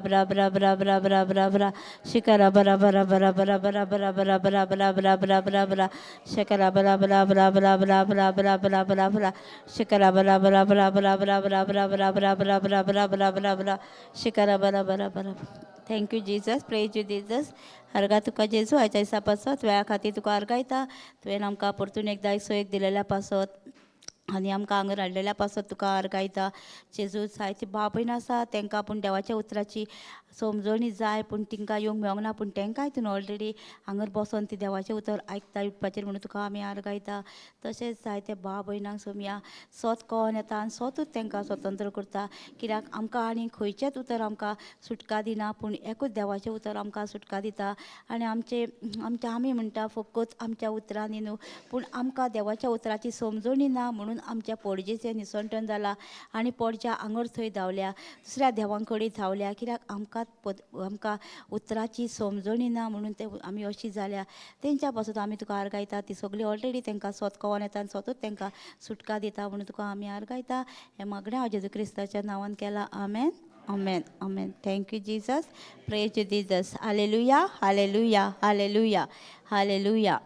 bra bra bra bra bra bra bra shikara bra bra bra bra bra bra bra bra bra bra bra bra bra shikara bra bra bra bra bra bra bra bra bra bra shikara bra bra bra bra bra bra bra bra bra bra bra bra bra bra bra shikara bra bra bra. Thank you Jesus, praise you Jesus. हरगा तुका जेजू हाच्या दिसा पासत वेळा खातीर तुका हरगायता. तुवें आमकां परतून एकदां सोयेक दिलेल्या पासत आनी आमकां हांगा हाडलेल्या पासत तुका हरगायता. जेजू जायती भाव भयण आसा तांकां पूण देवाच्या उतराची समजणी जाय पूण तिंकां येवंक मेळोंक ना, पूण तांकांय तूं ऑलरेडी हांगर बसोन ती देवाचें उतर आयकता उठपाचेर म्हणून तुका आमी आरगायता. तशेंच जायते भाव भयणांक सोमया सोत कळोन येता आनी सोतूच तांकां स्वतंत्र करता. कित्याक आमकां आनी खंयचेंच उतर आमकां सुटका दिना, पूण एकूच देवाचें उतर आमकां सुटका दिता. आनी आमी म्हणटा फकत आमच्या उतरांनी न्हू, पूण आमकां देवाच्या उतराची समजणी ना म्हणून आमच्या पणजेचें निसंटन जालां आनी पणज्या हांगर थंय धांवल्या, दुसऱ्या देवां कडेन धांवल्या. कित्याक आमकां उतराची समजणी ना म्हणून ते आमी अशीं जाल्या. तेंच्या पासून आमी तुका आरगायता. ती सगळीं ऑलरेडी तांकां सोत कळोन येता आनी सोतूच तांकां सुटका दिता म्हणून तुका आमी आरगायता. हें मागणें हांव जेजू क्रिस्ताच्या नांवान केलां. आमेन आमेन आमेन. Thank you Jesus, praise you Jesus. हालेलुया हालेलुया हालेलुया हालेलुया.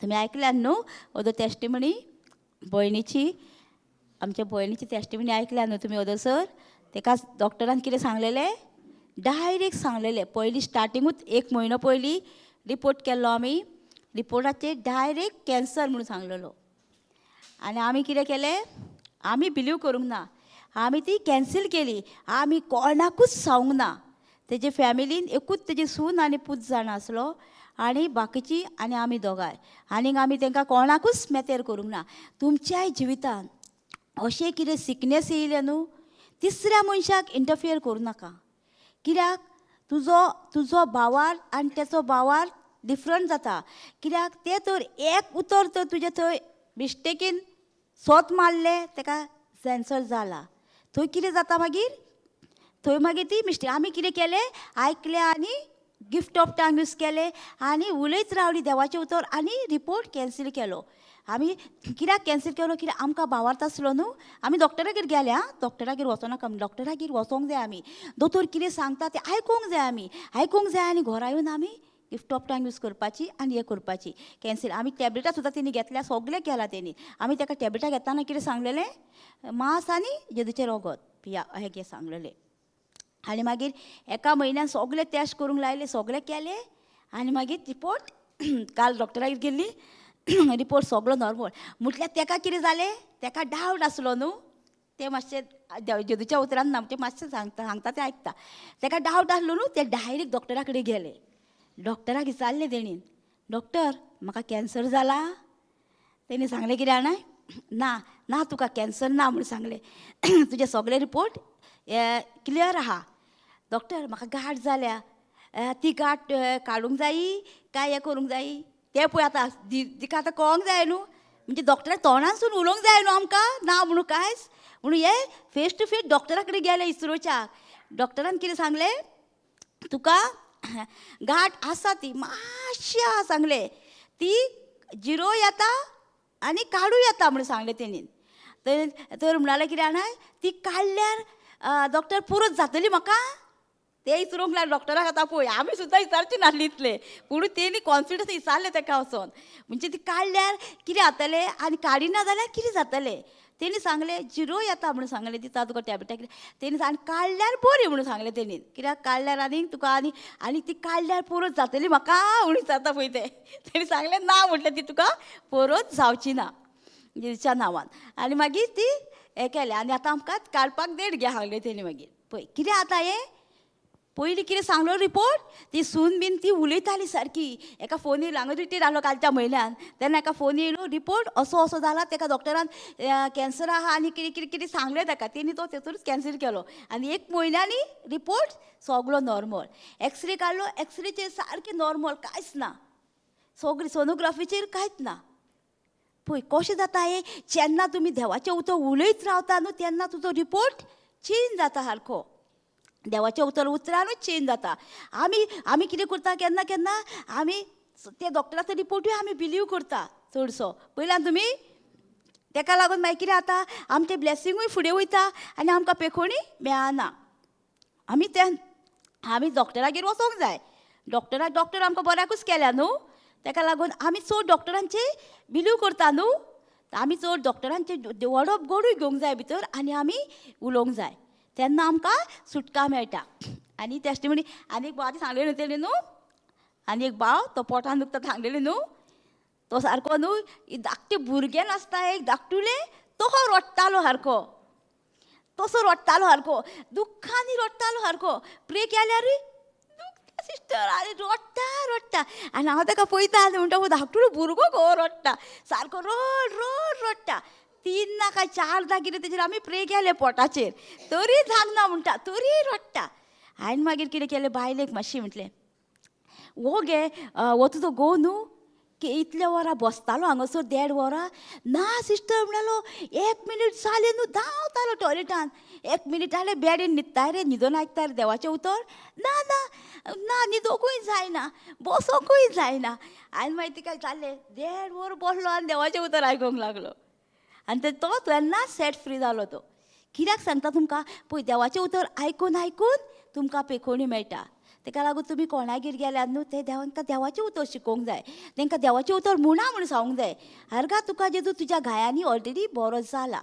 तुमी आयकल्यान न्हू ओदो टेस्टिमनी भयणीची, आमच्या भयणीची टेस्टिमनी आयकल्यान न्हू तुमी ओदोसर. ताका डॉक्टरान कितें सांगलेलें, डायरेक्ट सांगलेलें. पयलीं स्टार्टिंगूच 1 म्हयनो पयलीं रिपोर्ट केल्लो आमी, रिपोर्टाचेर डायरेक्ट कॅन्सर म्हणून सांगलेलो. आनी आमी कितें केलें, आमी बिलीव करूंक ना, आमी ती कॅन्सील केली. आमी कोणाकूच सांगूंक ना. तेजे फॅमिलीन एकूच तेजी सून आनी पूत जाण आसलो आनी बाकीची आनी आमी दोगांय. आनीक आमी तांकां कोणाकूच मेतेर करूंक ना. तुमच्याय जिवितान अशें कितें सिकनेस येयलें न्हू, तिसऱ्या मनशाक इंटरफियर करूं नाका. कित्याक तुजो भावार आनी तेचो भावार डिफरंट जाता. कित्याक तें तर एक उतर तर तुजें थंय मिस्टेकीन सोत मारलें ताका कॅन्सर जाला. थंय कितें जाता मागीर, थंय मागीर ती मिस्टेक. आमी कितें केलें, आयकलें आनी गिफ्ट ऑफ टायम यूज केलें आनी उलयत रावलीं देवाचें उतर आनी रिपोर्ट कॅन्सील केलो. आमी कित्याक कॅन्सील केलो, कित्याक आमकां भावार्थ आसलो न्हू. आमी डॉक्टरागेर गेले, डॉक्टरागेर वचनाका, डॉक्टरागेर वचोंक जाय आमी. दोतोर कितें सांगता तें आयकूंक जाय आमी, आयकूंक जाय आनी घरा येवन आमी गिफ्ट ऑफ टायम यूज करपाची आनी हें करपाची. कॅन्सील आमी टॅबलेटां सुद्दां तेणी घेतल्या, सगळें केलां तेणी. आमी ताका टॅबलेटां घेताना कितें सांगलेलें, मांस आनी जेजूचें रगत पिया हें घे सांगलेलें. आनी मागीर एका म्हयन्यान सगळें टेस्ट करूंक लायलें, सगळें केलें आनी मागीर रिपोर्ट काल डॉक्टरागेर गेल्ली, रिपोर्ट सगळो नॉर्मल. म्हटल्यार ताका कितें जालें, ताका डावट आसलो न्हू. तें मातशें जेजूच्या उतरान ना, म्हणजे मातशें सांगता तें आयकता. ताका डावट आसलो न्हू, ते डायरेक्ट डॉक्टरा कडेन गेले. डॉक्टराक विचारलें तेणीन, डॉक्टर म्हाका कॅन्सर जाला. तेणी सांगलें कितें जाणा, ना ना तुका कॅन्सर ना म्हूण सांगलें. तुजे सगळे रिपोर्ट क्लियर आहा. डॉक्टर म्हाका गांठ जाल्या, ती गांठ काडूंक जायी काय हें करूंक जायी तें पळय आतां तिका आतां कळोंक जाय न्हू. म्हणजे डॉक्टराक तोंडानसून उलोवंक जाय न्हू आमकां, ना म्हणून कांयच. म्हणून हे फेस टू फेस डॉक्टरा कडेन गेले इस्रोच्या. डॉक्टरान कितें सांगलें, तुका गांठ आसा ती मातशी आहा सांगलें, ती जिरो येता आनी काडूं येता म्हणून सांगलें तेणीन. तर म्हणलें कितें जाणा, ती काडल्यार डॉक्टर पुरोच जातली म्हाका. ते विचारूंक लागले डॉक्टराक. आतां पळय आमी सुद्दां विचारची नासली इतलें, पूण तेणी कॉन्फिडन्स विचारलें ताका वचोन. म्हणजे ती काडल्यार कितें जातलें आनी काडिना जाल्यार कितें जातलें. तेणी सांगलें जिरो येता म्हणून सांगलें, दिता तुका टॅबलेट कितें. तेणी आनी काडल्यार बरी म्हणून सांगलें तेणीन. कित्याक काडल्यार आनी तुका आनी ती काडल्यार परत जातली म्हाका म्हणून विचारता पळय तें. तेणी सांगलें ना म्हटलें, ती तुका परत जावची ना जेजूच्या नांवान. आनी मागीर ती हें केलें आनी आतां आमकां काडपाक डेट घे सांगलें तेणी. मागीर पळय कितें आतां हें, पयलीं कितें सांगलो रिपोर्ट, ती सून बीन ती उलयताली सारकी. एका फोन येयलो, हांगा रिटीर आसलो कालच्या म्हयन्यान, तेन्ना एका फोन येयलो, रिपोर्ट असो असो जाला. ताका डॉक्टरान कॅन्सर आहा आनी कितें कितें कितें सांगलें ताका. तेणी तो तेतूनच कॅन्सील केलो आनी 1 म्हयन्यानी रिपोर्ट सगळो नॉर्मल. एक्सरे काडलो, एक्सरेचेर सारकें नॉर्मल, कांयच ना. सगळी सोनोग्राफीचेर कांयच ना. पळय कशें जाता हें, जेन्ना तुमी देवाचें उतर उलयत रावता न्हू तेन्ना तुजो रिपोर्ट चेंज जाता सारको. देवाच्या उतरानूच चेंज जाता. आमी कितें करता केन्ना केन्ना, आमी ते डॉक्टराचो रिपोर्टूय आमी बिलीव करता चडसो. पयल्यान तुमी ताका लागून मागीर कितें जाता, आमचें ब्लेसिंगूय फुडें वयता आनी आमकां पेखोणीय मेळना. आमी तें आमी डॉक्टरागेर वचोंक जाय. डॉक्टर आमकां बऱ्याकूच केल्या न्हू, ताका लागून आमी चड डॉक्टरांचे बिलीव करता न्हू. आमी चड डॉक्टरांचे वडप गोडूय घेवंक जाय भितर आनी आमी उलोवंक जाय. तेन्ना आमकां सुटका मेळटा. आनी टेस्टिमनी आनी एक भावाची सांगलेली तेणी न्हू, आनी एक भाव तो पोटान दुखता सांगलेली न्हू, तो सारको न्हू धाकटे भुरगे नासता एक धाकटुले तसो रडटालो सारको, तसो रडटालो सारको, दुख्खानी रडटालो सारको. प्रे केल्यारूय दुखता सिस्टर आनी रडटा आनी हांव ताका पळयता आनी म्हणटा धाकटुलो भुरगो गो रडटा, सारको रडटा. 3 ना काय 4दां कितें तेजेर आमी प्रे केले पोटाचेर, तरी जागना म्हणटा, तरी रडटा. हांवें मागीर कितें केलें, बायलेक मातशी म्हटलें वो गे वो तुजो घोव न्हू की इतल्या वरां बसतालो हांगासर 1.5 वरां. ना सिस्टर म्हणलो 1 मिनीट जालें न्हू धांवतालो टॉयलेटान. 1 मिनीट जालें बेडीन न्हिदताय रे, न्हिदोन आयकता रे देवाचें उतर. ना ना ना न्हिदोकूय जायना, बसोकूय जायना. आनी मागीर तिका जालें 1.5 वर बसलो आनी देवाचें उतर आयकूंक लागलो. आनी तो तेन्ना सेट फ्री जालो तो. कित्याक सांगता तुमकां, पळय देवाचें उतर आयकून तुमकां पेखोवणी मेळटा. ताका लागून तुमी कोणागेर गेल्यार न्हू ते तांकां देवाचें उतर शिकोवंक जाय, तांकां देवाचें उतर म्हणा म्हूण सांगूंक जाय. हरगा तुका जेजू तुज्या गायांनी ऑलरेडी बरो जाला.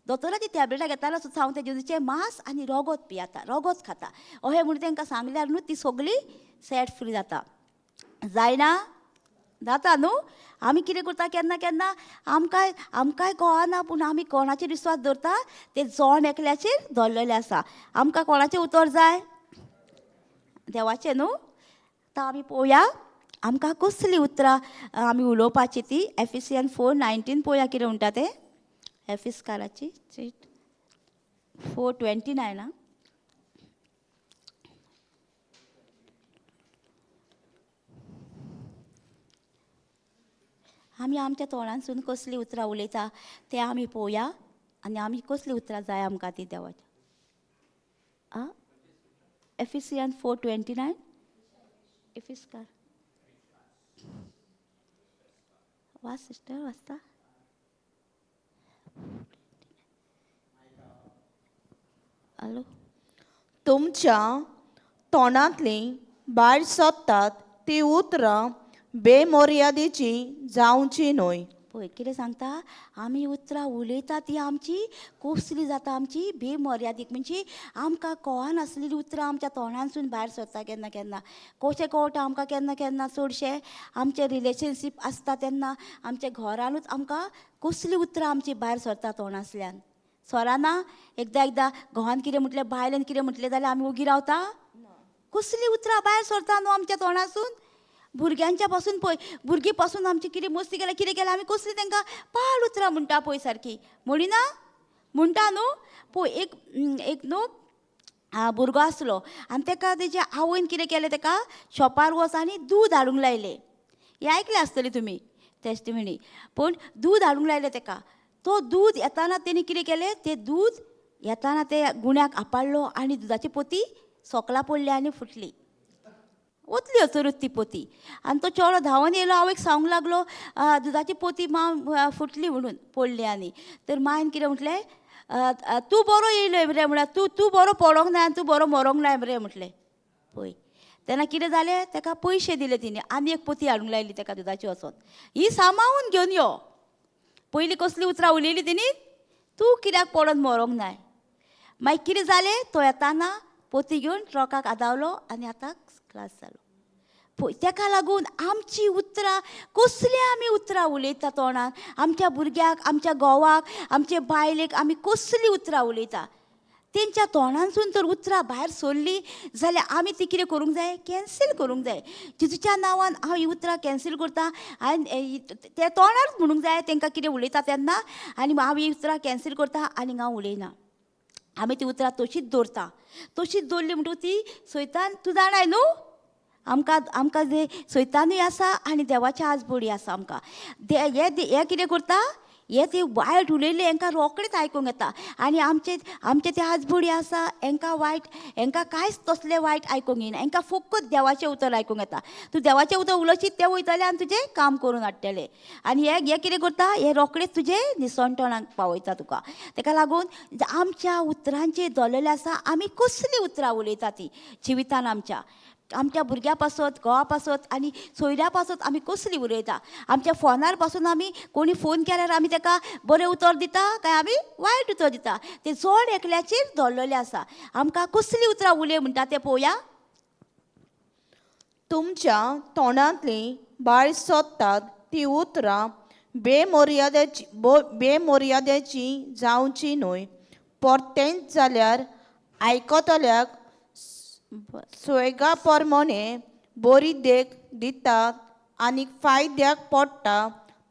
दोतोराची टॅबलेटां घेतालो सुद्दां हांव ते जेजूचें मांस आनी रगत पियेता, रगत खाता अशें म्हूण तांकां सांगल्यार न्हू ती सगळीं सेट फ्री जाता. जायना जाता न्हू. आमी कितें करता केन्ना केन्ना आमकांय कळना पूण आमी कोणाचेर विश्वास दवरता, ते जोण एकल्याचेर धरलेलें आसा. आमकां कोणाचें उतर जाय, देवाचें न्हू. आतां आमी पळोवया आमकां कसलीं उतरां आमी उलोवपाची ती. एफिसियन 4:19 पळोवया कितें म्हणटा तें. एफिसकाराची 4:29 आमी आमच्या तोंडांसून कसलीं उतरां उलयता तें आमी पळोवया आनी आमी कसलीं उतरां जाय आमकां ती देवाच्या. एफिसियन 4:29 एफिसकार वाच सिस्टर वाचता. हॅलो. तुमच्या तोंडांतलीं भायर सरतात ती उतरां बेमर्यादेची जावची न्हय. पळय कितें सांगता, आमी उतरां उलयता ती आमची कसली जाता, आमची बेमर्यादीक. म्हणजे आमकां कळनासलेलीं उतरां आमच्या तोंडांसून भायर सरता केन्ना केन्ना. कशें कळटा आमकां केन्ना केन्ना, चडशें आमचें रिलेशनशीप आसता तेन्ना आमच्या घरानूच आमकां कसलीं उतरां आमची भायर सरता तोंडांतल्यान. सराना एकदां घोवान कितें म्हटलें, बायलेन कितें म्हटलें जाल्यार आमी ओगी रावता. कसलीं उतरां भायर सरता न्हू आमच्या तोंडांसून. भुरग्यांच्या पासून पळय, भुरगीं पासून आमची कितें मस्ती केल्यार कितें केल्यार आमी कसलीं तांकां पाड उतरां म्हणटा पळय सारकी. म्हणिना म्हणटा न्हू. पळय एक न्हू भुरगो आसलो आनी ताका तेज्या आवयन कितें केलें, ताका शॉपार वच आनी दूद हाडूंक लायलें. हें आयकलें आसतलें तुमी टेस्टिमनी. पूण दूद हाडूंक लायलें ताका. तो दूद येताना तेणी कितें केलें, तें दूद येताना ते गुण्याक आपाडलो आनी दुदाची पोती सोकला पडली आनी फुटली. वतली हसरूच ती पोती. आनी तो चेडो धांवन येयलो, आवयक सांगूंक लागलो दुदाची पोती फुटली म्हणून, पडली आनी. तर मायन कितें म्हटलें, तूं बरो येयलो मरे म्हळ्यार तूं बरो पडोंक ना आनी तूं बरो मरोंक ना मरे म्हटलें. पळय तेन्ना कितें जालें, ताका पयशे दिले तिणें आनी एक पोती हाडूंक लायली ताका दुदाची वचोन. ही सांबाळून घेवन यो. पयलीं कसलीं उतरां उलयलीं तेणी, तूं कित्याक पडोन मरोंक नाय. मागीर कितें जालें, तो येताना पोती घेवन ट्रकाक आदावलो आनी आतां क्लास जालो. पळय ताका लागून आमची उतरां कसलीं आमी उतरां उलयता तोंडान. आमच्या भुरग्याक, आमच्या घोवाक, आमचे बायलेक आमी कसलीं उतरां उलयता. तेंच्या तोंडांसून तर उतरां भायर सरलीं जाल्यार आमी ती कितें करूंक जाय, कॅन्सील करूंक जाय. जेजूच्या नांवान हांव ही उतरां कॅन्सील करता. आनी ते तोंडारूच म्हणूंक जाय तांकां कितें उलयता तेन्ना, आनी हांव ही उतरां कॅन्सील करता आनी हांव उलयना. आमी ती उतरां तशींच दवरता. तशींच दवरली म्हणटकूच ती सैतान, तूं जाणाय न्हू आमकां जे सैतानूय आसा आनी देवाच्या आजबडी आसा आमकां. हे कितें करता, हे ते वायट उलयले हांकां रोखडेच आयकूंक येता आनी आमचे ते आजबुडी आसा हांकां कांयच तसलें वायट आयकूंक येना. हांकां फकत देवाचें उतर आयकूंक येता. तूं देवाचें उतर उलयशीत ते वयतले आनी तुजें काम करून हाडटले. आनी हे कितें करता, हे रोखडेच तुजें निसणटणाक पावयता तुका. ताका लागून आमच्या उतरांचेर दवरलेलें आसा आमी कसलीं उतरां उलयता तीं जिवितान आमच्या भुरग्यां पासत, घोवा पासत आनी सोयऱ्यां पासत आमी कसलीं उलयता. आमच्या फोनार पासून आमी कोणी फोन केल्यार आमी ताका बरें उतर दिता काय आमी वायट उतर दिता. तें जण एकल्याचेर दवरलेलें आसा. आमकां कसलीं उतरां उलय म्हणटा तें पळोवया. तुमच्या तोंडांतलीं भायर सोदतात ती उतरां बेमर्यादेची जावची न्हय. परतेंच जाल्यार आयकतल्याक स्वेगा प्रमाणे बरी देख दितात आनी फायद्याक पडटा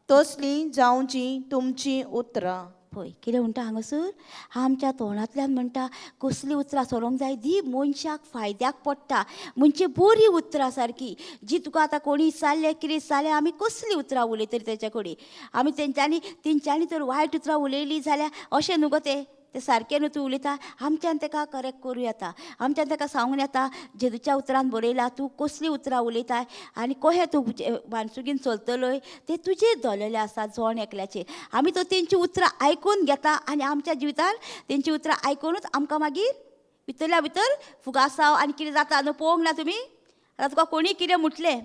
तसलीं जावची तुमची उतरां. पळय कितें म्हणटा हांगासर, आमच्या तोंडांतल्यान म्हणटा कसलीं उतरां सरोंक जाय जी मनशाक फायद्याक पडटा, म्हणजे बरीं उतरां सारकी जी तुका आतां कोणी विचारलें कितें विचारलें आमी कसलीं उतरां उलयतलीं तेचे कडेन. आमी तेंच्यांनी तर वायट उतरां उलयलीं जाल्यार अशें न्हू गो तें सारकें न्हू तूं उलयता. आमच्यान ताका करेक्ट करूं येता. आमच्यान ताका सांगून येता जेजूच्या उतरान बरयलां तूं कसलीं उतरां उलयताय आनी कशें तूं वानसुगीन चलतलोय तें तुजेर दवरलेलें आसा जण एकल्याचेर. आमी तर तेंचीं उतरां आयकून घेता आनी आमच्या जिवितान तेंचीं उतरां आयकूनच आमकां मागीर भितरल्या भितर फुगासाव आनी कितें जाता न्हू पळोवंक ना तुमी. आतां तुका कोणी कितें म्हटलें,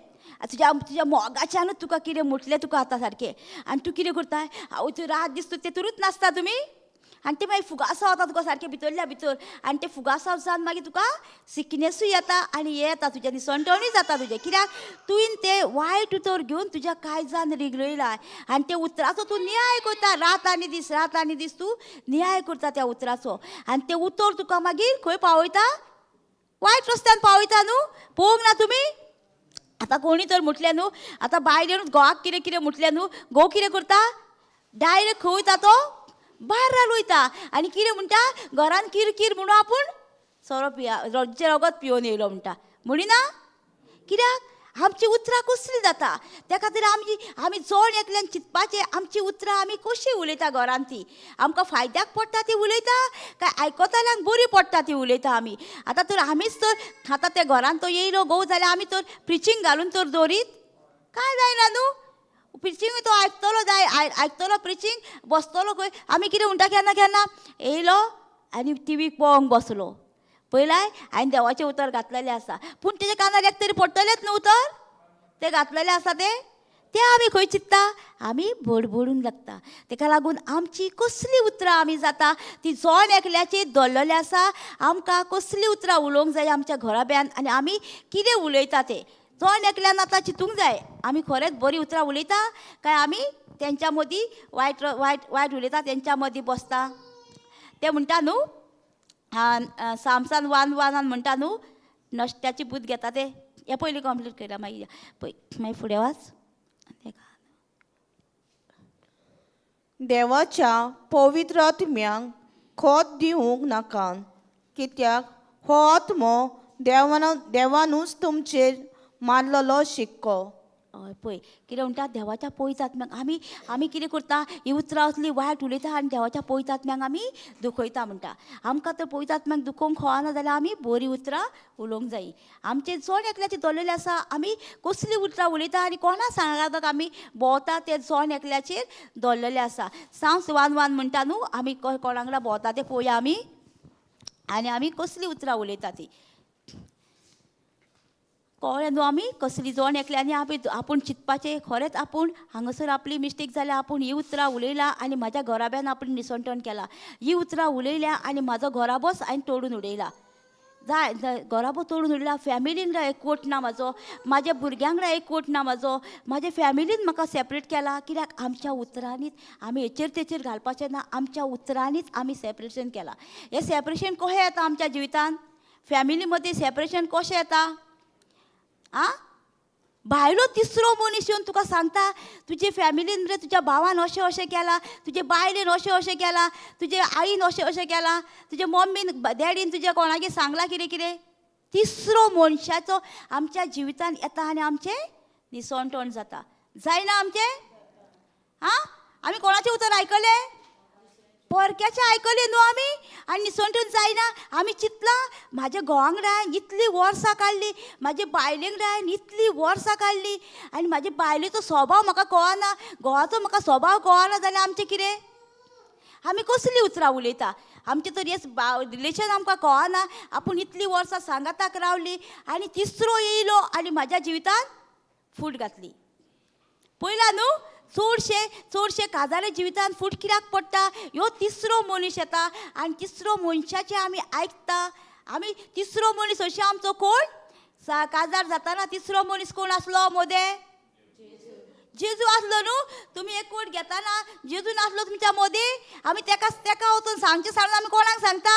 तुज्या मोगाच्यानूच तुका कितें म्हटलें तुका आतां सारकें आनी तूं कितें करताय, हांव तूं रात दीस तूं तेतूरूच नासता तुमी आनी ते मागीर फुगासाव जाता तुका सारकें भितरल्या भितर आनी ते फुगासाव जावन मागीर तुका सिकनेसूय येता आनी हें येता तुजें निसणटणूय जाता तुजें. कित्याक तुवें तें वायट उतर घेवन तुज्या काळजान रिगलयलाय आनी त्या उतराचो तूं न्याय करता. रात आनी दीस तूं न्याय करता त्या उतराचो आनी तें उतर तुका मागीर खंय पावयता, वायट रस्त्यान पावयता न्हू. पळोवंक ना तुमी. आतां कोणी तर म्हटलें न्हू, आतां बायलेनूच घोवाक कितें कितें म्हटलें न्हू, घोव कितें करता डायरेक्ट खंय वयता तो भायर वयता आनी कितें म्हणटा घरान किरकीर म्हणून आपूण सोरो रगत पिवन येयलो म्हणटा. म्हणिना कित्याक आमची उतरां कसलीं जाता. त्या खातीर आमी जण एकल्यान चिंतपाचें आमची उतरां आमी कशीं उलयता घरान तीं आमकां फायद्याक पडटा ती उलयता काय आयकतल्यांक बरी पडटा ती उलयता आमी. आतां तर आमीच तर आतां त्या घरान तो येयलो घोव जाल्यार आमी तर प्रिचींग घालून तर दवरीत काय जायना न्हू. प्रिचींग तो आयकतलो प्रिचींग बसतलो खंय. आमी कितें म्हणटा केन्ना येयलो आनी टीव्ही पळोवंक बसलो. पळयलाय हांवें देवाचें उतर घातलेलें आसा पूण तेज्या कानार एक तरी पडटलेंच न्हू उतर तें घातलेलें आसा तें आमी खंय चिंतता, आमी बडबडूंक लागता. ताका लागून आमची कसलीं उतरां आमी जाता ती जण एकल्याचेर दवरलेलें आसा. आमकां कसलीं उतरां उलोवंक जाय आमच्या घराब्यान आनी आमी कितें उलयता तें जण एकल्यान आतां चिंतूंक जाय. आमी खरेंच बरीं उतरां उलयता काय आमी तेंच्या मदीं वायट उलयता तेंच्या मदीं बसता. ते म्हणटा न्हू सामसान 1:1 म्हणटा न्हू नश्ट्याची बूद घेता ते. हे पयलीं कंप्लीट केला मागीर फुडें वाच. देवाच्या पवित्र आत्म्यांक खोत दिवंक नाका कित्याक हो आत्मो देवानूच तुमचेर मारलेलो शिक्को. हय पळय कितें म्हणटा देवाच्या पवित्र आत्म्यांक आमी कितें करता ही उतरां असलीं वायट उलयता आनी देवाच्या पवित्र आत्म्यांक आमी दुखयता म्हणटा. आमकां तर पवित्र आत्म्यांक दुखोवंक कळना जाल्यार आमी बरीं उतरां उलोवंक जायी. आमचें जण एकल्याचें दवरलेलें आसा आमी कसलीं उतरां उलयता आनी कोणा सांगात आमी भोंवता तें जण एकल्याचेर दवरलेलें आसा. साम्स 1:1 म्हणटा न्हू आमी कोणा वांगडा भोंवता तें पळोवया आमी आनी आमी कसलीं उतरां उलयता तीं कळ्ळें न्हू. आमी कसलीं जण एकल्यानी आपूण चिंतपाचें खरेंच आपूण हांगासर आपली मिस्टेक जाल्या आपूण ही उतरां उलयलां आनी म्हाज्या घराब्यान आपूण निसणटण केलां. ही उतरां उलयल्या आनी म्हाजो घराबोच हांवें तोडून उडयला. घराबो तोडून उडयला. फॅमिलीन एकवट ना म्हाज्या भुरग्यांक एकवट ना म्हाज्या फॅमिलीन म्हाका सेपरेट केला. कित्याक आमच्या उतरांनीच आमी हेचेर तेचेर घालपाचें ना. आमच्या उतरांनीच आमी सेपरेशन केलां. हें सेपरेशन कशें येता आमच्या जिवितान फॅमिली मदीं सेपरेशन कशें येता भायलो तिसरो मनीस येवन तुका सांगता तुजे फॅमिलीन रे तुज्या भावान अशें केलां, तुजे बायलेन अशें केलां, तुजे आईन अशें केलां, तुजे मम्मीन डॅडीन तुज्या कोणागेर सांगलां कितें तिसरो मनशाचो आमच्या जिवितान येता आनी आमचें निसणटण जाता. जायना आमचें आमी कोणाचें उतर आयकलें? परक्याचें आयकलें न्हू आमी. आनी निसंटून जायना. आमी चिंतलां म्हाज्या घोवांक रायन इतलीं वर्सां काडलीं, म्हाजे बायलेक रायन इतलीं वर्सां काडलीं, आनी म्हाजे बायलेचो स्वभाव म्हाका कळना, घोवाचो म्हाका स्वभाव कळना जाल्यार आमचें कितें? आमी कसलीं उतरां उलयता? आमचें तर हें रिलेशन आमकां कळना. आपूण इतलीं वर्सां सांगाताक रावलीं आनी तिसरो येयलो आनी म्हाज्या जिवितान फूट घातली. पळयलां न्हू, चडशे काजाऱ्या जिवितान फूट कित्याक पडटा? ह्यो तिसरो मनीस येता आनी तिसरो मनशाचें आमी आयकता. आमी तिसरो मनीस अशें आमचो कोण? काजार जाताना तिसरो मनीस कोण आसलो मोदें? जेजू आसलो न्हू. तुमी एक कोट घेताना जेजू नासलो तुमच्या मदीं. आमी तेका वचून सांगचें सांगून आमी कोणाक सांगता?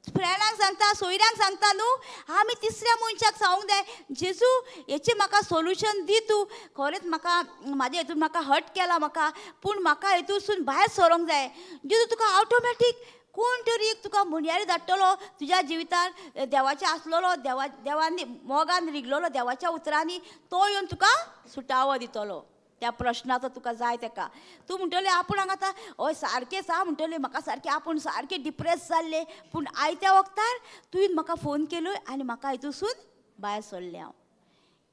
फ्रेंडांक सांगता, सोयऱ्यांक सांगता न्हू. आमी तिसऱ्या मनशाक सांगूंक जाय, जेजू हेचें म्हाका सोल्युशन दी तूं. खरेंच म्हाका म्हाज्या हितून म्हाका हट केला म्हाका, पूण म्हाका हितूनसून भायर सरोंक जाय. जेजू तुका ऑटोमॅटीक कोण तरी एक तुका म्हणयारी धाडटलो तुज्या जिवितान देवाचें आसलेलो, देवान मोगान रिगलेलो देवाच्या उतरांनी. तो येवन तुका सुटावो दितलो त्या प्रश्नाचो तुका जाय तेका. तूं म्हणटलें आपूण हांगा आतां हय सारकेंच आहा म्हणटलें म्हाका सारकें आपूण सारकें डिप्रेस जाल्लें, पूण आयत्या वक्तार तुवें म्हाका फोन केलो आनी म्हाका हितूनसून भायर सरलें हांव.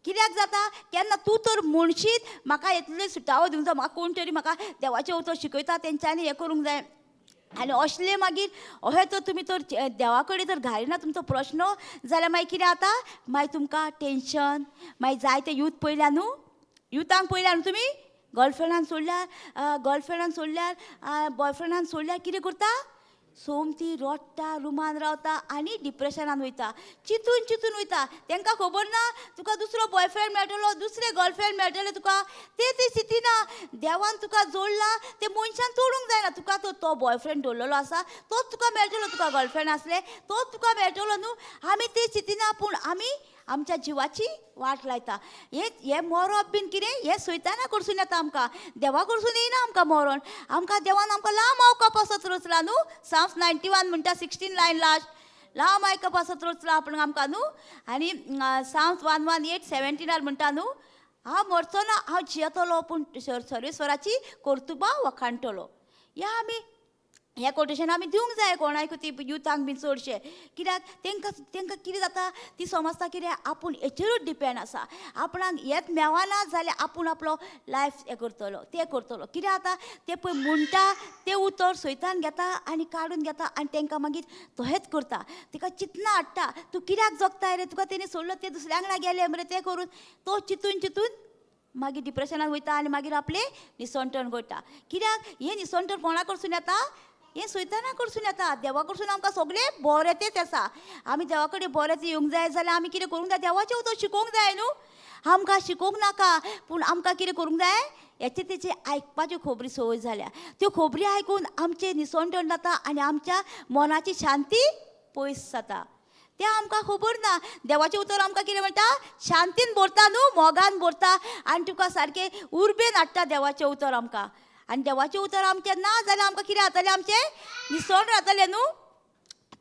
कित्याक जाता? केन्ना तूं तर म्हणशीत म्हाका इतलें सुटावो दिवंक जाय, म्हाका कोण तरी म्हाका देवाचें उतर शिकयता तेंच्यांनी हें करूंक जाय. आनी असलें मागीर अशें तर तुमी तर देवा कडेन जर घालिना तुमचो प्रश्न जाल्यार मागीर कितें जाता? मागीर तुमकां टेंशन, मागीर जायते यूथ पळयल्या न्हू, युथांक पळयल्या न्हू तुमी, गर्लफ्रेंडान सोडल्यार बॉयफ्रेंडान सोडल्यार कितें करता? सोमती रडटा, रुमान रावता आनी डिप्रेशनान वयता. चिंतून वयता. तांकां खबर ना तुका दुसरो बॉयफ्रेंड मेळटलो, दुसरे गर्लफ्रेंड मेळटले तुका. ते चिंतिना. देवान तुका जोडला ते मनशान तोडूंक जायना. तुका तो बॉयफ्रेंड दवरलेलो आसा तोच तुका मेळटलो, तुका गर्लफ्रेंड आसले तोच तुका मेळटलो न्हू. आमी ते चिंतिना, पूण आमी आमच्या जिवाची वाट लायता. हें मरप बीन कितें? हें सैताना कडसून येता आमकां, देवा कडसून येयना आमकां मरण. आमकां देवान आमकां लांब आवकाप पासत रचला न्हू. Psalms 91 म्हणटा 16 लायन लास्ट, लांब आयकप पासत रचला आपण आमकां न्हू. आनी Psalms 118 17 म्हणटा न्हू, हांव मरचो ना, हांव जियेतलो पूण सर्वेश्वराची कर्तुबां वखाणटलो. हें कोटेशन आमी दिवंक जाय कोणाक ती युथांक बीन चडशे. कित्याक तांकां कितें जाता, ती समजता कितें आपूण हेचेरूच डिपेंड आसा. आपणाक हेंच मेळना जाल्यार आपूण आपलो लायफ हें करतलो, तें करतलो. कितें जाता तें पळय म्हणटा तें उतर सैतान घेता आनी काडून घेता आनी तांकां मागीर तहेंच करता. तिका चिंतना हाडटा, तूं कित्याक जगताय रे, तुका तेणी सोडलो, तें दुसऱ्या वांगडा गेलें मरे तें करून. तो चिंतून मागीर डिप्रेशनान वयता आनी मागीर आपलें निसंटण करता. कित्याक हें निसंटण कोणा कडसून येता? हें सैताना कडसून येता. देवा कडसून आमकां सगळें बरें तेंच आसा. आमी देवा कडेन बरें येवंक जाय जाल्यार आमी कितें करूंक जाय? देवाचें उतर शिकोवंक जाय न्हू. आमकां शिकोवंक नाका, पूण आमकां कितें करूंक जाय? हेचे तेचे आयकपाच्यो खबरी संवय जाल्या. त्यो खबरी आयकून आमचें निसंटण जाता आनी आमच्या मनाची शांती पयस जाता. तें आमकां खबर ना. देवाचें उतर आमकां कितें म्हणटा? शांतीन भरता न्हू, मोगान भरता आनी तुका सारकें उर्बेन हाडटा देवाचें उतर आमकां. आनी देवाचें उतर आमचें ना जाल्यार आमकां कितें जातलें? आमचें निसंट जातलें न्हू.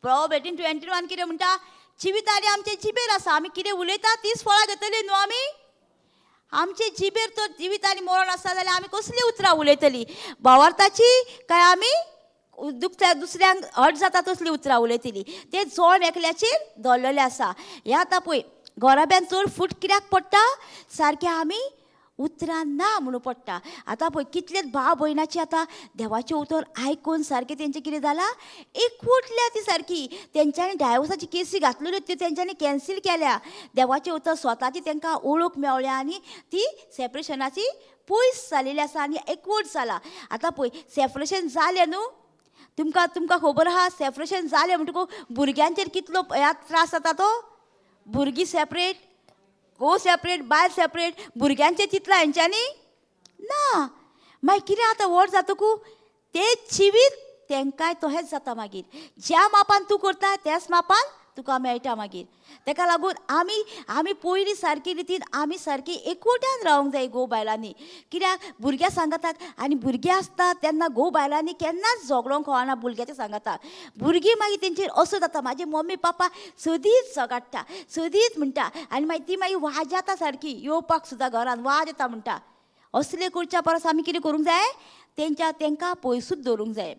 Proverbs 18:21 कितें म्हणटा? जिवितारी आमचे जिबेर आसा, आमी कितें उलयता तीच फळां घेतलीं न्हू आमी. आमचे जिबेर तर जिवित आनी मरण आसा जाल्यार आमी कसलीं उतरां उलयतलीं? भावार्थाची काय आमी दुसऱ्यांक हट जाता तसलीं उतरां उलयतलीं? तें जोड एकल्याचेर दवरलेलें आसा. हें आतां पळय घोराब्यान चड फूट कित्याक पडटा? सारकें आमी उतरां ना म्हणून पडटा. आतां पळय कितलेच भाव भयणाची आतां देवाचें उतर आयकून सारकें तेंचें कितें जालां? एकवटल्या ती सारकी. तेंच्यांनी डायवोर्साची केसी घातलेल्यो त्यो तेंच्यांनी कॅन्सील केल्या. देवाचें उतर स्वताची तांकां ओळख मेवल्या आनी ती सेपरेशनाची पयस जालेली आसा आनी एकवट जाला. आतां पळय सेपरेशन जालें न्हू, तुमकां खबर आहा सेपरेशन जालें म्हणटकूच भुरग्यांचेर कितलो त्रास जाता तो. भुरगीं सेपरेट, घोव सेपरेट, बायल सेपरेट. भुरग्यांचें चिंतलां हेंच्यांनी ना. मागीर कितें जाता? व्हड जातकू तें जिवीत तेंकांय तहेंच जाता. मागीर ज्या मापान तूं करता त्याच मापान तुका मेळटा मागीर. ताका लागून आमी पयलीं सारकी रितीन आमी सारकी एकवटान रावंक जाय घोव बायलांनी. कित्याक भुरग्यां सांगाताक आनी भुरगीं आसता तेन्ना घोव बायलांनी केन्नाच झगडोंक कळना भुरग्याच्या सांगाताक. भुरगीं मागीर तेंचेर असो जाता, म्हाजे मम्मी पापा सदींच झगडटा, सदींच म्हणटा आनी मागीर ती मागीर वाज येता सारकी, येवपाक सुद्दां घरान वाज येता म्हणटा. असले करच्या परस आमी कितें करूंक जाय तांकां पयसूच दवरूंक जाय.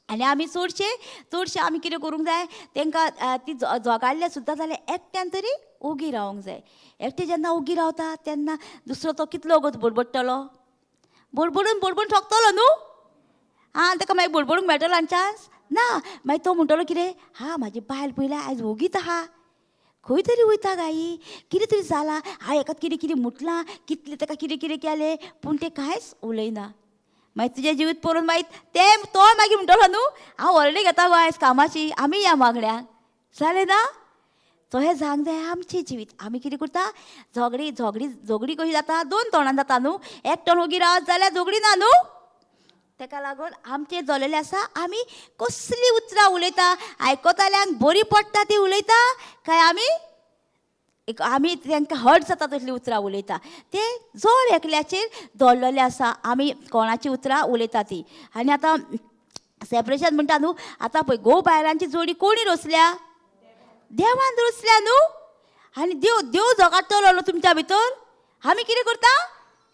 आनी आमी चडशे आमी कितें करूंक जाय तांकां ती झगडले सुद्दां जाल्यार एकट्यान तरी ओगी रावंक जाय. एकटें जेन्ना ओगी रावता तेन्ना दुसरो तो कितलो वगत बडबडटलो, बडबडून ठोकतलो न्हू. ताका मागीर बडबडूंक मेळटलो आनी चान्स ना. मागीर तो म्हणटलो कितें, म्हाजी बायल पळयल्या आयज ओगीत आहा, खंय तरी वयता गाई, कितें तरी जालां, हाका कितें कितें मुटलां, कितलें ताका कितें कितें केलें, पूण तें कांयच उलयना. मागीर तुजें जिवीत पळोवन मागीर तो मागीर म्हणटलो न्हू, हांव हॉलिडे घेता गो आयज कामाची, आमी या मागण्यांक. जालें ना. तशें जावंक जाय आमचें जिवीत. आमी कितें करता, झगडी कशी जाता, दोन तोंडान जाता न्हू. एकटो ओगी रावत जाल्यार झगडी ना न्हू. ताका लागून आमचें जल्लेलें आसा, आमी कसलीं उतरां उलयता, आयकताल्यांक बरी पडटा ती उलयता काय आमी तांकां हर्ट जाता तसलीं उतरां उलयता. तें जड एकल्याचेर दवरलेलें आसा, आमी कोणाची उतरां उलयता ती. आनी आतां सेपरेशन म्हणटा न्हू, आतां पळय घोव बायलांची जोडी कोणी रचल्या, देवान रचल्या न्हू. आनी देव झगडटलो न्हू तुमच्या भितर. आमी कितें करता,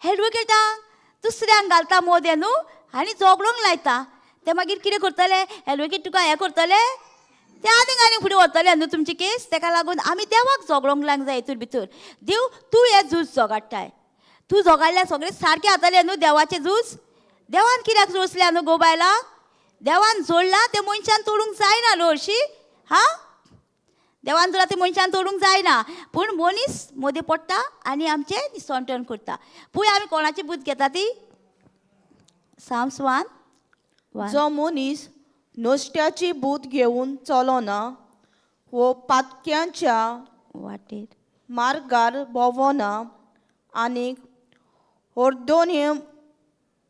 एडवोकेटांक दुसऱ्यांक घालता मोदें न्हू आनी झगडोंक लायता. ते मागीर कितें करतले, एडवोकेट तुका हें करतले, ते आनीक फुडें व्हरतले न्हू तुमची केस. ताका लागून आमी देवाक झगडोंक लावंक जाय हितूर भितर. देव तूं हें झूज झगडटाय, तूं झगडल्यार सगळें सारकें जातलें न्हू देवाचें झूज. देवान कित्याक जोडल्या न्हू गो बायलांक, देवान जोडलां तें मनशान तोडूंक जायना न्हू हरशीं. देवान जोडला तें मनशान तोडूंक जायना, पूण मनीस मोदें पडटा आनी आमचें निसंटण करता. पळय आमी कोणाची बूद घेता ती, साम्स 1:1. जो मनीस नश्ट्याची बूत घेवन चलोना वो पातक्यांच्या वाटेर मार्गार भोंवना आनीक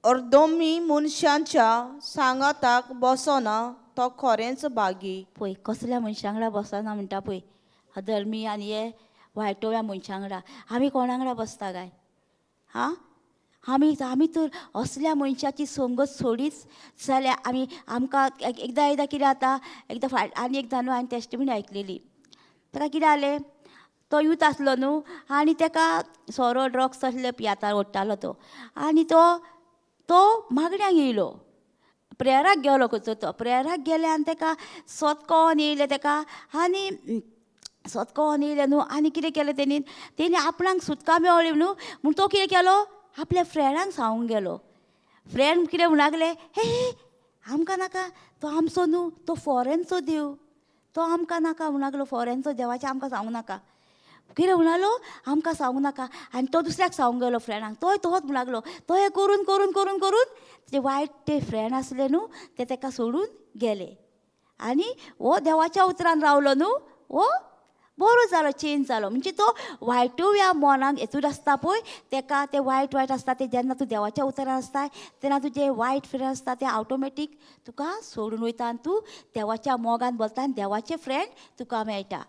अर्दोमी मनशांच्या सांगाताक बसना, तो खरेंच बागी. पळय कसल्या मनशां वांगडा बसना म्हणटा पळय, अधर्मी आनी हे वायटोव्या मनशां वांगडा. आमी कोणा वांगडा बसता काय, आमी तर असल्या मनशाची संगत सोडीच जाल्यार आमकां एकदां कितें जाता. आनी एकदां न्हू हांवें टेस्टमनी आयकलेली. ताका कितें जालें, तो यूथ आसलो न्हू आनी ताका सोरो ड्रग्स तसले पियाता ओडटालो तो. आनी तो मागण्यांक येयलो, प्रेयराक गेलो खंयचो तो. प्रेयराक गेले आनी ताका सोतकोन येयले ताका. आनी सोतकोन येयले न्हू आनी कितें केलें तेणी आपणाक सुटका मेळ्ळी न्हू म्हूण तो कितें केलो, आपल्या फ्रेंडांक सांगूंक गेलो. फ्रेंड कितें म्हणूंक लागले, हे आमकां नाका, तो आमचो न्हू, तो फॉरेनचो देव, तो आमकां नाका म्हणूंक लागलो. फॉरेनचो देवाचें आमकां सांगूं नाका. कितें म्हणलो, आमकां सांगूं नाका. आनी तो दुसऱ्याक सांगूंक गेलो फ्रेंडांक. तोय तोच म्हणूंक लागलो. तो हें करून करून करून करून ते वायट ते फ्रेंड आसले न्हू ते ताका सोडून गेले. आनी हो देवाच्या उतरान रावलो न्हू, हो बरो जालो, चेंज जालो. म्हणजे तो वायटूय मनाक हेतून आसता पळय, ताका ते वायट आसता ते जेन्ना तूं देवाच्या उतरान आसता तेन्ना तुजे वायट फ्रेंड आसता ते ऑटोमॅटीक तुका सोडून वयता आनी तूं देवाच्या मोगान बोलता आनी देवाचे फ्रेंड तुका मेळटा.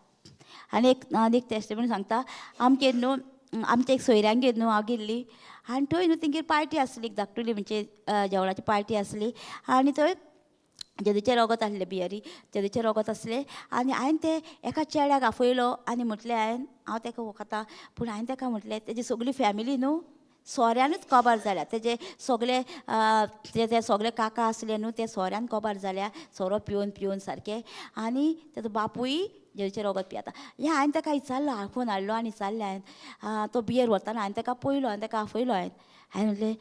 आनी एक टेस्टमनी सांगता, आमचेर न्हू आमच्या एक सोयऱ्यांगेर न्हू हांव गेल्ली आनी थंय न्हू तेंगेर पार्टी आसली, धाकटुली म्हणजे जेवणाची पार्टी आसली. आनी थंय जेजूचें रगत आसलें, बियरी जेजूचें रगत आसलें. आनी हांवें तें एका चेड्याक आफयलो आनी म्हटलें हांव ताका वखता. पूण हांवें ताका म्हटलें तेजी सगळी फॅमिली न्हू सोऱ्यानूच कबार जाल्या. तेजे सगळे काका आसले न्हू ते सोऱ्यान कबार जाल्या, सोरो पिवन सारकें. आनी तेजो बापूय जेजूचें रगत पियेता. हें हांवें ताका विचारलो, आफोवन हाडलो आनी विचारलें हांवें. तो बियर व्हरताना हांवें ताका पयलो, हांवें ताका आफयलो. हांवें म्हटलें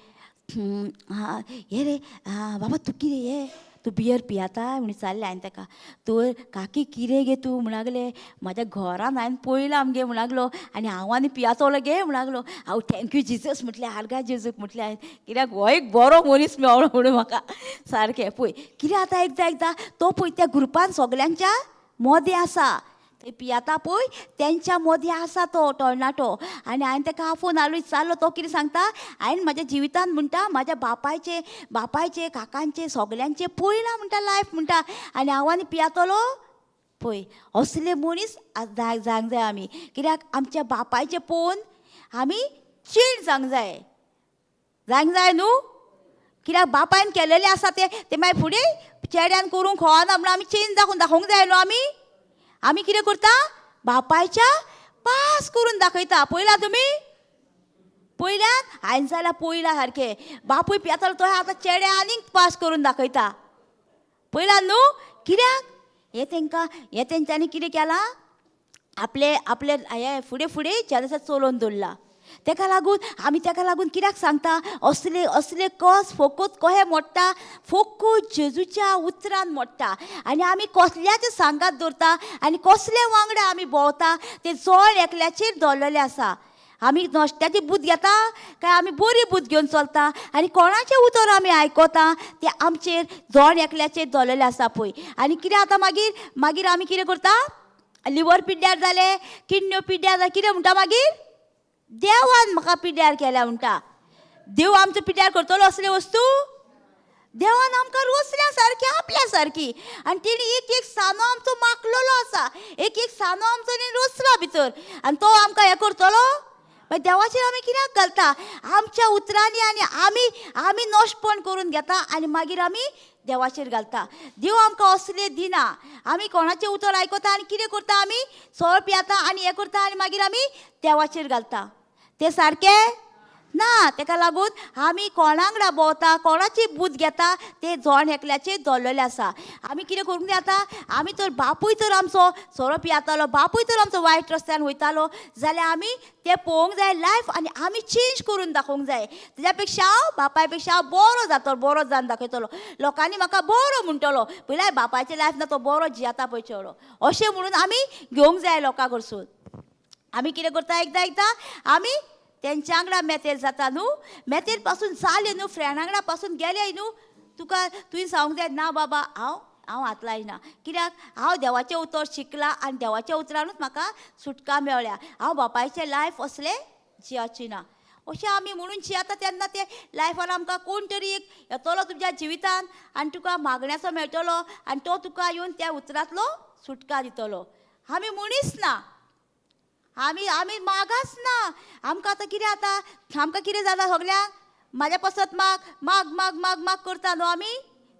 हे रे बाबा तूं कितें हे तूं बियर पियेता म्हूण विचारलें हांवें ताका. तर काकी कितें गे तूं म्हणूंक लागलें, म्हाज्या घरान हांवें पयलां आमगे म्हणूंक लागलो आनी हांव आनी पियातलो गे म्हणूंक लागलो. हांव थँक्यू जिजस म्हटलें, आर्गा जेजूक म्हटलें हांवें, कित्याक हो एक बरो मनीस मेळ्ळो म्हणून म्हाका सारकें. पळय कितें जाता एकदां तो पळय त्या ग्रुपान सगल्यांच्या मोदें आसा, ते पियेता पळय तेंच्या मदीं आसा तो टोर्नाटो. आनी हांवें ताका आफोवन हाडलो, विचारलो तो कितें सांगता. हांवें म्हाज्या जिवितान म्हणटा म्हाज्या बापायचे काकांचे सगल्यांचे पयलां म्हणटा लायफ म्हणटा आनी हांव आनी पियेतलो. पळय असले मनीस जावंक जाय आमी, कित्याक आमच्या बापायचे पळोवन आमी चेंज जावंक जाय न्हू. कित्याक बापायन केलेलें आसा ते मागीर फुडें चेड्यान करूंक खवना म्हणून आमी चेंज दाखोवंक जाय न्हू. आमी कितें करता, बापायच्या पास करून दाखयता. पळयलां तुमी, पयल्याक हांवें जाल्यार पयला सारकें बापूय पियेतालो तो आतां चेडे आनीक पास करून दाखयता पयला न्हू कित्याक हे तेंच्यांनी कितें केलां आपले हे फुडें फुडें चेडसा चलोवन दवरला ताका लागून कित्याक सांगता असले कस फकत कशें मोडटा फकत जेजूच्या उतरान मोडटा आनी आमी कसल्याच सांगात दवरता आनी कसले वांगडा आमी भोंवता ते जण एकल्याचेर दवरलेले आसा आमी नश्ट्याची बूद घेता काय आमी बरी बूद घेवन चलता आनी कोणाचें उतर आमी आयकता ते आमचेर जण एकल्याचेर दवरलेले आसा पळय आनी कितें आतां मागीर आमी कितें करता लिवर पिड्ड्यार जाले किडन्यो पिड्ड्यार जाले कितें म्हणटा मागीर देवान म्हाका पिड्ड्यार केल्या म्हणटा देव आमचो पिड्ड्यार करतलो असले वस्तू देवान आमकां रोसल्या सारकी आपल्या सारकी आनी तेणी एक सानो आमचो माकलेलो आसा एक सानो आमचो रोसला भितर आनी तो आमकां हें करतलो मागीर देवाचेर आमी कित्याक घालता आमच्या उतरांनी आनी आमी नश्टपण करून घेता आनी मागीर आमी देवाचेर घालता देव आमकां असले दिना आमी कोणाचें उतर आयकता आनी कितें करता आमी सोळ पियेता आनी हें करता आनी मागीर आमी देवाचेर घालता तें सारकें ना ताका लागून आमी कोणांगडा भोंवता कोणाची बूद घेता ते जण एकल्याचेर दवरलेले आसा आमी कितें करूंक जाता आमी तर बापूय तर आमचो सोरो पियेतालो बापूय तर आमचो वायट रस्त्यान वयतालो जाल्यार आमी तें पळोवंक जाय लायफ आनी आमी चेंज करून दाखोवंक जाय तेज्या पेक्षा हांव बापाय पेक्षा हांव बरो जातलो बरो जावन दाखयतलो लोकांनी म्हाका बरो म्हणटलो पयल्यार बापायचें लायफ ना तो बरो जियेता पळय चेडो अशें म्हणून आमी घेवंक जाय लोकां कडसून आमी कितें करता एकदां आमी तेंच्या वांगडा मेतेर जाता न्हू मेतेर पासून जाले न्हू फ्रेंडा वांगडा पासून गेले न्हू तुवें सांगूंक जाय ना बाबा हांव हात लायना कित्याक हांव देवाचें उतर शिकलां आनी देवाच्या उतरानूच म्हाका सुटका मेळ्ळ्या हांव बापायचें लायफ असलें जियाची ना अशें आमी म्हणून जियेता तेन्ना ते लायफान आमकां कोण तरी एक येतलो तुज्या जिवितान आनी तुका मागण्याचो मेळटलो आनी तो तुका येवन त्या उतरांतलो सुटका दितलो आमी मनीस ना आमी मागास ना आमकां आतां कितें जाता आमकां कितें जाता सगल्यांक म्हाज्या पासत माग करता न्हू आमी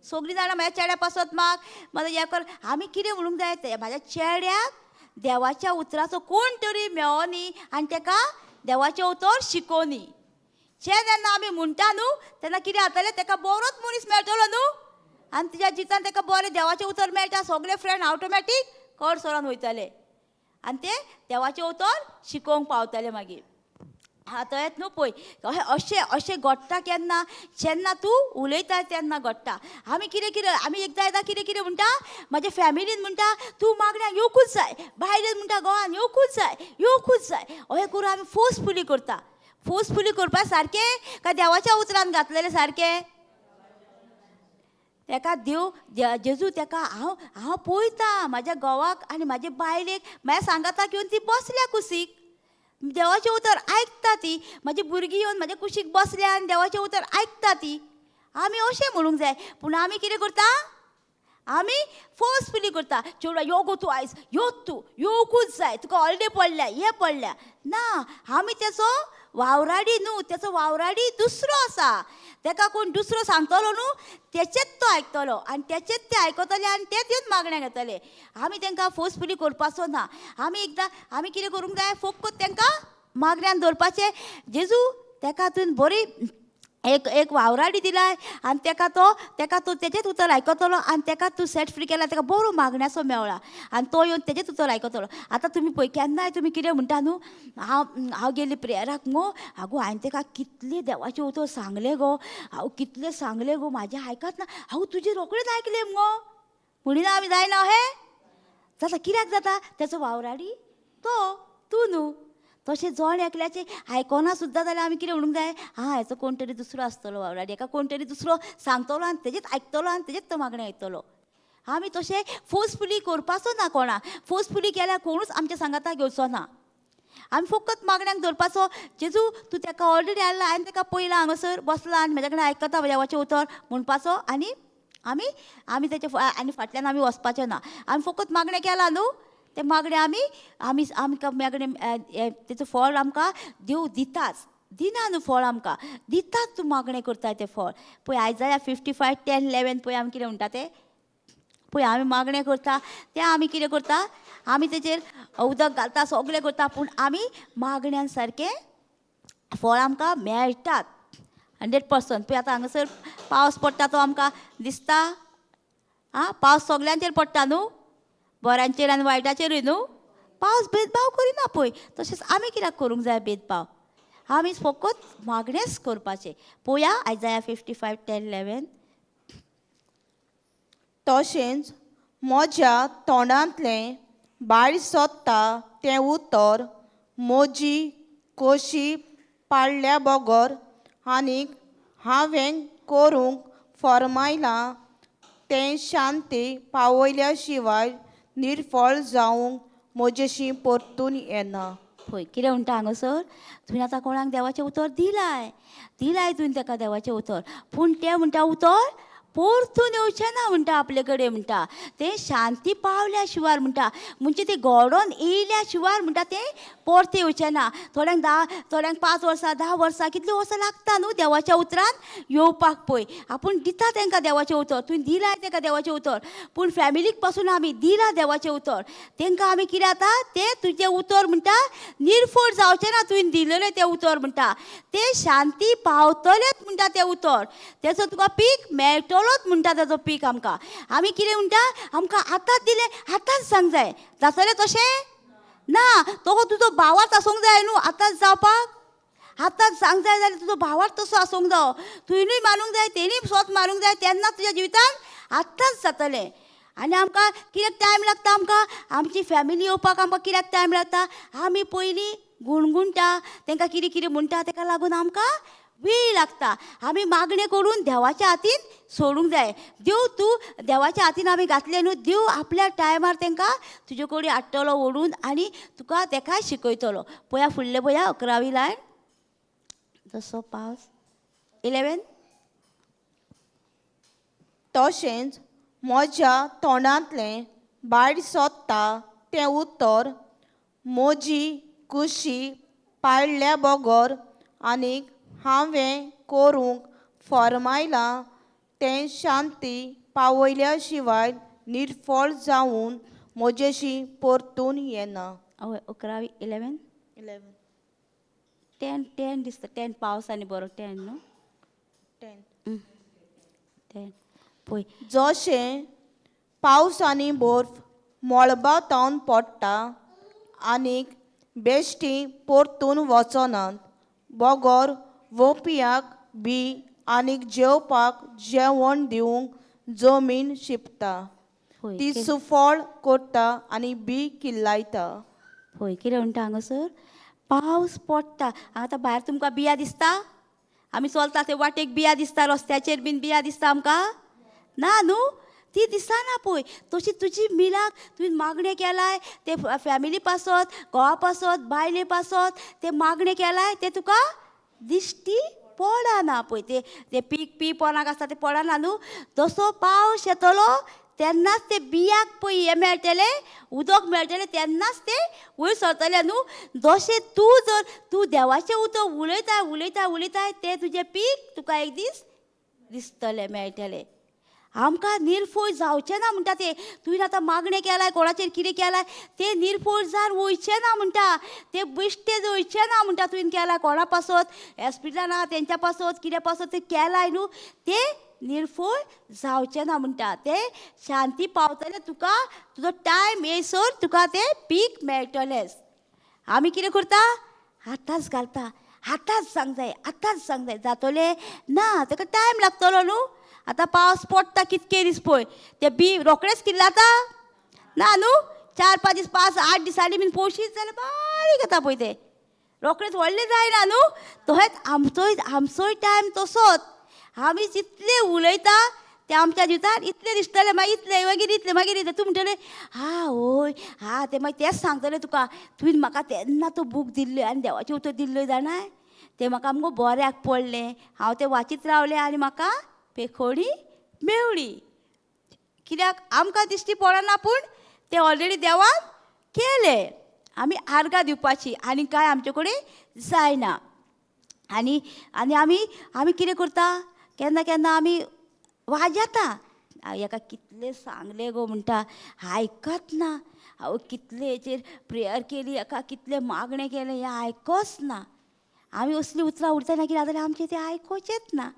सगळीं जाणां म्हाज्या चेड्या पासत माग हें कर आमी कितें म्हणूंक जाय तें म्हाज्या चेड्याक देवाच्या उतराचो कोण तरी मेळोनी आनी ताका देवाचें उतर शिकोवनी जेन्ना आमी म्हणटा न्हू तेन्ना कितें जातलें ताका बरोच मनीस मेळटलो न्हू आनी तुज्या जितान ताका बरें देवाचें उतर मेळटा सगळे फ्रेंड ऑटोमॅटीक कड सरोन वयतले आनी ते देवाचें उतर शिकोवंक पावतले मागीर हातयत न्हू पळय अशें घडटा केन्ना जेन्ना तूं उलयता तेन्ना घडटा आमी आमी एकदां कितें म्हणटा म्हाज्या फॅमिलीन म्हणटा तूं मागण्या येवकूच जाय भायल्यान म्हणटा गोवान येवकूच जाय अशें करून आमी फोर्सफुली करपा सारकें काय देवाच्या उतरान घातलेलें सारकें ताका जेजू ताका हांव पळयता म्हाज्या घोवाक आनी म्हाज्या बायलेक म्हाज्या सांगाताक येवन ती बसल्या कुशीक देवाचें उतर आयकता ती म्हाजी भुरगीं येवन म्हाज्या कुशीक बसल्या आनी देवाचें उतर आयकता ती आमी अशें म्हणूंक जाय पूण आमी कितें करता आमी फोर्सफुली करता चेडूं यो गो तूं आयज यो तूं येवकूच जाय तुका हॉलिडे पडल्या हें पडल्या ना आमी तेचो वावराडी न्हू तेचो वावराडी दुसरो आसा ताका कोण दुसरो सांगतलो न्हू तेचेच तो आयकतलो आनी तेचेच ते आयकतले आनी तेच येवन मागण्या घेतले आमी तांकां फोर्सफुली करपाचो ना आमी कितें करूंक जाय फकत तांकां मागण्यान दवरपाचें जेजू ताका तुवें बरी एक वावराडी दिलाय आनी ताका तो तेजेच उतर आयकतलो आनी ताका तूं सेट फ्री केला ताका बरो मागण्याचो मेळ्ळा आनी तो येवन तेजेच उतर आयकतलो आतां तुमी पळय केन्नाय तुमी कितें म्हणटा न्हू हांव गेल्ली प्रेयराक मगो आगो हांवें ताका कितले देवाचे उतर सांगले गो हांव कितले सांगले गो म्हाजें आयकत ना हांव तुजें रोखडेंच आयकलें मगो म्हणिना आमी जायना अहें जाता कित्याक जाता तेचो वावराडी तूं न्हू तशें जण एकल्याचें आयकना सुद्दां जाल्यार आमी कितें म्हणूंक जाय हेचो कोण तरी दुसरो आसतलो वावराडी हाका कोण तरी दुसरो सांगतलो आनी तेजेच आयकतलो आनी तेजेच तो मागणें येतलो आमी तशें फोर्सफुली करपाचो ना कोणाक फोर्सफुली केल्यार कोणूच आमच्या सांगाताक घेवचो ना आमी फकत मागण्यांक धरपाचो जेजू तूं ताका ऑलरेडी हाडला हांवें ताका पयला हांगासर बसला आनी म्हाज्या कडेन आयकता देवाचें उतर म्हणपाचो आनी आमी तेचे आनी फाटल्यान आमी वचपाचें ना आमी फकत मागणें केलां न्हू ते मागणे आमकां मागणे तेचो फळ आमकां देव दिताच दिना न्हू फळ आमकां दिताच तूं मागणें करता तें फळ पळय आयजाया 55:10-11 पळय आमी कितें म्हणटा तें पळय आमी मागणें करता तें आमी कितें करता आमी तेचेर उदक घालता सगळें करता पूण आमी मागण्यान सारकें फळ आमकां मेळटात 100%. पळय आतां हांगासर पावस पडटा तो आमकां दिसता. पावस सगल्यांचेर पडटा न्हू, बऱ्यांचेर आनी वायटाचेरूय न्हू. पावस भेदभाव करिना पळय. तशेंच आमी कित्याक करूंक जाय भेदभाव? आमी फकत मागणेंच करपाचें. पळोवया आयजाया 55:10-11. तशेंच म्हज्या तोंडांतलें भायर सोदता तें उतर म्हजी खोशी पाळल्या बगर आनीक हांवें करूंक फरमायलां तें शांती पावयल्या शिवाय निर्फळ जावंक म्हजेशी परतून येना. पळय कितें म्हणटा हांगासर, तुवें आतां कोणाक देवाचें उतर दिलाय तुवें ताका देवाचें उतर, पूण तें म्हणटा उतर परतून येवचें ना म्हणटा आपले कडेन म्हणटा. तें शांती पावल्या शिवाय म्हणटा, म्हणजे तें घडोवन येयल्या शिवाय म्हणटा तें परतें येवचें ना. थोड्यांक 5 वर्सां 10 वर्सां कितलीं वर्सां लागता न्हू देवाच्या उतरान येवपाक. पळय आपूण दिता तांकां देवाचें उतर, तुवें दिलाय ताका देवाचें उतर, पूण फॅमिलीक पासून आमी दिलां देवाचें उतर. तांकां आमी कितें जाता तें तुजें उतर म्हणटा निर्फळ जावचें ना. तुवें दिलेलें तें उतर म्हणटा तें शांती पावतलेंच म्हणटा तें उतर. तेचो तुका पीक मेळटलोच म्हणटा तेजो पीक आमकां. आमी कितें म्हणटा आमकां आतांच दिलें आतांच जावंक जाय. जातलें तशें ना. तो तुजो भावार्थ आसूंक जाय न्हू आतांच जावपाक. आतांच जावंक जाय जाल्यार तुजो भावार्थ तसो आसूंक जायो. तुवेंनूय मानूंक जाय तेणीय स्वत मानूंक जाय. तेन्ना तुज्या जिवितान आतांच जातलें. आनी आमकां कित्याक टायम लागता, आमकां आमची फॅमिली येवपाक आमकां कित्याक टायम लागता? आमी पयलीं गुणगुणटा तांकां कितें कितें म्हणटा ताका लागून आमकां वेळ लागता. आमी मागणें करून देवाच्या हातीन सोडूंक जाय. देव तूं देवाच्या हातीन आमी घातलें न्हू, देव आपल्या टायमार तांकां तुजे कडेन हाडटलो ओडून आनी तुका ताकाय शिकयतलो. पळया फुडलें पळया 11वी लायन. जसो पावस 11. तशेंच म्हज्या तोंडांतलें भायर सोदता तें उतर म्हजी खुशी पाळल्या बगर आनीक हांवें करूंक फरमायलां तें शांती पावयल्या शिवाय निर्फळ जावून म्हजेशी परतून येना. हय 11वी 11. 10 दिसता. 10 पावसांनी बरो 10 न्हू. 10 पळय जशें पावस आनी बर्फ मळबांतावन पडटा आनीक बेश्टी परतून वचनात, बगर वोपियाक बी आनीक जेवपाक जेवण दिवंक जमीन शिंपता. पळय ती सुफळ करता आनी बी किल्लायता. पळय कितें म्हणटा हांगासर, पावस पडटा. आतां भायर तुमकां बिया दिसता? आमी चलता थंय वाटेक बिया दिसता, रस्त्याचेर बीन बिया दिसता आमकां? ना न्हू, ती दिसना. पळय तशी तुजी मिलाक तुवें मागणें केलाय ते फॅमिली पासत घोवा पासत बायले पासत ते मागणें केलाय ते तुका दिश्टी पडना. पळय ते पीक पोनाक आसता ते पडना न्हू. जसो पावस येतलो तेन्नाच ते बियाक पळय हें मेळटलें उदक मेळटलें, तेन्नाच ते वयर सरतले न्हू. जशें तूं देवाचें उतर उलयताय तें तुजें पीक तुका एक दीस दिसतलें मेळटलें. आमकां निर्फळ जावचें ना म्हणटा तें. तुवें आतां मागणें केलाय कोणाचेर कितें केलाय तें निर्फळ जावन वयचें ना म्हणटा. तें बेश्टें वयचें ना म्हणटा. तुवें केलाय कोणा पासत हॉस्पिटलान तेंच्या पासत कितें पासत तें केलाय न्हू, तें निर्फळ जावचें ना म्हणटा. तें शांती पावतलें तुका. तुजो टायम येयसर तुका तें पीक मेळटलेंच. आमी कितें करता आतांच घालता, आतांच जावंक जाय जातलें ना, ताका टायम लागतलो न्हू. आतां पावस पडटा कितके दीस पळय तें बी रोखडेंच किल्लाता ना न्हू. 4-5 दीस 5-8 दिसांनी बीन पळशीत जाल्यार बारीक येता पळय तें रोखडेंच व्हडलें जायना न्हू. तशेंच आमचोय टायम तसोच. आमी जितलें उलयता तें आमच्या जिवितान इतलें दिसतलें, मागीर इतलें तूं म्हणटलें हय तें मागीर तेंच सांगतलें तुका. तुवें म्हाका तेन्ना तो बूक दिल्लो आनी देवाचें उतर दिल्लें जाणाय तें म्हाका मुगो बऱ्याक पडलें. हांव तें वाचीत रावलें आनी म्हाका पेखोडी मेवळी. कित्याक आमकां दिश्टी पडना पूण तें ऑलरेडी देवान केलें. आमी आर्गां दिवपाची आनी कांय आमचे कडेन जायना. आनी आमी कितें करता केन्ना आमी वाजेता. हेका कितलें सांगलें गो म्हणटा आयकत ना. हांव कितले हेचेर प्रेयर केली, हेका कितलें मागणें केलें हें आयकच ना. आमी असली उतरां उरतना कितें जातालें आमचें तें आयकोचेंच ना.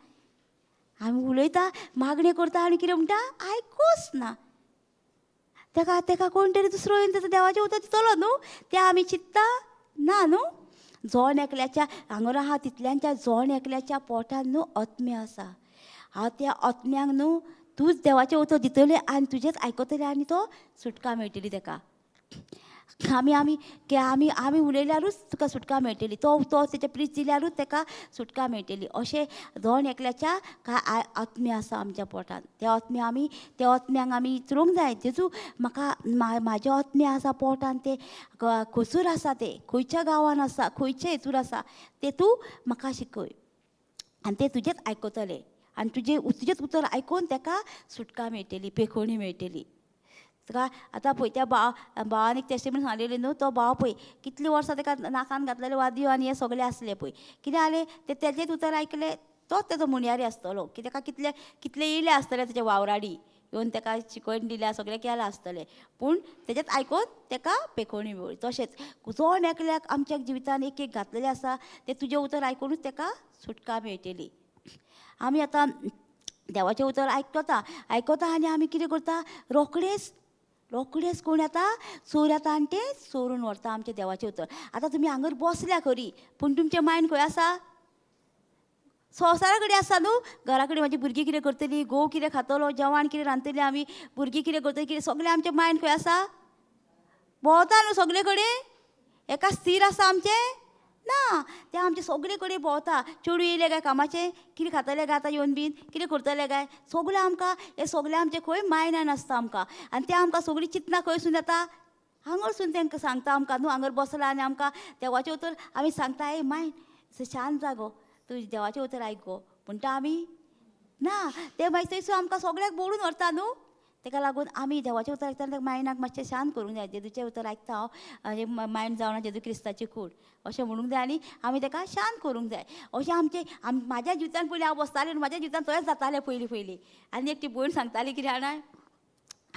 आमी उलयता मागणें करता आनी कितें म्हणटा आयकूच ना. तेका कोण तरी दुसरो येवन ताका देवाचें उतर दितलो न्हू तें आमी चिंतता ना न्हू. जोण एकल्याच्या हांगर आहा तितल्यांच्या जोण एकल्याच्या पोटान न्हू आत्म्या आसा. हांव त्या आत्म्यांक न्हू तूंच देवाचें उतर दितलें आनी तुजेंच आयकतलें आनी तो सुटका मेळटली तेका. आमी आमी आमी आमी उलयल्यारूच तुका सुटका मेळटली. तो तेचे प्रीच दिल्यारूच तेका सुटका मेळटली. अशें दोन एकल्याच्या कांय आत्म्या आसा आमच्या पोटान. त्या आत्म्यांक आमी विचारूंक जाय जेजू म्हाका म्हाजे आत्म्या आसा पोटान ते खंयसर आसा ते खंयच्या गांवान आसा खंयच्या हेतूर आसा ते तूं म्हाका शिकय आनी ते तुजेंच आयकतले आनी तुजेंच उतर आयकून तेका सुटका मेळटली पेखोवणी मेळटली. तुका आतां पळय त्या भावान एक टेस्टिमनी सांगलेली न्हू. तो भाव पळय कितलीं वर्सां ताका नाकान घातलेले वाद्यो आनी हे सगळें आसलें पळय. कितें जालें तेजेंच उतर आयकलें तोच तेजो मुनियारी आसतलो की ताका कितले येयले आसतले तेजे वावराडी येवन ताका शिकवण दिल्या सगळें केलां आसतलें पूण तेजेंच आयकून ताका पेखोवणी मेळ्ळी. तशेंच जोण एकल्याक आमच्या जिवितान एक घातलेलें आसा तें तुजें उतर आयकूनच ताका सुटका मेळटली. आमी आतां देवाचें उतर आयकता आनी आमी कितें करता रोखडेच कोण येता चोर येता आनी ते चोरून व्हरता आमचें देवाचें उतर. आतां तुमी हांगर बसल्या खरी पूण तुमचें मायंड खंय आसा संवसारा कडेन आसा न्हू. घरा कडेन म्हाजी भुरगीं कितें करतलीं घोव कितें खातलो जेवण कितें रांदतलीं आमी भुरगीं कितें करतलीं कितें सगळें आमचें मायंड खंय आसा भोंवता न्हू सगळे कडेन. एका स्थिर आसा आमचें ना. तें आमचें सगळे कडेन भोंवता. चेडूं येयलें काय कामाचें कितें खातलें काय आतां येवन बीन कितें करतलें काय सगळें आमकां हें सगळें आमचें खंय मायंडान आसता आमकां. आनी तें आमकां सगळीं चिंतना खंयसून येता हांगरसून तेंकां सांगता आमकां न्हू. हांगर बसला आनी आमकां देवाचें उतर आमी सांगता ए मायंड शांत जा गो तूं देवाचें उतर आयक गो म्हणटा आमी ना. तें मागीर थंयसून आमकां सगळ्याक बोडून व्हरता न्हू. ताका लागून आमी देवाचें उतर आयकतना मायंडाक मातशें शांत करूंक जाय. जेजूचें उतर आयकता हांव मायंड जावना जेजू क्रिस्ताची कूड अशें म्हणूंक जाय आनी आमी ताका शांत करूंक जाय. अशें म्हाज्या जिवितान पयलीं हांव बसतालें म्हाज्या जिवितान तशेंच जातालें पयलीं आनी एक ती भयण सांगताली कितें जाणा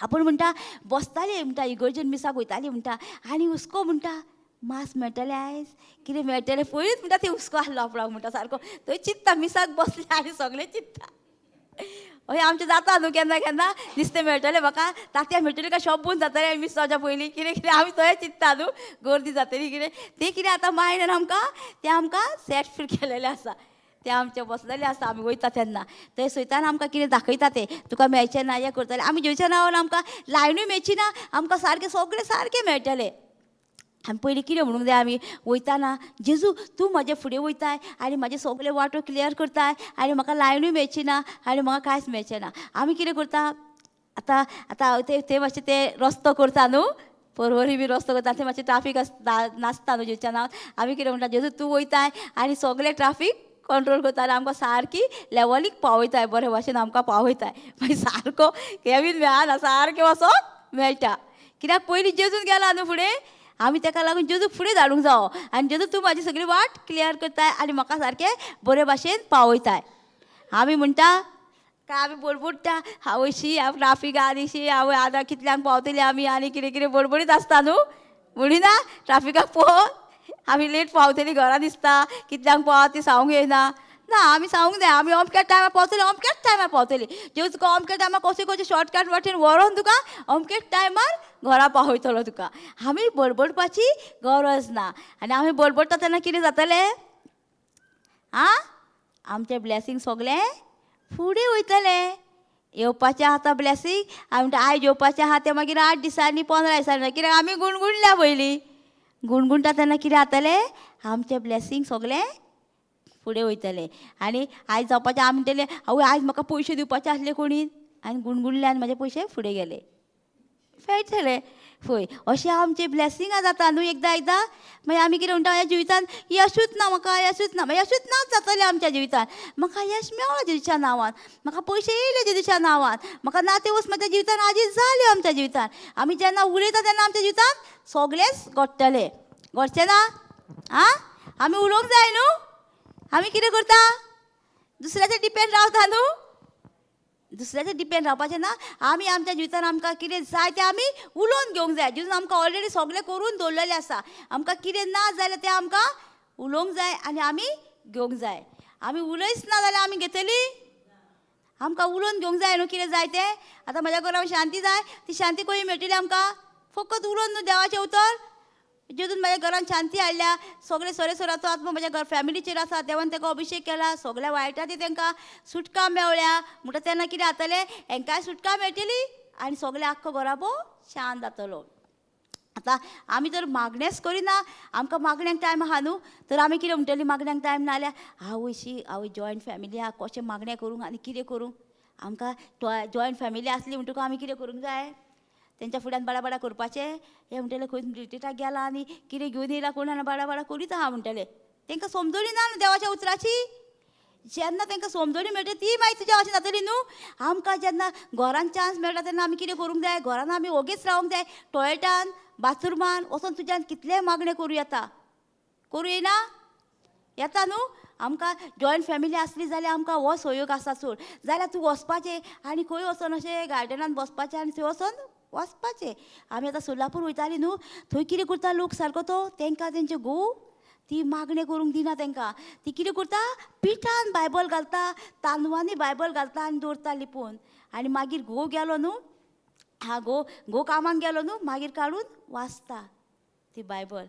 आपूण म्हणटा बसताली म्हणटा इगर्जेन मिसाक वयताली म्हणटा आनी हुस्को म्हणटा मास मेळटलें आयज कितें मेळटलें पयलींच म्हणटा थंय हुस्को आसलो आपणाक म्हणटा सारको थंय चिंत्ता मिसाक बसलें आनी सगळें चिंत्ता. अशें आमचें जाता न्हू केन्ना केन्ना नुस्तें मेळटलें म्हाका तांतयां मेळटलीं काय शॉपून जातलें मीस जावच्या पयलीं कितें आमी थंय चिंत्ता न्हू गर्दी जातली कितें तें कितें आतां मायंडान आमकां सेट फील केलेलें आसा. तें आमचें बसलेलें आसा आमी वयता तेन्ना थंय सयतान आमकां कितें दाखयता तें तुका मेळचें ना हें करतलें आमी जेवच्या नांवान आमकां लायनूय मेळची ना आमकां सारकें सगळें सारकें मेळटलें. आनी पयलीं कितें म्हणूंक जाय आमी वयताना जेजू तूं म्हाजे फुडें वयताय आनी म्हाजे सगळे वाटो क्लियर करताय आनी म्हाका लायनूय मेळची ना आनी म्हाका कांयच मेळचें ना. आमी कितें करता आतां ते मातशें ते रस्तो करता न्हू परवरी बी रस्तो करता थंय मातशें ट्राफीक नासता न्हू जेच्या नांवान आमी कितें म्हणटा जेजू तूं वयताय आनी सगळे ट्राफीक कंट्रोल करता आनी आमकां सारकी लेवलीक पावयताय बरे भाशेन आमकां पावयताय मागीर सारको कॅबीन मेळना सारकें वचोंक मेळटा. कित्याक पयलीं जेजून गेला न्हू फुडें आमी ताका लागून जेजू फुडें धाडूंक जावो आनी जेजू तूं म्हाजी सगळी वाट क्लियर करताय आनी म्हाका सारकें बरे भाशेन पावयताय. आमी म्हणटा काय आमी बडबडटा आवयशी हांव ट्राफीक आनीशी हांव आतां कितल्यांक पावतली आमी आनी कितें कितें बडबडीत आसता न्हू म्हणिना ट्राफिकाक पळोवन आमी लेट पावतली घरा दिसता कितल्यांक पावता ती सांगूंक येना ना. आमी सांगूंक जाय आमी अमक्याच टायमार पावतली अमक्याच टायमार पावतली जेव तुका अमक्या टायमार कशें शॉर्टकट वाटेन व्हरोन तुका अमकेच टायमार घरा पावयतलो तुका. आमी बडबडपाची गरज ना आनी आमी बडबडटा तेन्ना कितें जातलें आमचें ब्लेसींग सगळें फुडें वयतलें. येवपाचें आतां ब्लेसींग आमी म्हणटा आयज येवपाचें आहा तें मागीर 8 दिसांनी 15 दिसांनी कित्याक आमी गुणगुणल्या पयलीं गुणगुणटा तेन्ना कितें जातलें आमचें ब्लेसींग सगळें फुडें वयतलें. आनी आयज जावपाचें आमी म्हणटलें आवय आयज म्हाका पयशे दिवपाचे आसले कोणीन आनी गुणगुणले आनी म्हाजे पयशे फुडें गेले मेळटलें पळय. अशें आमचें ब्लेसींगां जाता न्हू एकदां मागीर आमी कितें म्हणटा ह्या जिवितान यशूच ना म्हाका यशूच ना मागीर यशूच नाच जातलें आमच्या जिवितान. म्हाका यश मेळ्ळो जेजूच्या नांवान म्हाका पयशे येयले जेजूच्या नांवान म्हाका नाते वच म्हाज्या जिवितान आजीच जाल्यो आमच्या जिवितान. आमी जेन्ना उलयता तेन्ना आमच्या जिवितान सगळेंच घडटलें घडचें ना. आमी उलोवंक जाय न्हू. आमी कितें करता दुसऱ्याचेर डिपेंड रावता न्हू. दुसऱ्याचेर डिपेंड रावपाचें ना. आमी आमच्या जिवितान आमकां कितें जाय तें आमी उलोवन घेवंक जाय. जेजून आमकां ऑलरेडी सगळें करून दवरलेलें आसा. आमकां कितें ना जाल्यार तें आमकां उलोवंक जाय आनी आमी घेवंक जाय. आमी उलयच ना जाल्यार आमी घेतली. आमकां उलोवन घेवंक जाय न्हू कितें जाय तें. आतां म्हज्या घरान शांती जाय, ती शांती खंय मेळटली आमकां? फकत उलोवन न्हू देवाचें उतर. जेतून म्हाज्या घरान शांती हाडल्या, सगळे सरेसराचो आत्मा म्हाज्या घर फॅमिलीचेर आसा, देवान ताका अभिशेक केला, सगळ्या वायटांनी तांकां सुटका मेवल्या म्हणटा तेन्ना कितें जातलें? हेंकांय सुटका मेळटली आनी सगळे आख्खो घराबो शांत जातलो. आतां आमी जर मागणेच करिना, आमकां मागण्यांक टायम आहा न्हू, तर आमी कितें म्हणटली मागण्यांक टायम ना जाल्यार आवय जॉयंट फॅमिली आहा, कशें मागणें करूंक आनी कितें करूं? आमकां जॉयंट फॅमिली आसली म्हणटकूच आमी कितें करूंक जाय? तेंच्या फुड्यान बाडा करपाचें. हे म्हणटले खंय रिट्रीटाक गेला आनी कितें घेवन येयला कोण आनी बाडा करीत आहा म्हणटले. तांकां समजणी ना न्हू देवाच्या उतराची. जेन्ना तांकां समजणी मेळटा ती मागीर तुज्या अशें जातली न्हू. आमकां जेन्ना घरान चान्स मेळटा तेन्ना आमी कितें करूंक जाय? घरान आमी ओगीच रावंक जाय. टॉयलेटान बाथरुमान वचोन तुज्यान कितलेय मागणें करूं येता. करूं येना? येता न्हू. आमकां जॉयंट फॅमिली आसली जाल्यार आमकां हो सहयोग आसा चड. जाल्यार तूं वचपाचें आनी खंय वचोन अशें गार्डनान बसपाचें आनी थंय वचोन वचपाचें. आमी आतां सोलापूर वयतालीं न्हू, थंय कितें करता लोक सारको तो तांकां तेंचे घोव ती मागणें करूंक दिना तांकां. ती कितें करता? पिठान बायबल घालता, तांदवांनी बायबल घालता आनी दवरता लिपोवन. आनी मागीर घोव गेलो न्हू, घोव कामाक गेलो न्हू, मागीर काडून वाचता ती बायबल.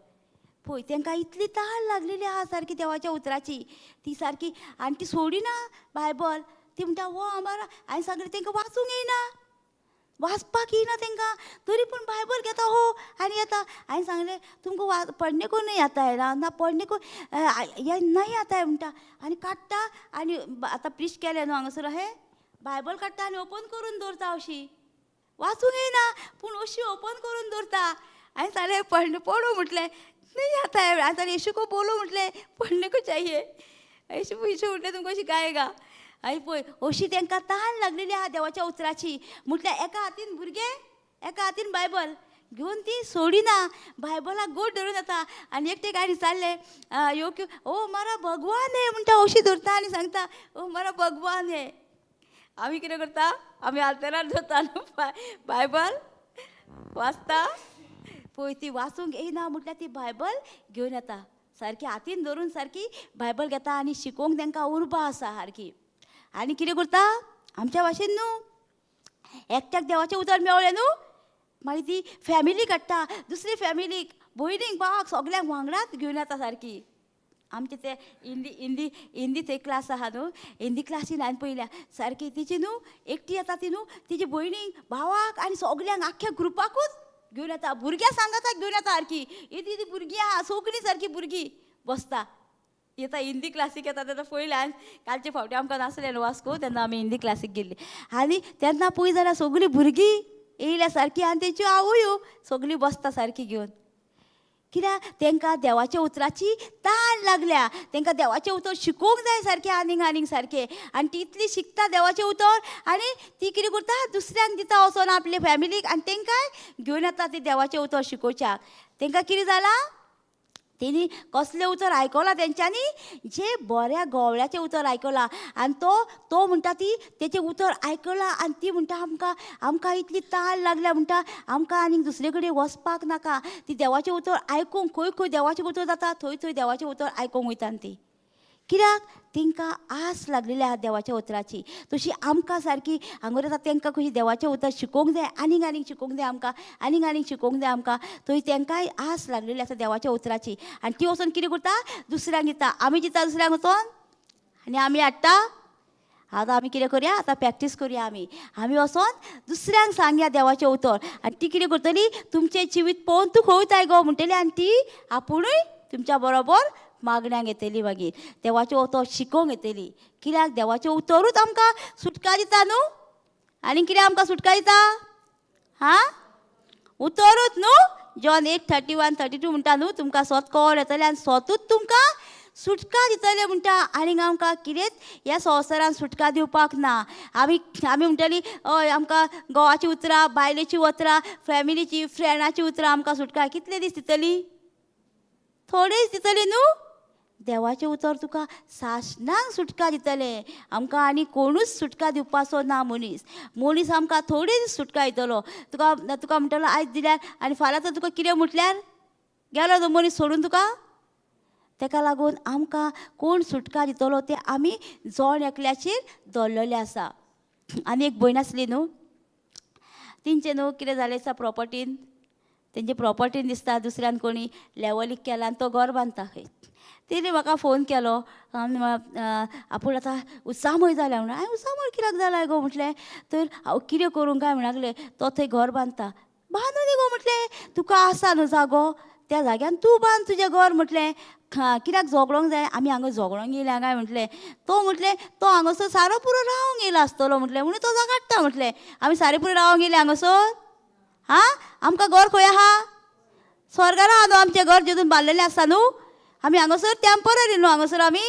पळय तांकां इतली ताळ लागलेली आहा सारकी देवाच्या उतराची. ती सारकी आनी ती सोडिना बायबल. ती म्हणटा हो आमारा. हांवें सांगलें तांकां वाचूंक येयना, वाचपाक येयना तांकां, तरी पूण बायबल घेता हो आनी येता. हांवें सांगलें तुमकां पढ़ने को नहीं आता है ना पढ़ने को ये नहीं आता है म्हणटा. आनी काडटा आनी आतां प्रिश केलें न्हू हांगासर अहें बायबल काडटा आनी ओपन करून दवरता अशी. वाचूंक येयना पूण अशी ओपन करून दवरता. हांवें सांगलें पढ़ो म्हटलें नहीं आता है. हांवें सांगलें यीशु को बोलो म्हटलें पढ़ने को चाहिए. यीशु म्हटलें तुमकां अशी गायगा. आनी पळय अशी तांकां ताण लागलेली आहा देवाच्या उतराची. म्हटल्यार एका हातीन भुरगे, एका हातीन बायबल घेवन ती सोडिना. बायबलाक गोड धरून येता आनी एकटे गाडी चालले ओ मारा भगवान है म्हणटा अशी धरता आनी सांगता ओ मारा भगवान है. आमी कितें करता? आमी आल्तेरार धरता न्हू बायबल वाचता. पळय ती वाचूंक येयना म्हटल्यार ती बायबल घेवन येता सारकी हातीन धरून सारकी बायबल घेता आनी शिकोवंक तांकां उर्बा आसा सारकी. आनी कितें करता? आमच्या भाशेन न्हू एकट्याक देवाचें उतर मेवलें न्हू, मागीर ती फॅमिली काडटा, दुसरी फॅमिलीक भयणीक भावाक सगल्यांक वांगडाच घेवन येता सारकी. आमचे ते हिंदी थंय क्लास आहा न्हू, हिंदी क्लासीन हांवें पळयल्या सारकी तिची न्हू एकटी येता ती न्हू तिची भयणीक भावाक आनी सगल्यांक आख्ख्या ग्रुपाकूच घेवन येता. भुरग्यां सांगाताक घेवन येता सारकी. इदी भुरगीं आहा सगळीं सारकी भुरगीं बसता येता हिंदी क्लासीक येता. तेन्ना पयलें हांवें कालचे फावटी आमकां नासलें न्हू वास्को तेन्ना आमी हिंदी क्लासीक गेल्ली आनी तेन्ना पळय जाल्यार सगळीं भुरगीं येयल्या सारकी आनी तेंच्यो आवयो सगळीं बसता सारकी घेवन. कित्याक तांकां देवाच्या उतराची ताण लागल्या. तांकां देवाचें उतर शिकोवंक जाय सारकें आनीक सारकें. आनी ती इतली शिकता देवाचें उतर आनी ती कितें करता दुसऱ्यांक दिता वचोन आपले फॅमिलीक आनी तांकांय घेवन येता ती देवाचें उतर शिकोवच्याक. तांकां कितें जालां? तेणी कसलें उतर आयकलां तेंच्यांनी? जे बऱ्या गवळ्याचें उतर आयकलां आनी तो म्हणटा ती तेचें उतर आयकलां आनी ती म्हणटा आमकां इतली ताळ लागल्या म्हणटा आमकां आनीक दुसरे कडेन वचपाक नाका. ती देवाचें उतर आयकूंक खंय देवाचें उतर जाता थंय देवाचें उतर आयकूंक वयता ती. कित्याक तांकां आस लागलेली आहा देवाच्या उतराची. तशी आमकां सारकी हांगा आतां तांकां कशी देवाचें उतर शिकोवंक जाय आनीक शिकोवंक जाय आमकां आनीक शिकोवंक जाय आमकां. थंय तांकांय आस लागलेली आसा देवाच्या उतराची आनी ती वचोन कितें करता दुसऱ्यांक दिता. आमी दिता दुसऱ्यांक वचोन आनी आमी हाडटा. आतां आमी कितें करया आतां प्रॅक्टीस करया. आमी वचोन दुसऱ्यांक सांगया देवाचें उतर आनी ती कितें करतली तुमचें जिवीत पळोवन तूं खंय वयताय गो म्हणटली आनी ती आपुणूय तुमच्या बरोबर मागण्यांक येतली. मागीर देवाचें उतर शिकोवंक येतली. कित्याक देवाचें उतरूच आमकां सुटका दिता न्हू. आनी कितें आमकां सुटका दिता? उतरूच न्हू. जॉन 8:31-32 म्हणटा न्हू तुमकां सोत कळोन येतलें आनी सोतूच तुमकां सुटका दितलें म्हणटा. आनीक आमकां कितेंच ह्या संवसारान सुटका दिवपाक ना. आमी म्हणटलीं हय आमकां घोवाचीं उतरां बायलेचीं उतरां फॅमिलीची फ्रेंडाची उतरां आमकां सुटका कितले दीस दितलीं? थोडेच दितलीं न्हू. देवाचें उतर तुका सासणांक सुटका दितलें. आमकां आनी कोणूच सुटका दिवपाचो ना. मनीस आमकां थोडे दीस सुटका दितलो. तुका म्हणटलो आयज दिल्यार आनी फाल्यां तर तुका कितें म्हटल्यार गेलो तो मनीस सोडून तुका ताका लागून आमकां कोण सुटका दितलो ते आमी जण एकल्याचेर दवरलेले आसा. आनी एक भयण आसली न्हू, तिंचे न्हू कितें जालें आसा प्रॉपर्टीन, तेंचे प्रॉपर्टीन दिसता दुसऱ्यान कोणी लेवलीक केला आनी तो घर बांदता खंय. तिणे म्हाका फोन केलो, आपूण आतां उसामय जाल्या म्हणून. हांवें उसामय कित्याक जाला गो म्हटलें. तर हांव कितें करूं काय म्हणलें, तो थंय घर बांदता. बांदूं दी गो म्हटलें, तुका आसा न्हू जागो त्या जाग्यान तूं बांद तुजें घर म्हटलें. कित्याक झगडोंक जाय, आमी हांगा झगडोंक येयल्या काय म्हटलें. तो म्हटलें तो हांगासर सारो पुरो रावंक येयलो आसतलो म्हटलें, म्हणून तो झगडटा म्हटलें. आमी सारे पुरो रावंक येयले हांगासर. आमकां घर खंय आहा, स्वर्गार आहा न्हू आमचें घर, जेजून बांदलेलें आसा न्हू. आमी हांगासर टॅम्पररी न्हू, हांगासर आमी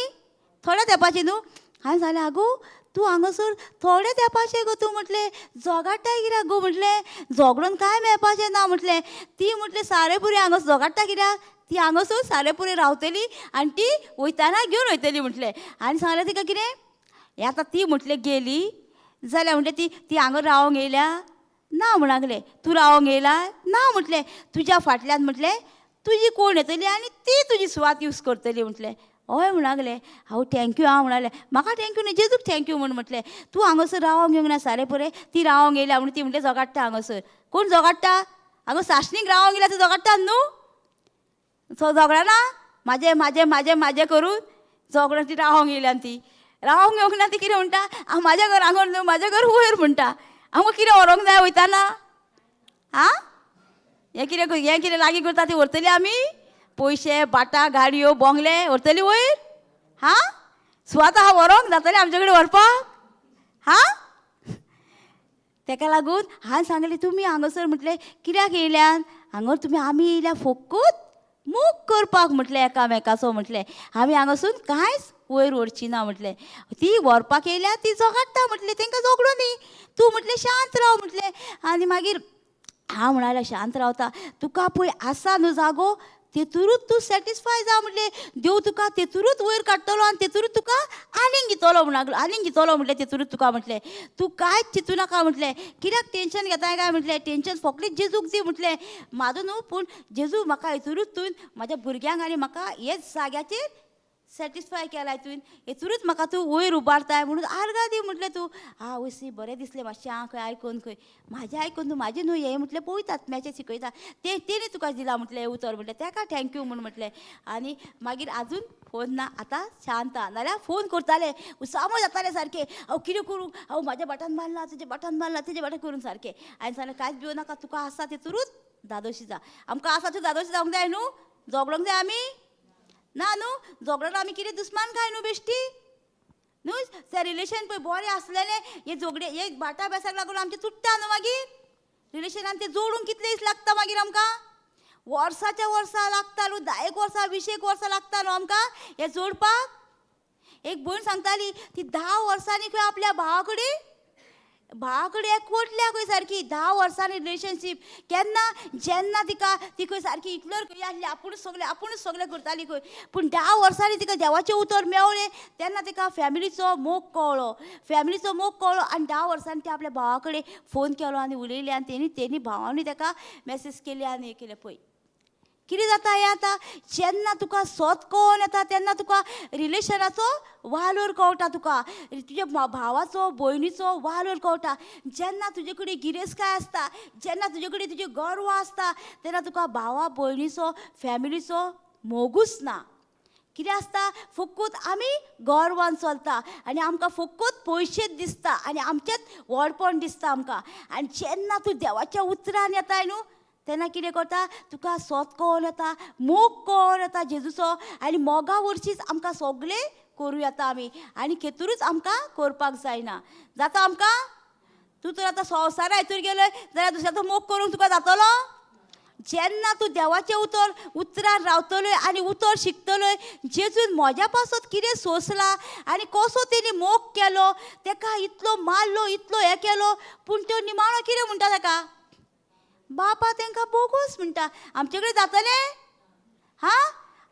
थोड्या तेंपाची न्हू. हांवें सांगलें आगो तूं हांगासर थोडे तेंपाचें गो तूं म्हटलें, झगडटाय कित्याक गो म्हटलें, झगडून कांय मेळपाचें ना म्हटलें. ती म्हटलें सारे पुरे हांगासर झगडटा कित्याक, ती हांगासर सारे पुरे रावतली आनी ती वयताना घेवन वयतली म्हटलें. आनी सांगलें तिका कितें, आतां ती म्हटलें गेली जाल्यार म्हटलें ती हांगा रावंक येयल्या ना म्हणगलें. तूं रावंक येयला ना म्हटलें, तुज्या फाटल्यान म्हटलें तुजी कोण येतली आनी ती तुजी सुवात यूज करतली म्हटलें. हय म्हणगलें. हांव थँक्यू हांव म्हणलें, म्हाका थँक्यू न्ही जेजूक थँक्यू म्हटलें. तूं हांगासर रावंक येवंक ना सारे परे, ती रावंक येयल्या म्हणून ती म्हटलें झगडटा हांगासर. कोण झगडटा, हांगा सासणीक रावंक येयल्या ती झगडटात न्हू. सो झगडना, म्हाजें म्हाजें म्हाजें म्हाजें करून झगडून ती रावंक येयल्या. ती रावंक येवंक ना, ती कितें म्हणटा, हांव म्हाजें घर हांगर न्हू, म्हाजें घर वयर म्हणटा. आमकां कितें व्हरोंक जाय वयताना, हें कितें लागीं करता ती व्हरतली आमी, पयशे बाटा गाडयो बोंगले व्हरतली वयर. सुवात आहा व्हरोंक जातलें आमचे कडेन व्हरपाक. ताका लागून हांवें सांगलें तुमी हांगासर म्हटलें कित्याक येयल्यान, हांगर तुमी आमी येयल्या फकत मोग करपाक म्हटलें एकामेकाचो म्हटलें. आमी हांगासून कांयच वयर व्हरची ना म्हटलें. ती व्हरपाक येयल्या ती झगडटा म्हटलें, तांकां झगडूं न्ही, तूं म्हटलें शांत राव म्हटलें. आनी मागीर हांव म्हणलें शांत रावता, तुका पळय आसा न्हू जागो तेतूरूच तूं सॅटिस्फाय जा म्हटलें. देव तुका तेतूरूच वयर काडटलो आनी तेतूरूच तुका आनीक दितलो म्हणगलो, आनीक दितलो म्हटलें तेतूरूच तुका म्हटलें. तूं कांयच चिंतू नाका म्हटलें, कित्याक टेंशन घेताय काय म्हटलें, टेंशन फकत जेजूक दी म्हटलें. म्हाजो न्हू पूण जेजू म्हाका हेतूरूच तुवें म्हाज्या भुरग्यांक आनी म्हाका हेच जाग्याचेर सॅटिस्फाय केलाय तुवें, हेतूरूच म्हाका तूं वयर उबारताय म्हणून आर्गां दी म्हटलें. तूं वयसी बरें दिसलें मातशें खंय आयकून खंय म्हाजें आयकून न्हू, म्हाजें न्हू हें म्हटलें पळयतात मॅचें शिकयता तेणी तुका दिलां म्हटलें उतर म्हटलें, ताका थँक्यू म्हटलें. आनी मागीर आजून फोन ना, आतां शांत आहा, नाल्यार फोन करतालें उसामो जातालें सारकें, हांव कितें करूं, हांव म्हाजें बटन बांदलां तुजें बटन बांदलां तेजें बटन करून सारकें. हांवें सांगलें कांयच भिवूं नाका, तुका आसा तेतूरूच दादोशी जा. आमकां आसा तूं दादोशी जावंक जाय न्हू, झगडोंक जाय आमी ना न्हू, झगडोन आमी कितें दुस्मान काय न्हू बेश्टी न्हू. ते रिलेशन पळय बरें आसलेलें, हे झगडे हे भाटा बेसाक लागून आमचें तुट्टा न्हू. मागीर रिलेशनान तें जोडूंक कितले दीस लागता मागीर आमकां, वर्साच्या वर्सां लागता न्हू, 10 वर्सां 20 वर्सां लागता न्हू आमकां हें जोडपाक. एक भयण सांगताली ती 10 वर्सांनी खंय आपल्या भावा कडेन एकवटल्या खंय सारकी 10 वर्सांनी रिलेशनशीप. केन्ना जेन्ना ती खंय सारकी हिटलर खंय आसली, आपुणूच सगळें करताली खंय, पूण 10 वर्सांनी तिका देवाचें उतर मेळ्ळें तेन्ना तिका फॅमिलीचो मोग कळ्ळो आनी 10 वर्सांनी ती आपल्या भावा कडेन फोन केलो आनी उलयली आनी तेणी भावांनी ताका मॅसेज केली आनी हें केलें. पळय कितें जाता हें आतां, जेन्ना तुका सोत कळोन येता तेन्ना तुका रिलेशनाचो वालोर कळटा, तुका तुज्या भावाचो भयणीचो वालोर कळटा. जेन्ना तुजे कडेन गिरेस्तकाय आसता, जेन्ना तुजे कडेन तुजें गर्व आसता तेन्ना तुका भावा भयणीचो फॅमिलीचो मोगूच ना. कितें आसता, फकत आमी गर्वान चलता आनी आमकां फकत पयशेच दिसता आनी आमचेंच व्हडपण दिसता आमकां. आनी जेन्ना तूं देवाच्या उतरान येताय न्हू तेन्ना कितें करता, तुका सोत कळोन येता, मोग कळोन येता जेजूचो, आनी मोगा वरशींच आमकां सगळें करूं येता आमी, आनी खेतूरूच आमकां करपाक जायना. जाता आमकां, तूं तर आतां संवसारा हितूर गेलोय जाल्यार दुसऱ्याचो मोग करूंक तुका जातलो. जेन्ना तूं देवाचें उतरान रावतलोय आनी उतर शिकतलोय, जेजून म्हज्या पासत कितें सोंसलां आनी कसो तेणी मोग केलो, ताका इतलो मारलो इतलो हें केलो, पूण तो निमाणो कितें म्हणटा ताका, बापा तांकां बोगूस म्हणटा. आमचे कडेन जातलें,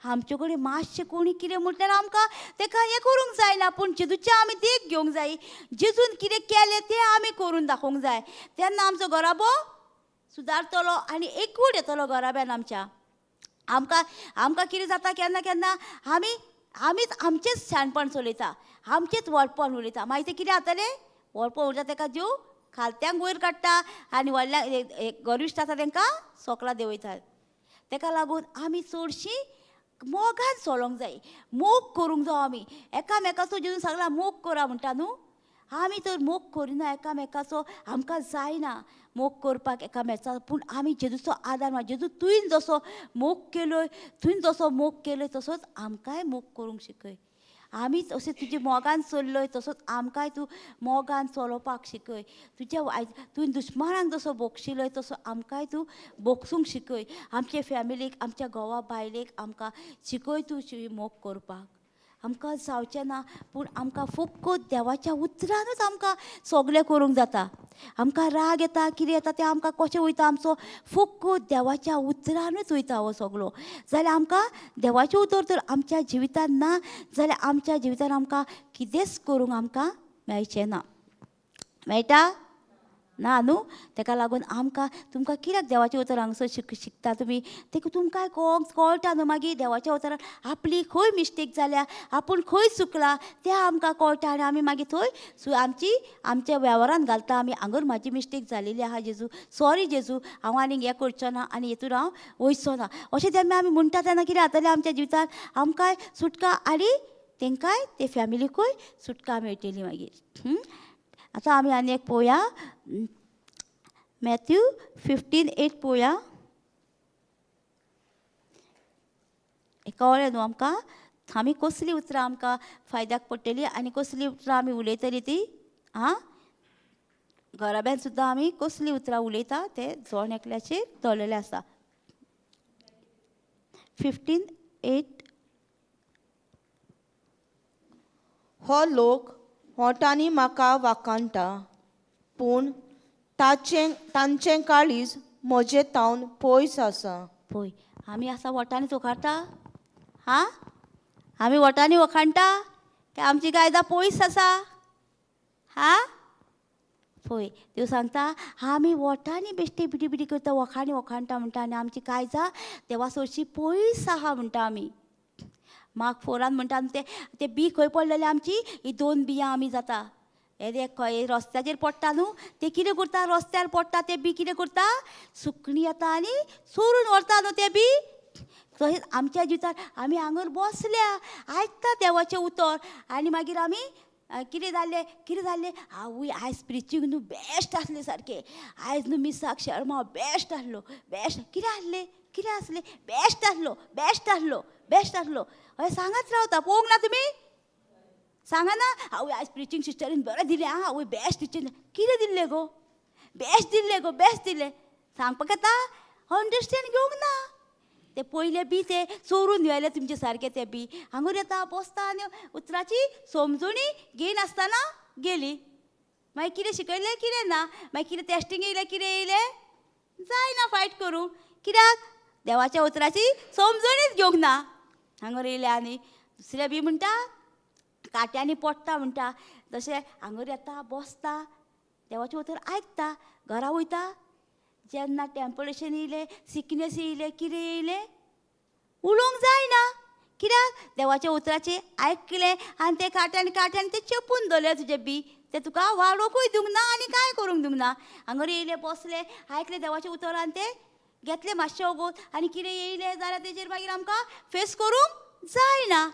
आमचे कडेन मातशें कोणी कितें म्हटल्यार आमकां ताका हें करूंक जायना, पूण जेजूचें आमी देख घेवंक जाय. जेजून कितें केलें तें आमी करून दाखोवंक जाय, तेन्ना आमचो घराबो सुदारतलो आनी एकूट येतलो घराब्यान आमच्या. आमकां आमकां कितें जाता केन्ना केन्ना आमीच आमचेंच शाणपण चलयता, आमचेंच व्हडपण उलयता. मागीर तें कितें जातलें, व्हडपण उलयता तेका जीव खालत्यांक वयर काडटा आनी व्हडल्या गर्विश्ट आसा तांकां सोकला देंवयतात. ताका लागून आमी चडशीं मोगान चलोंक जाय, मोग करूंक जाय. आमी एकामेकाचो जेजून सांगला मोग करा म्हणटा न्हू. आमी तर मोग करिना एकामेकाचो, आमकां जायना मोग करपाक एकामेकाचो. पूण आमी जेजूचो आदार माग. जेजू तुवें जसो मोग केलोय, तुवें जसो मोग केलोय तसोच आमकांय मोग करूंक शिकय. आमी अशें तुजे मोगान चल्लोय तसोच आमकांय तूं मोगान चलोवपाक शिकय. तुवें दुश्मनांक जसो बोगशिलोय तसो आमकांय तूं बोगसूंक शिकय. आमचे फॅमिलीक, आमच्या घोवा बायलेक आमकां शिकय तूं मोग करपाक. आमकां जावचें ना, पूण आमकां फकत देवाच्या उतरानूच आमकां सगळें करूंक जाता. आमकां राग येता, कितें येता तें आमकां कशें वयता आमचो, फकत देवाच्या उतरानूच वयता हो सगळो. जाल्यार आमकां देवाचें उतर तर आमच्या जिवितान ना जाल्यार आमच्या जिवितान आमकां कितेंच करूंक आमकां मेळचें ना. मेळटा ना न्हू. ताका लागून आमकां तुमकां कित्याक देवाचें उतर हांगसर शिकता तुमी, तेका तुमकां कळटा न्हू. मागीर देवाच्या उतरान आपली खंय मिस्टेक जाल्या, आपूण खंय चुकला तें आमकां कळटा आनी आमी मागीर थंय आमच्या वेव्हारान घालता. आमी हांगर म्हाजी मिस्टेक जालेली आहा जेजू, सॉरी जेजू, हांव आनीक हें करचो ना आनी हेतून हांव वयचो ना. अशें जेन्ना आमी म्हणटा तेन्ना कितें जातलें आमच्या जिवितान, आमकांय सुटका आनी तांकांय ते फॅमिलीकूय सुटका मेळटली मागीर. आतां आमी आनी एक पळोवया, मॅथ्यू 15:8 पळोवया. कळ्ळें न्हू आमकां आमी कसलीं उतरां आमकां फायद्याक पडटलीं आनी कसलीं उतरां आमी उलयतलीं ती. घराब्यान सुद्दां आमी कसलीं उतरां उलयता तें जोड एकल्याचेर दवरलेलें आसा. 15:8 हो लोक ओंठांनी म्हाका वाखाणटा, पूण तांचें काळीज म्हजे तावन पयस आसा. पळय, आमी आसा वटांनी चोखारता, आमी वटांनी वखाणटा काय आमची कायदा पयस आसा. पळय देव सांगता आमी वटांनी बेश्टे बिडी करता, वखाणटा म्हणटा आनी आमची कायजा देवा चडशी पयस आहा म्हणटा आमी. मार्क 4 म्हणटा ते बी खंय पडलेले आमची, ही 2 बियां आमी जाता. हे रस्त्याचेर पडटा न्हू, ते कितें करता, रस्त्यार पडटा ते बी कितें करता, सुकणीं येता आनी चोरून व्हरता न्हू ते बी. तशेंच आमच्या जिवितान आमी हांगर बसल्या आयकता देवाचें उतर आनी मागीर आमी कितें जाल्लें आवय आयज प्रिचींग न्हू बेस्ट आसलें सारकें, आयज न्हू मिसाक शर्मा बेस्ट आसलो, बेस्ट कितें आसलें बेस्ट आसलो हय सांगात रावता. पळोवंक ना तुमी, सांगा ना, आवय आयज प्रिचींग सिस्टरीन बरें दिलें, आवय बेस्ट टिचींग. कितें दिल्लें गो, बेस्ट दिल्लें सांगपाक येता, अंडरस्टँड घेवंक ना. ते पयले बी ते चोरून व्हेले तुमचे सारके ते बी. हांगर येता बसता आनी उतराची समजुणी घेयनासतना गेली. मागीर कितें शिकयलें कितें ना, मागीर कितें टेस्टींग येयलें कितें येयलें, जायना फायट करूंक. कित्याक देवाच्या उतराची समजणीच घेवंक ना. हांगर येयले आनी दुसरे बी म्हणटा काट्यांनी पडटा म्हणटा. जशें हांगर येता बसता देवाचें उतर आयकता, घरा वयता, जेन्ना टेम्परेचर येयलें, सिकनेस येयलें, कितें येयलें, उलोवंक जायना. कित्याक देवाच्या उतराचें आयकलें आनी ते काट्यान ते चेपून दवरले तुजे बी. ते तुका वाडोवंकूय दिवंक ना आनी कांय करूंक दिवंक ना. हांगर येयले बसले, आयकलें देवाचें उतर आनी ते घेतलें मातशें वगोत आनी कितें येयलें जाल्यार तेजेर मागीर आमकां फेस करूंक जायना.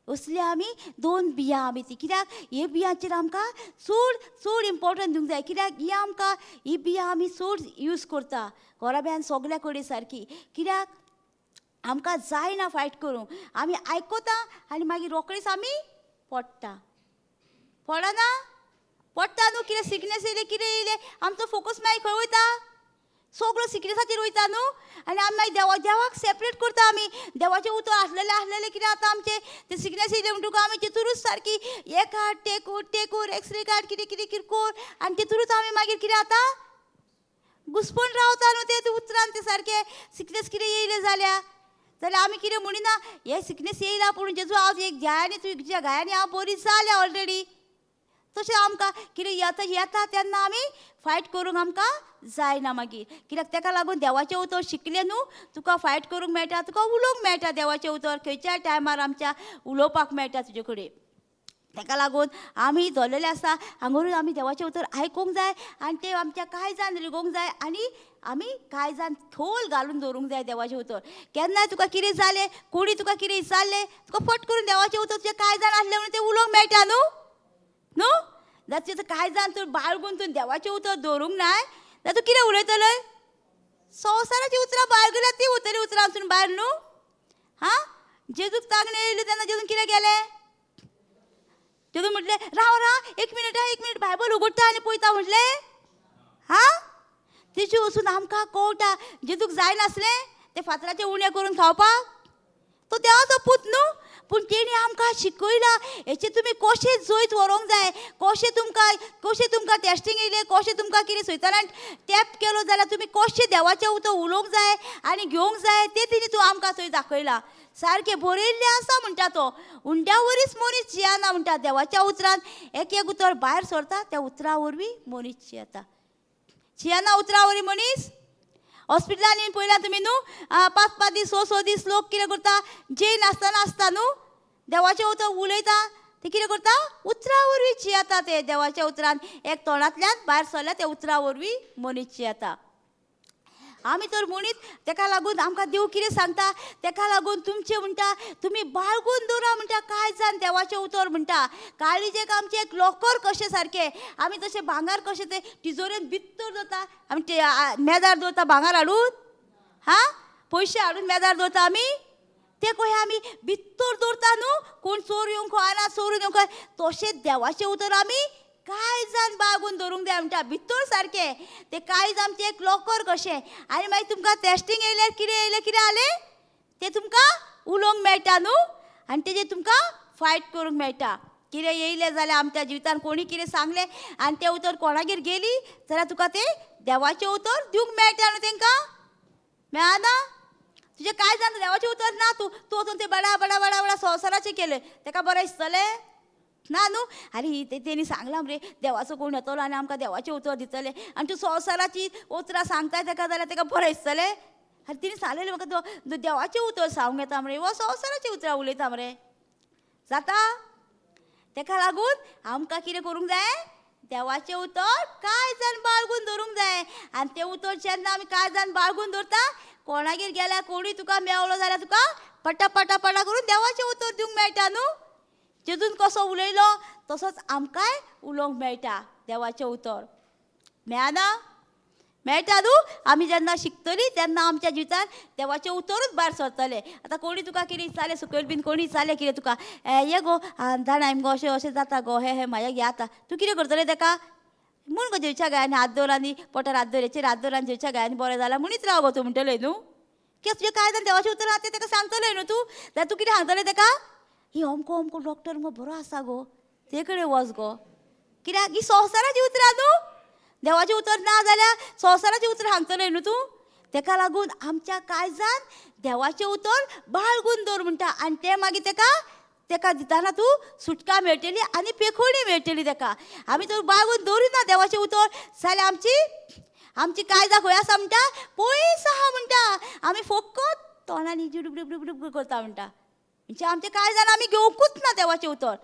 असली आमी 2 बियां आमी ती. कित्याक हे बियांचेर आमकां चड इम्पोर्टन्स दिवंक जाय. कित्याक ही बियां आमी चड यूज करता घराब्यान सगल्या कडेन सारकी. कित्याक आमकां जायना फायट करूंक, आमी आयकता आनी मागीर रोखडीच आमी पडटा न्हू. कितें सिकनेस येयलें कितें येयलें, आमचो फोकस मागीर खंय वयता, सगळो सिकनेसाचेर वयता न्हू. आनी आमी मागीर देवाक सेपरेट करता. आमी देवाचें उतर आसलेलें कितें जाता आमचें, ते सिकनेस येयलें म्हणटकूच आमी तितूरूच सारकी हे काड ते कोर एक्सरे काड कितें कोर आनी तितूरूच आमी मागीर कितें जाता घुस्पून रावता न्हू. ते उतरान ते सारकें सिकनेस कितें येयलें जाल्यार आमी कितें म्हणिना, हे सिकनेस येयला पूण जेजू हांव एक तुज्या गायांनी हांव बरी जालें ऑलरेडी. तशें आमकां कितें येता तेन्ना आमी फायट करूंक आमकां जायना मागीर. कित्याक ताका लागून देवाचें उतर शिकलें न्हू, तुका फायट करूंक मेळटा, तुका उलोवंक मेळटा देवाचें उतर, खंयच्याय टायमार आमच्या उलोवपाक मेळटा तुजे कडेन. ताका लागून आमी धरलेले आसा हांगून आमी देवाचें उतर आयकूंक जाय आनी तें आमच्या काळजान रिगोवंक जाय आनी आमी काळजान खोल घालून दवरूंक जाय देवाचें उतर. केन्नाय तुका कितें जालें, कोणी तुका कितें विचारलें, तुका फट करून देवाचें उतर तुज्या काळजान आसलें म्हणून तें उलोवंक मेळटा न्हू जाल्यार तुज्या काळजान तूं बाळगून तूं देवाचें उतर दवरूंक नाय जाल्यार तूं कितें उलयतलें. संवसाराची उतरां बाळगल्यार ती उतरी उतरांसून भायर न्हू. जेजूक तागणे येयली तेन्ना जेजून कितें केलें, जेजून म्हटलें राव एक मिनीट बायबल उगडटा आनी पळयता म्हटलें. तेजे वचून आमकां कळटा जेजूक जायनासलें तें फातराचें उणें करून खावपाक. तो देवाचो पूत न्हू, पूण तेणी आमकां शिकयलां हेचे तुमी कशें जैत व्हरोंक जाय, कशें तुमकां टेस्टींग येयलें, कशें तुमकां कितें सयतानान टॅप केलो जाल्यार तुमी कशें देवाचें उतर उलोवंक जाय आनी घेवंक जाय तें तेणी तूं आमकां थंय दाखयलां. सारकें बरयल्लें आसा म्हणटा तो. उंड्या वरीच मनीस जियेना म्हणटा. देवाच्या उतरान एक उतर भायर सरता त्या उतरा वरवीं मनीस जियेता. जियेना उतरा वरवीं मनीस. हॉस्पिटलांनी पळयलां तुमी न्हू 5-5 दीस 6-6 दीस लोक कितें करता, जेन आसतना आसता न्हू, देवाचें उतर उलयता ते कितें करता, उतरा वरवीं जियेता. ते देवाच्या उतरान एक तोंडांतल्यान भायर सरल्या त्या उतरा वरवीं मनीस जियेता. आमी तर म्हणीत ताका लागून आमकां देव कितें सांगता, ताका लागून तुमचें म्हणटा तुमी बाळगून दवरा म्हणटा काळजान देवाचें उतर म्हणटा. काळीजेक आमचें एक लॉकर कशें सारकें, आमी तशें भांगर कशें तें तिजोरेन भितर दवरता, आमी मेजार दवरता भांगर हाडून, पयशे हाडून मेजार दवरता आमी, ते कशें आमी भितर दवरता न्हू, कोण चोर येवंक कळना, चोरून येवंक तशेंच देवाचें उतर आमी काळजान बाळगून दवरूंक जाय म्हणटा भितर सारकें. तें काळीज आमचें एक लॉकर कशें. आनी मागीर तुमकां टेस्टींग येयल्यार कितें जालें तें तुमकां उलोवंक मेळटा न्हू आनी तेजेर तुमकां फायट करूंक मेळटा. कितें येयलें जाल्यार आमच्या जिवितान कोणी कितें सांगलें आनी तें उतर कोणागेर गेली जाल्यार तुका तें देवाचें उतर दिवंक मेळटा न्हू. तांकां मेळना. तुज्या काळजान देवाचें उतर ना, तूं वचून तें बडा बडा बडा बडा संवसाराचें केलें ताका बरें दिसतलें ना न्हू. आरे तेणी सांगलां मरे देवाचो कोण येतलो आनी आमकां देवाचें उतर दितलें आनी तूं संवसाराची उतरां सांगताय ताका जाल्यार ताका बरें दिसतलें. आनी तिणें सांगलेलें म्हाका देवाचें उतर सांगूंक येता मरे, वो संवसाराचें उतरां उलयता मरे, जाता. ताका लागून आमकां कितें करूंक जाय, देवाचें उतर काळजान बाळगून दवरूंक जाय. आनी तें उतर जेन्ना आमी काळजान बाळगून दवरता, कोणागेर गेल्यार कोणी तुका मेवलो जाल्यार तुका पटा पटा पटा करून देवाचें उतर दिवंक मेळटा न्हू. जेजून कसो उलयलो तसोच आमकांय उलोवंक मेळटा देवाचें उतर. मेळटा न्हू. आमी जेन्ना शिकतलीं तेन्ना आमच्या जिवितान देवाचें उतरूच भायर सरतलें. आतां कोणी तुका कितें विचारलें, सकयल बीन कोणी विचारलें कितें तुका, ये गो जाणा गो अशें अशें जाता गो, हे म्हाज्याक हें जाता, तूं कितें करतलें ताका, म्हूण गो जेवच्या गायांनी हात दवर आनी पोटार हात दवर, हेचेर हात दवर आनी जेवच्या गायांनी बरें जाल्यार म्हणीत राव गो तूं म्हणटलें न्हू. कित्याक तुजें कांय जाल्यार देवाचें उतर आहा तें ताका सांगतलें न्हू तूं. जाल्यार तूं कितें सांगतलें ताका, ही अमको डॉक्टर मगो बरो आसा गो, ते कडेन वच गो. कित्याक ही संवसाराची उतरां न्हू. देवाचें उतर ना जाल्यार संवसाराचें उतर सांगतलें न्हू तूं. ताका लागून आमच्या काळजान देवाचें उतर बाळगून दवर म्हणटा आनी तें मागीर ताका दितना तूं सुटका मेळटली आनी पेखोवणी मेळटली ताका. आमी तर बाळगून दवरिना देवाचें उतर जाल्यार आमची काळजां खंय आसा म्हणटा, पयस आहा म्हणटा. आमी फकत तोंडांनी जुडूब करता म्हणटा. म्हणजे आमच्या काळजान आमी घेवंकूच ना देवाचें उतर.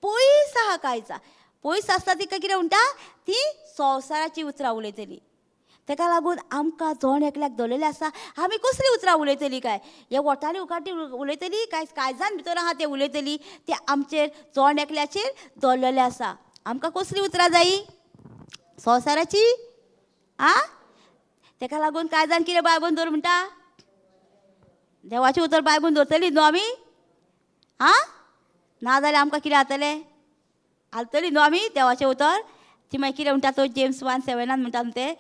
पयस आहा काळजां, पयस आसता तिका कितें म्हणटा, ती संवसाराची उतरां उलयतली. ताका लागून आमकां जोण एकल्याक दवरलेलें आसा, आमी कसलीं उतरां उलयतलीं काय, हे ओठांनी उकाटी उलयतलीं काय काळजान भितर आहा तें उलयतलीं, तें आमचेर जोण एकल्याचेर दवरलेलें आसा. आमकां कसलीं उतरां जायी, संवसाराची. ताका लागून काळजान कितें बाळगून दवर म्हणटा, देवाचें उतर बाळगून दवरतलीं न्हू आमी. ना जाल्यार आमकां कितें जातलें, हालतलीं न्हू आमी देवाचें उतर. ती मागीर कितें म्हणटा तो जेम्स 1:7 म्हणटा न्हू तें,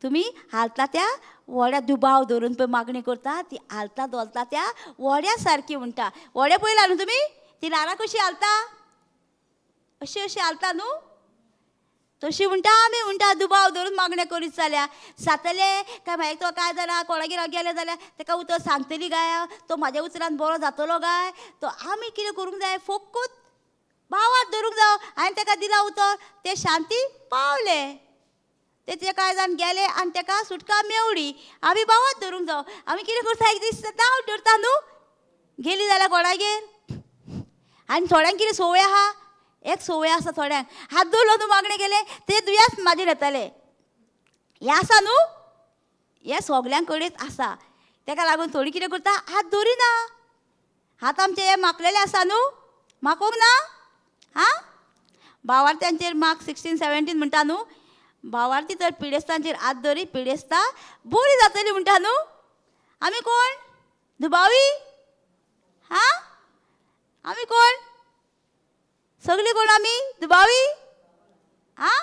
तुमी हालता त्या व्हड्या दुबाव धरून पळय मागणी करता, ती हालता दोलता त्या व्हड्या सारकी म्हणटा. व्हडें पळयलां न्हू तुमी, ती ल्हारां कशीं हालता, अशी हालता न्हू, तशी म्हणटा आमी म्हणटा दुबाव धरून मागण्यो करीत जाल्यार जातलें काय. मागीर तो काय जाल्यार कोणागेर गेलें जाल्यार ताका उतर सांगतली काय, तो म्हाज्या उतरान बरो जातलो काय. तो आमी कितें करूंक जाय, फकत भावात धरूंक जावं. हांवें ताका दिला उतर, ते शांती पावले. ते कांय जाण गेले आनी ताका सुटका मेवली. आमी भावात धरूंक जावं. आमी कितें करता, एक दीस नांव धरता न्हू, गेली जाल्यार कोणागेर. आनी थोड्यांक कितें संवय आहा, एक संवय आसा थोड्यांक, हात धरलो न्हू मागणे गेले ते दुयेंस म्हाजेर येतले. हें आसा न्हू, हें सगल्यांक कडेन आसा. ताका लागून थोडी कितें करता, हात धरिना. हात आमचे हे माकलेले आसा न्हू, माकोंक ना. हां, भावार्थ्यांचेर मार्क 16-17 म्हणटा न्हू, भावार्थी तर पिडेस्तांचेर हात धरी पिडेस्तां बरी जातली म्हणटा न्हू. आमी कोण दुबावी? हां, आमी कोण सगळीं कोण आमी दुबावी? हां,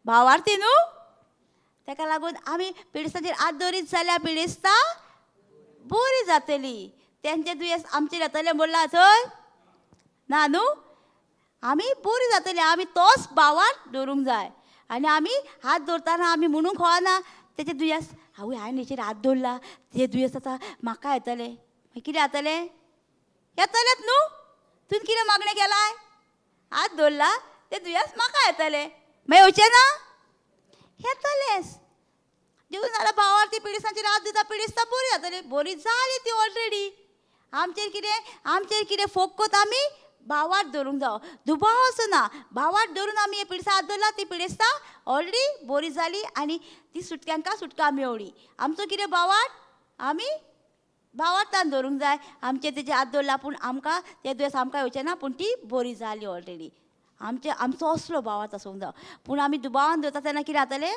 भावार्थी न्हू. ताका लागून आमी पिडेस्तांचेर हात धरीत जाल्यार पिडेस्तां बरी जातली. तेंचे दुयेंस आमचेर येतलें म्हणलां थंय ना न्हू. आमी बरी जातली. आमी तोच भावार्थ धरूंक जाय. आनी आमी हात धरतना आमी म्हणूंक खोना तेचे दुयेंस, आवय हांवें हेचेर हात धरला, तें दुयेंस आतां म्हाका येतलें. मागीर कितें जातलें, येतलेंच न्हू. तुवें कितें मागणें केलाय, हात धरला, तें दुयेंस म्हाका येतलें. मागीर येवचें ना, येतलेंच. देऊन जाल्यार भावार्थी पिडेस्तांचेर हात दिता, पिडेस्तां बरी जातली. बरी जाली ती ऑलरेडी. आमचेर कितें फोकत आमी भावार्थ धरूंक जावो. दुबाव असो ना, भावार्थ धरून आमी हे पिडेस्तां हात धरला, ती पिडेस्तां ऑलरेडी बरी जाली आनी ती तांकां सुटका मेवली. आमचो कितें भावार्थ, आमी भावार्थान धरूंक जाय. आमचे तेजे हात धरला पूण आमकां ते दुयेंस आमकां येवचें ना, पूण ती बरी जाली ऑलरेडी. आमचो असलो भावार्थ आसूंक जाय. पूण आमी दुबावान धरता तेन्ना कितें जातलें,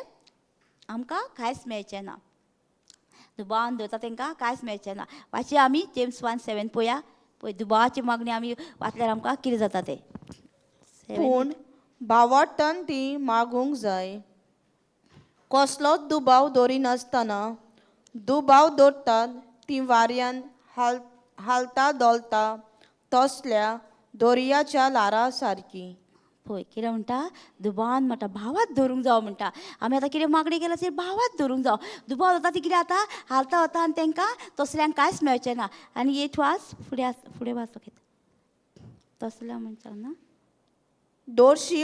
आमकां कांयच मेळचें ना. दुबावान धरता तांकां कांयच मेळचें ना. वाची आमी जेम्स 1:7 पळया. पळय दुबावाची मागणी आमी वाचल्यार आमकां कितें जाता तें. पूण भावार्थान ती मागूंक जाय. कसलोच दुबाव धरिनासतना. दुबाव धरतात ती वाऱ्यान हालता दोलता तसल्या दर्याच्या लारा सारकी. पळय कितें म्हणटा, दुबावान म्हणटा भावात धरूंक जावो म्हणटा. आमी आतां कितें मागणी केल्या ती भावात धरूंक जावो. दुबाव जाता ती कितें जाता, हालता वता आनी तांकां तसल्यांक कांयच मेळचें ना. आनी 8 वाच फुडें वाच तसल्या मनशाक ना, दोशी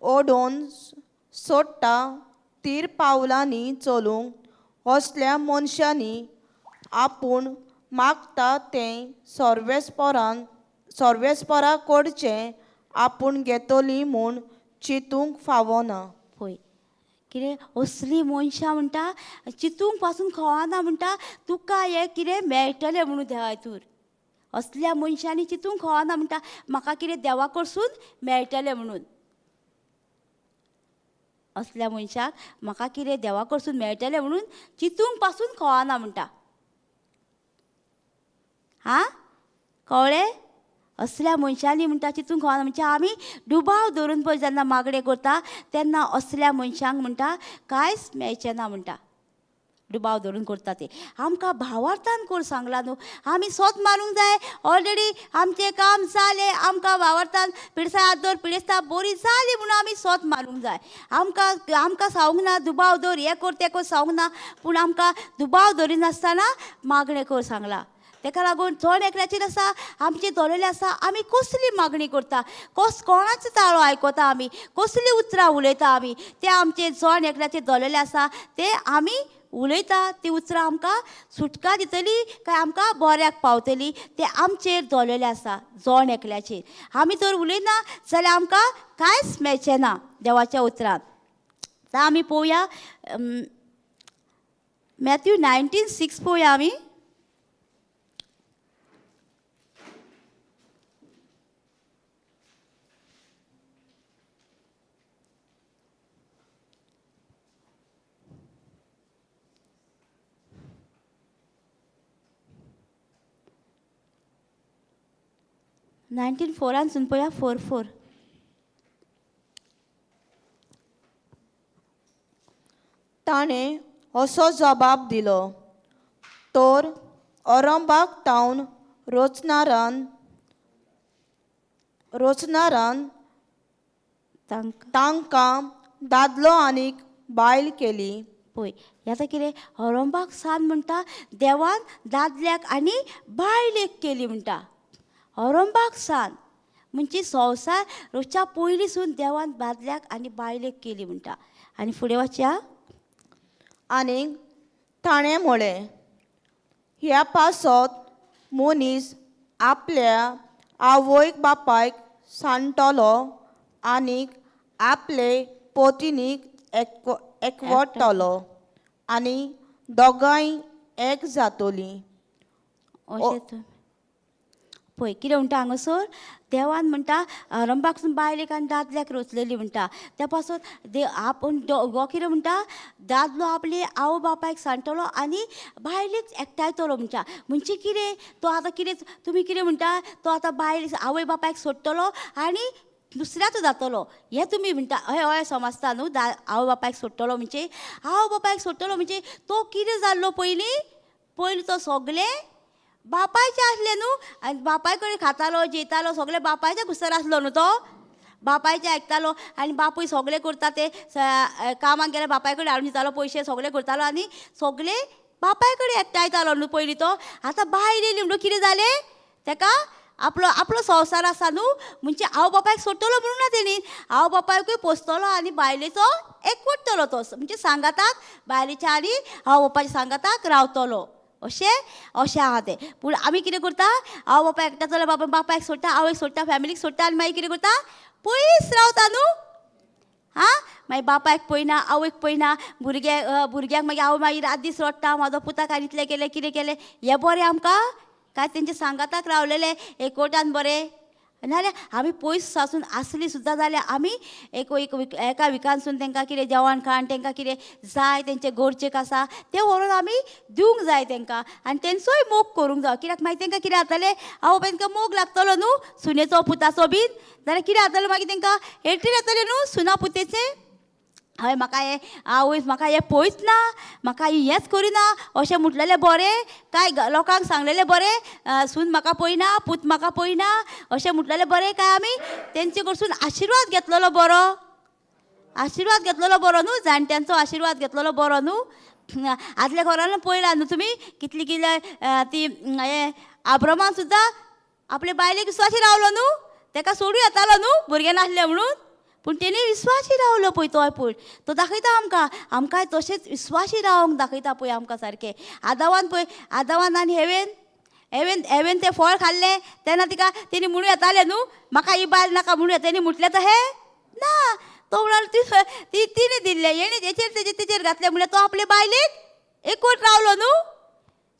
ओडोन सोडटा तीर पावलांनी चलूंक असल्या मनशांनी आपूण मागता तें सर्वेस्परा कडचें आपूण घेतली म्हूण चिंतूंक फावना. पळय कितें असलीं मनशां म्हणटा चिंतूंक पासून खवाना म्हणटा तुका हें कितें मेळटलें म्हणून देवा हातूर. असल्या मनशांनी चिंतूंक खवाना म्हणटा म्हाका कितें देवा कडसून मेळटलें म्हणून. असल्या मनशाक म्हाका कितें देवा कडसून मेळटलें म्हणून चिंतूंक पासून खवाना म्हणटा. हां, कळ्ळें. असल्या मनशांनी म्हणटा चिंतूंक खवाना म्हणजे आमी दुबाव धरून पळय जेन्ना मागणे करता तेन्ना असल्या मनशांक म्हणटा कांयच मेळचें ना म्हणटा. दुबाव धरून करता ते आमकां भावार्थान कोण सांगला न्हू. आमी सोत मारूंक जाय. ऑलरेडी आमचें काम जालें. आमकां भावार्थान पिडेस्तां हात धर, पिडेस्तां बरी जाली म्हणून आमी सोत मारूंक जाय. आमकां सांगूंक ना दुबाव धर, हें कर तें कर सांगूंक ना. पूण आमकां दुबाव धरिनासतना मागणें कर सांगला. ताका लागून जण एकल्याचेर आसा आमचे धरलेले आसा. आमी कसली मागणी करता, कोणाचो ताळो आयकता, आमी कसलीं उतरां उलयता, आमी ते आमचे जण एकल्याचेर धरलेले आसा ते आमी उलयता. ती उतरां आमकां सुटका दितली काय आमकां बऱ्याक पावतली ते आमचेर धरलेले आसा जण एकल्याचेर. आमी जर उलयना जाल्यार आमकां कांयच मेळचें ना देवाच्या उतरांत. आतां आमी पळोवया मॅथ्यू 19:6 पळोवया आमी. नायन्टीन 4 पळया 4:4. ताणें असो जबाब दिलो तर अरंबाक तावन रोचणारान तांकां दादलो आनीक बायल केली. पळय आतां कितें अरंबाक सान म्हणटा देवान दादल्याक आनी बायलेक केली म्हणटा. अरंबाक सान म्हणजे संवसार रोजच्या पयलींसून देवान दादल्याक आनी बायलेक केली म्हणटा. आनी फुडें वचया. आनीक ताणें म्हळें, ह्या पासत मनीस आपल्या आवयक बापायक सांडटलो आनीक आपले पोटिनीक एकवटतलो आनी दोगांय एक जातोलीं. अशें पळय कितें म्हणटा हांगासर देवान म्हणटा रंबाकसून बायलेक आनी दादल्याक रचलेली म्हणटा. त्या पासून आपूण हो कितें म्हणटा दादलो आपले आवय बापायक सांडटलो आनी बायलेक एकठांयतलो म्हणटा. म्हणजे कितें तो आतां कितें तुमी कितें म्हणटा तो आतां बायल आवय बापायक सोडटलो आनी दुसऱ्याचो जातलो हें तुमी म्हणटा. हय हय समजता न्हू आवय बापायक सोडटलो म्हणजे आवय बापायक सोडटलो म्हणजे तो कितें जाल्लो पयलीं तो सगलें बापायचें आसलें न्हू. आनी बापाय कडेन खातालो जेयतालो सगळें बापायच्या घुसर आसलो न्हू तो. बापायचें आयकतालो आनी बापूय सगळें करता तें कामाक गेल्यार बापाय कडेन हाडून दितालो पयशे सगळें करतालो आनी सगळें बापाय कडेन एकठांयतालो न्हू पयलीं तो. आतां बायल येयली म्हणून कितें जालें ताका आपलो संवसार आसा न्हू म्हणजे आवय बापायक सोडटलो म्हणून ना तेणी आवय बापायकूय पोसतलो आनी बायलेचो एकवटतलो तो म्हणजे सांगाताक बायलेच्या आनी आवय बापायच्या सांगाताक रावतलो. अशें आहा तें. पूण आमी कितें करता आवय बापाय एकठां जाल्यार बापायक सोडटा आवयक सोडटा फॅमिलीक सोडटा आनी मागीर कितें करता पयस रावता न्हू. मागीर बापायक पळयना आवयक पळयना भुरग्यांक मागीर आवय मागीर रात दीस रडटा म्हाजो पुताक आनी इतलें केलें कितें केलें हें बरें आमकां काय तेंचे सांगाताक रावलेले एकवटान बरें. नाल्यार आमी पयस सासून आसली सुद्दां जाल्यार आमी एका विकानसून तांकां कितें जेवण खाण तांकां कितें जाय तेंचे गरजेक आसा तें व्हरून आमी दिवंक जाय तांकां आनी तेंचोय मोग करूंक जाय. कित्याक मागीर तांकां कितें जातलें आवय बापाय तांकां मोग लागतलो न्हू सुनेचो पुताचो बीन जाल्यार कितें जातलें मागीर तांकां हेट्री जातलें न्हू सुना पुतेचें. हय म्हाका हें आवय म्हाका हें पळयच ना म्हाका हेंच करिना अशें म्हटलेलें बरें काय लोकांक सांगलेलें बरें सून म्हाका पळयना पूत म्हाका पळयना अशें म्हटलेलें बरें काय आमी तेंचे कडसून आशिर्वाद घेतलेलो बरो न्हू जाणट्यांचो आशिर्वाद घेतलेलो बरो न्हू. आदल्या घरान पळयलां न्हू तुमी कितली ती हें आब्रमान सुद्दां आपले बायलेक विस्वासी रावलो न्हू ताका सोडूं येतालो न्हू भुरगें नासलें म्हणून पूण तेणी विस्वासी रावलो पळय तोय पूण तो दाखयता आमकां तशेंच विस्वासी रावंक दाखयता पळय आमकां सारकें. आदावान आनी हेवेन तें फळ खाल्लें तेन्ना तेणी म्हणूं येतालें न्हू म्हाका ही बायल नाका म्हणून तेणी म्हटलें तर हें ना तो म्हणालो तिणी दिल्लें हेणी तेचेर घातलें म्हणल्यार तो आपले बायलेक एकवट रावलो न्हू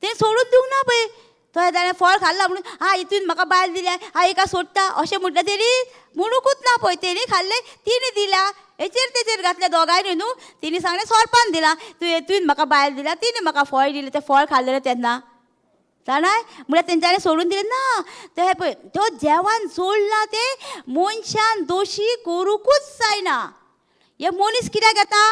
तें सोडून दिवंक ना पळय. तो ताणें फळ खाल्लां म्हणून हितून म्हाका बायल दिल्या एका सोडटा अशें म्हटलें तेणी म्हणूकूच ना पळय तेणी खाल्लें तिणी दिल्या तेचेर घातलें दोगांयनी न्हू. तिणी सांगलें सोरपान दिलां तुवें म्हाका बायल दिल्या तिणी म्हाका फळ दिलें तें फळ खाल्लेलें तेन्ना जाणाय म्हळ्यार तेंच्यांनी सोडून दिलें ना. तें पळय तो देवान जोडला तें मनशान दोशी करूंकूच जायना. हे मनीस कित्याक येता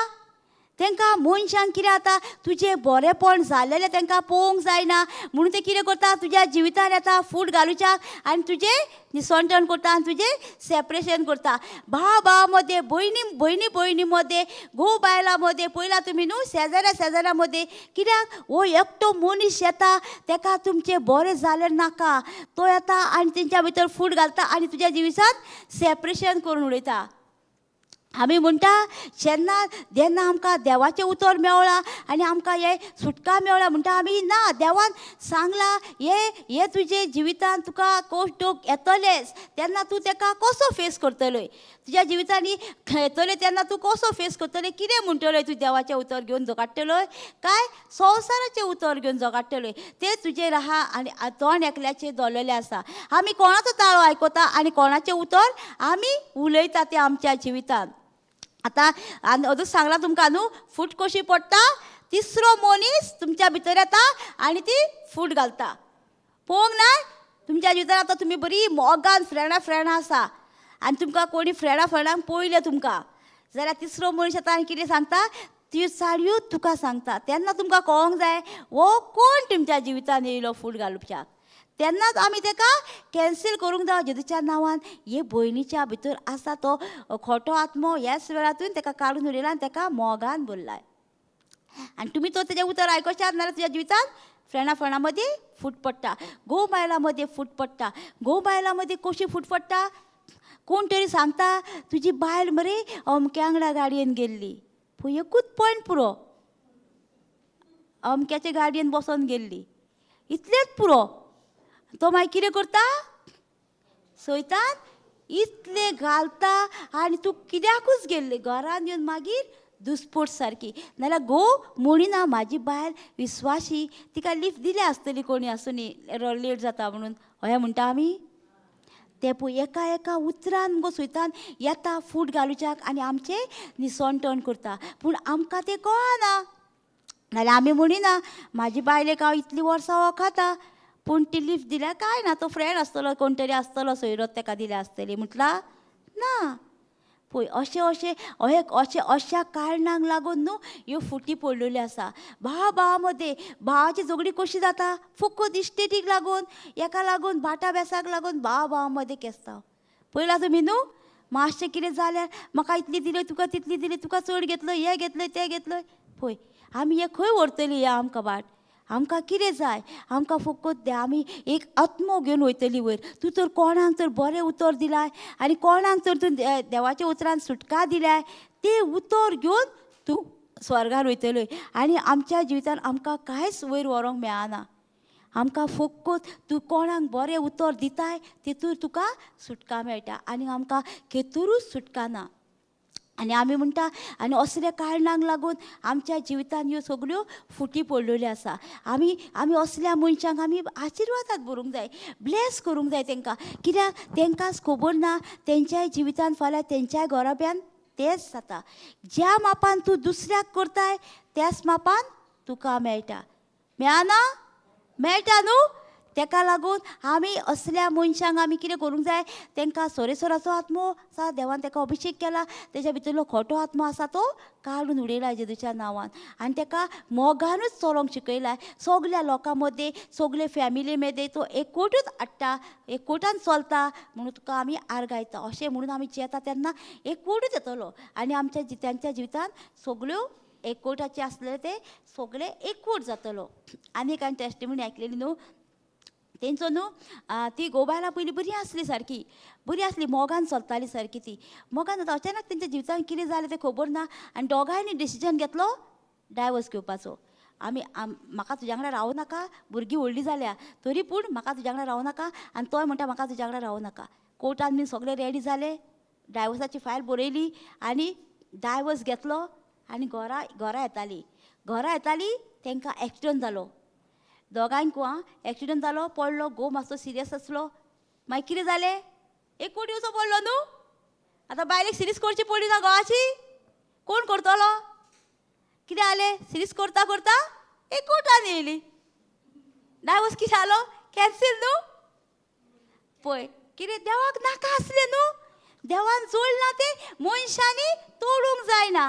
तांकां मनशान कितें जाता तुजें बरेंपण जाल्लेलें तांकां पळोवंक जायना म्हणून ते कितें करता तुज्या जिवितान येता फूट घालूच्याक आनी तुजें निसंटण करता आनी तुजें सेपरेशन करता. भाव मदें भयणी मदें घोव बायलां मदें पळयलां तुमी न्हू शेजाऱ्या मदें कित्याक हो एकटो मनीस येता ताका तुमचें बरें जालें नाका तो येता आनी तेंच्या भितर फूट घालता आनी तुज्या जिवितांत सेपरेशन करून उडयता. आमी म्हणटा जेन्ना आमकां देवाचें उतर मेवळां आनी आमकां हें सुटका मेवळ्या म्हणटा आमी ना देवान सांगलां हे तुजे जिवितांत तुका कश्ट येतलेच तेन्ना तूं ताका कसो फेस करतलो तुज्या जिवितांनी येतले तेन्ना तूं कसो फेस करतलें कितें म्हणटलें तूं देवाचें उतर घेवन जगाडटलो काय संवसाराचें उतर घेवन जगाडटलो तें तुजेर आहा आनी तोंड एकल्याचें दवरलेलें आसा. आमी कोणाचो ताळो आयकता आनी कोणाचें उतर आमी उलयता तें आमच्या जिवितांत. आतां अदूक सांगलां तुमकां न्हू फूट कशी पडटा तिसरो मनीस तुमच्या भितर येता आनी ती फूट घालता. पळोवंक ना तुमच्या जिवितांत आतां तुमी बरी मोगान फ्रेंडां आसा आनी तुमकां कोणी फ्रेंडांक पळयलें तुमकां जाल्यार तिसरो मनीस येता आनी कितें सांगता ती साडयो तुका सांगता तेन्ना तुमकां कळोंक जाय हो कोण तुमच्या जिवितांत येयलो फूट घालपाक. तेन्नाच आमी ताका कॅन्सील करूंक जाय जेजूच्या नांवान. हे भयणीच्या भितर आसा तो खोटो आत्मो ह्याच वेळांतून ताका काडून उडयला आनी ताका मोगान भरलाय. आनी तुमी तो तेजें उतर आयकशात नाल्यार तुज्या जिवितांत फ्रेंडामध्ये फूट पडटा, घोव बायलांमध्ये फूट पडटा. घोव बायलांमध्ये कशी फूट पडटा? कोण तरी सांगता तुजी बायल मरे अमक्या वांगडा गाडयेन गेल्ली. पळय एकूच पॉयंट पुरो, अमक्याचे गाडयेन बसोन गेल्ली, इतलेंच पुरो. तो मागीर कितें करता? सयतान इतले घालता आनी तूं कित्याकूच गेल्ली घरान येवन मागीर दुस्पट सारकी. नाल्यार घोव म्हणिना म्हाजी बायल विस्वाशी, तिका लिफ्ट दिली आसतली कोणी आसुनी लेट जाता म्हणून, अशें म्हणटा आमी. ते पळय एका एका उतरान गो सयतान येता फूट घालुच्याक आनी आमचें निसणटण करता. पूण आमकां तें कळना. नाल्यार आमी म्हणिना म्हाजी बायलेक हांव इतलीं वर्सां वखता, पूण ती लिफ्ट दिल्यार कांय ना, तो फ्रेंड आसतलो कोण तरी आसतलो सोयरोत ताका दिल्या आसतली म्हटला ना. पळय अशा कारणांक लागून न्हू ह्यो फुटी पडलेल्यो आसा. भावा मदें भावाची झगडी कशी जाता? फकत इस्टेटीक लागून, एका लागून भाटा बेसाक लागून भावा मदें केसता. पळयलां तुमी न्हू? मातशें कितें जाल्यार म्हाका इतली दिली, तुका तितली दिली, तुका चड घेतलो, हें घेतलय तें घेतलय. पळय आमी हें खंय व्हरतली हें आमकां बाट? आमकां कितें जाय? आमकां फकत आमी एक आत्मो घेवन वयतली वयर. तूं तर कोणाक तर बरें उतर दिलाय आनी कोणाक तर तूं देवाच्या उतरान सुटका दिल्याय, तें उतर घेवन तूं स्वर्गार वयतली. आनी आमच्या जिवितान आमकां कांयच वयर व्हरूंक मेळना. आमकां फकत तूं कोणाक बरें उतर दिताय तेतूर तुका सुटका मेळटा आनी आमकां केतुरूच सुटका ना. आनी आमी म्हणटा आनी असल्या कारणांक लागून आमच्या जिवितान ह्यो सगळ्यो फुटी पडलेल्यो आसा. आमी असल्या मनशांक आमी आशिर्वादाक भरूंक जाय, ब्लेस करूंक जाय तांकां. कित्याक तांकांच खबर ना तेंच्याय जिवितान फाल्यां तेंच्याय घराब्यान तेंच जाता. ज्या मापान तूं दुसऱ्याक करताय त्याच मापान तुका मेळटा. मेळना? मेळटा न्हू? ताका लागून आमी असल्या मनशांक आमी कितें करूंक जाय? तांकां सोरेसराचो आत्मो आसा, देवान ताका अभिशेक केला, तेज्या भितरलो खोटो आत्मो आसा तो काडून उडयला जेजूच्या नांवान. आनी ताका मोगानूच चलोंक शिकयलाय. सगल्या लोकां मदें, सगले फॅमिली मदें तो एकवटूच हाडटा, एकवटान चलता म्हणून तुका आमी आर्गायता. अशें म्हणून आमी जेता तेन्ना एकवटूच येतलो आनी त्यांच्या जिवितान सगल्यो एकवटाचे आसले ते सगळे एकवट जातलो. आनी एक हांवें टेस्टिमनी आयकलेली न्हू, तेंचो न्हू ती घोव बायलां पयलीं बरी आसली, सारकी बरी आसली, मोगान चलताली सारकी. ती मोगान जाता अचानक तेंच्या जिवितान कितें जालें तें खबर ना आनी दोगांयनी डिसिजन घेतलो डायवोर्स घेवपाचो. म्हाका तुज्या वांगडा रावूं नाका, भुरगीं व्हडलीं जाल्या तरी पूण म्हाका तुज्या वांगडा रावूं नाका, आनी तोय म्हणटा म्हाका तुज्या वांगडा रावूं नाका. कोर्टान बीन सगळे रेडी जाले, डायवोर्साची फायल बरयली आनी डायवोर्स घेतलो आनी घरा येताली तांकां एक्सिडंट जालो. दोगांयक एक्सिडंट जालो, पडलो, घोव मातसो सिरियस आसलो. मागीर कितें जालें? एक कोटी दिवचो पडलो न्हू. आतां बायलेक सिरीस करची पडली ना घोवाची, कोण करतलो? कितें जालें? सिरीस करता करता एक कोर्टान येयली, डायवोर्स कितें जालो? कॅन्सील न्हू. पळय कितें देवाक नाका आसलें न्हू. देवान जोडलां तें मनशांनी तोडूंक जायना.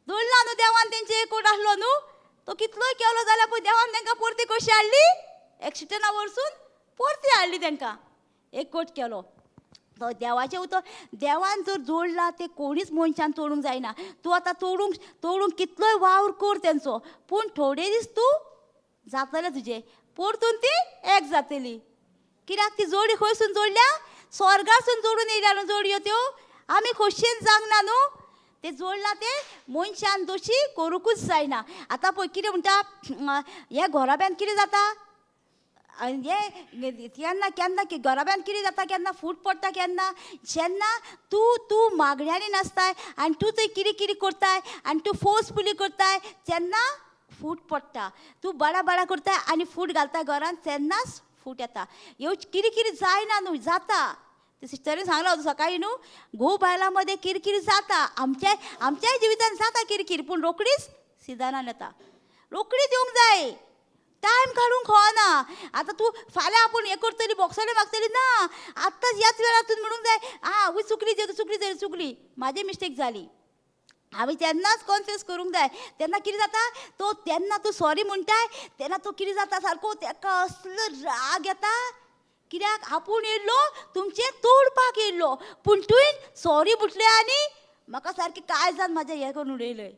जोडलां न्हू देवान, तेंचे एक कोट आसलो न्हू. तो कितलोय केलो जाल्यार पळय देवान तांकां परती कशी हाडली? एक्सिडंटा वरसून परती हाडली तांकां. एक कोट केलो तो देवाचें उतर. देवान जर जोडला तें कोणीच मनशान तोडूंक जायना. तूं आतां तोडूंक कितलोय वावर कर तेंचो, पूण थोडे दीस तूं जातलें तुजें, परतून ती एक जातली. कित्याक ती जोडी खंयसून जोडल्या? स्वर्गासून जोडून येयल्या न्हू जोडयो त्यो. आमी खोशयेन जावंक ना न्हू. ते जोडला ते मनशान दोशी करूंकूच जायना. आतां पळय कितें म्हणटा, ह्या घोराब्यान कितें जाता? हे केन्ना केन्ना घोराब्यान कितें जाता? केन्ना फूट पडटा केन्ना? जेन्ना तूं मागण्यांनी नासताय आनी तूं थंय कितें कितें करताय आनी तूं फोर्सफुली करताय तेन्ना फूट पडटा. तूं बडा करताय आनी फूट घालताय घरान तेन्नाच फूट येता. ह्यो कितें कितें जायना न्हू, जाता. ते सिस्टरीन सांगला होतो सकाळी न्हू, घोव बायलां मदें किरकिर जाता. आमच्याय जिवितान जाता किरकिर, पूण रोकडीच सिदानान येता. रोकडीच येवंक जाय, टायम काडूंक कळना. आतां तूं फाल्यां आपूण हें करतली, बॉक्सले मागतली ना. आत्ताच ह्याच वेळार तूं म्हणूंक जाय आवय चुकली, म्हाजी मिस्टेक जाली. आमी तेन्नाच कॉन्फ्युज करूंक जाय. तेन्ना कितें जाता, तेन्ना तूं सॉरी म्हणटाय तेन्ना तो कितें जाता सारको ताका असलो राग येता. कित्याक आपूण येयल्लो तुमचें तोडपाक येयल्लो, पूण तुवें सॉरी म्हटलें आनी म्हाका सारकी काळजान म्हाजें हें करून उडयलय.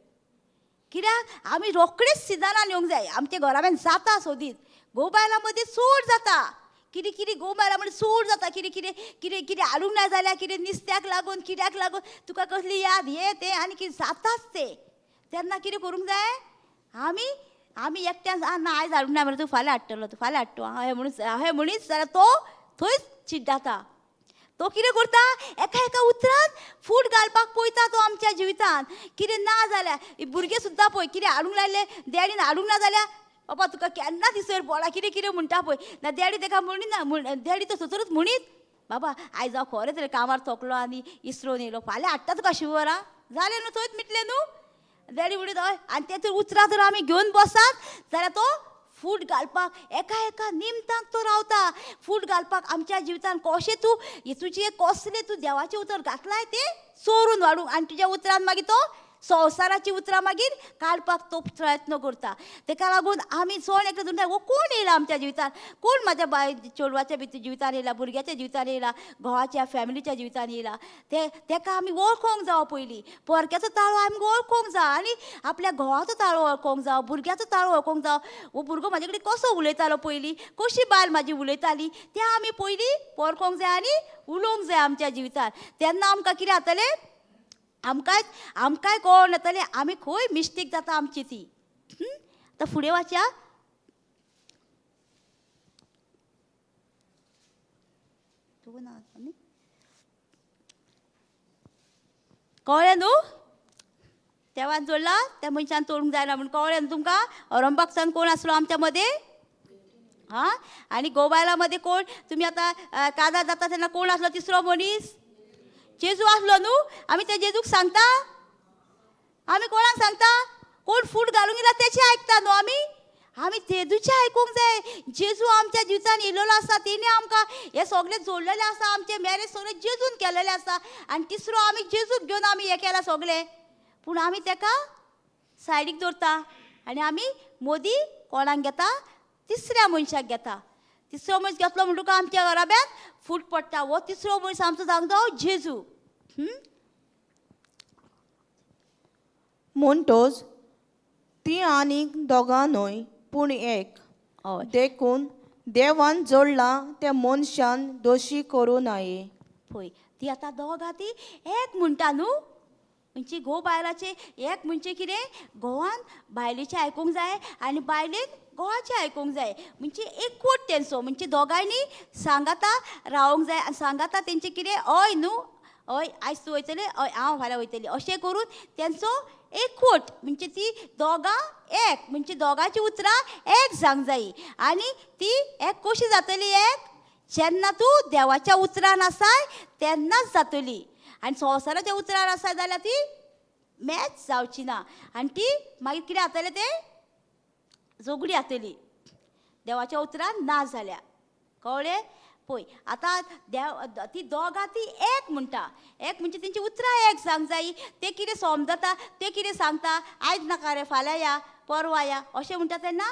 कित्याक आमी रोखडेच सिजनान येवंक जाय. आमच्या घराब्यान जाता सोदीत घोव बायलां मदीं चड जाता. कितें कितें घोव बायलां मदीं चड जाता. कितें कितें कितें कितें हाडूंक ना जाल्यार कितें नुस्त्याक लागून कित्याक लागून तुका कसली याद हें तें आनी कितें जाताच तें. तेन्ना कितें करूंक जाय आमी आमी एकट्यान ना आयज हाडूंक ना मरे तूं फाल्यां हाडटलो तूं फाल्यां हाडटलो हें म्हणीत जाल्यार तो थंयच चिड्डाता. तो कितें करता एका एका उतरान फूट घालपाक पळयता तो आमच्या जिवितान. कितें ना जाल्यार भुरगे सुद्दां पळय कितें हाडूंक लायलें डॅडीन हाडूंक ना जाल्यार बाबा तुका केन्ना दिसर पडला कितें कितें म्हणटा पळय ना डॅडी ताका म्हणिना डॅडी तो थंयसरूच म्हणीत बाबा आयज हांव खरेंच रे कामार थकलो आनी इसरोन येयलो फाल्यां हाडटा तुका शिवर आं जालें न्हू थंयच मिटलें न्हू. डॅडी म्हणीत हय आनी तें तर उतरां जर आमी घेवन बसत जाल्यार तो फूट घालपाक एका एका निमतांक तो रावता. फूट घालपाक आमच्या जिवितान कशें तूं तुजें कसलें तूं देवाचें उतर घातलाय तें चोरून हाडूंक आनी तुज्या उतरान मागीर तो संवसाराची उतरां मागीर काडपाक तो प्रयत्न करता. ताका लागून आमी चड एकदां म्हणटा वो कोण येयला आमच्या जिवितान कोण म्हाज्या चेडवाच्या जिवितान येयला भुरग्याच्या जिवितान येयला घोवाच्या फॅमिलीच्या जिवितान येयला ताका आमी वळखोंक जावो पयलीं. परक्याचो ताळो आमी वळखोंक जाय आनी आपल्या घोवाचो ताळो वळखोंक जावो भुरग्याचो ताळो वळखोंक जावो. वो भुरगो म्हाजे कडेन कसो उलयतालो पयलीं कशी बायल म्हाजी उलयताली तें आमी पयलीं परखोंक जाय आनी उलोवंक जाय आमच्या जिवितान. तेन्ना आमकां कितें जातलें आमकांय कळोन येतलें आमी खंय मिस्टेक जाता आमची ती. आतां फुडें वाचया. कळ्ळें न्हू देवान जोडला त्या मनशान तोडूंक जायना म्हूण कळ्ळें न्हू तुमकां. अरंबाक्सान कोण आसलो आमच्या मदीं हां आनी घोव बायलां मदीं कोण तुमी आतां काजार जाता तेन्ना कोण आसलो तिसरो मनीस जेजू आसलो न्हू. आमी त्या जेजूक सांगता आमी कोणाक सांगता कोण फूट घालूंक येयला तेचें आयकता न्हू आमी जेजूचें आयकूंक जाय. जेजू आमच्या जिवितान येयलेलो आसा तेणी आमकां हें सगळें जोडलेलें आसा. आमचें मॅरेज सगळें जेजून केलेलें आसा आनी तिसरो आमी जेजूक घेवन आमी हें केलां सगळें. पूण आमी ताका सायडीक दवरता आनी आमी मोदी कोणाक घेता तिसऱ्या मनशाक घेता. तिसरो मनीस घेतलो म्हणटकच आमच्या घराब्यान फूट पडटा. हो तिसरो मनीस आमचो जावंक जावो जेजू. म्हणटोच ती आनीक दोगां न्हय पूण एक. हय देखून देवान जोडला त्या मनशान दोशी करूं नये. पळय ती आतां दोगां ती एक म्हणटा न्हू. म्हणजे घोव बायलाचें एक म्हणजे कितें घोवान बायलेचें आयकूंक जाय आनी बायलेन घोवाचें आयकूंक जाय. म्हणजे एकवट तेंचो म्हणजे दोगांयनी सांगाता रावंक जाय आनी सांगाता तेंचें कितें हय न्हू हय आयज तूं वयतलें हय हांव फाल्यां वयतलें अशें करून तेंचो एकवट म्हणजे ती दोगां एक म्हणजे दोगांची उतरां एक जावंक जायी. आनी ती एक कशी जातली एक जेन्ना तूं देवाच्या उतरान आसाय तेन्नाच जातली. आनी संवसाराच्या उतरार आसा जाल्यार ती मॅच जावची ना आनी ती मागीर कितें जातलें तें झगडी जातली देवाच्या उतरान ना जाल्यार. कळ्ळें पळय आतां ती दोगां ती एक म्हणटा. एक म्हणजे तेंची उतरां एक जावंक जायी. ते कितें समजता ते कितें सांगता आयज नाका रे फाल्यां या परवा या अशें म्हणटा तेन्ना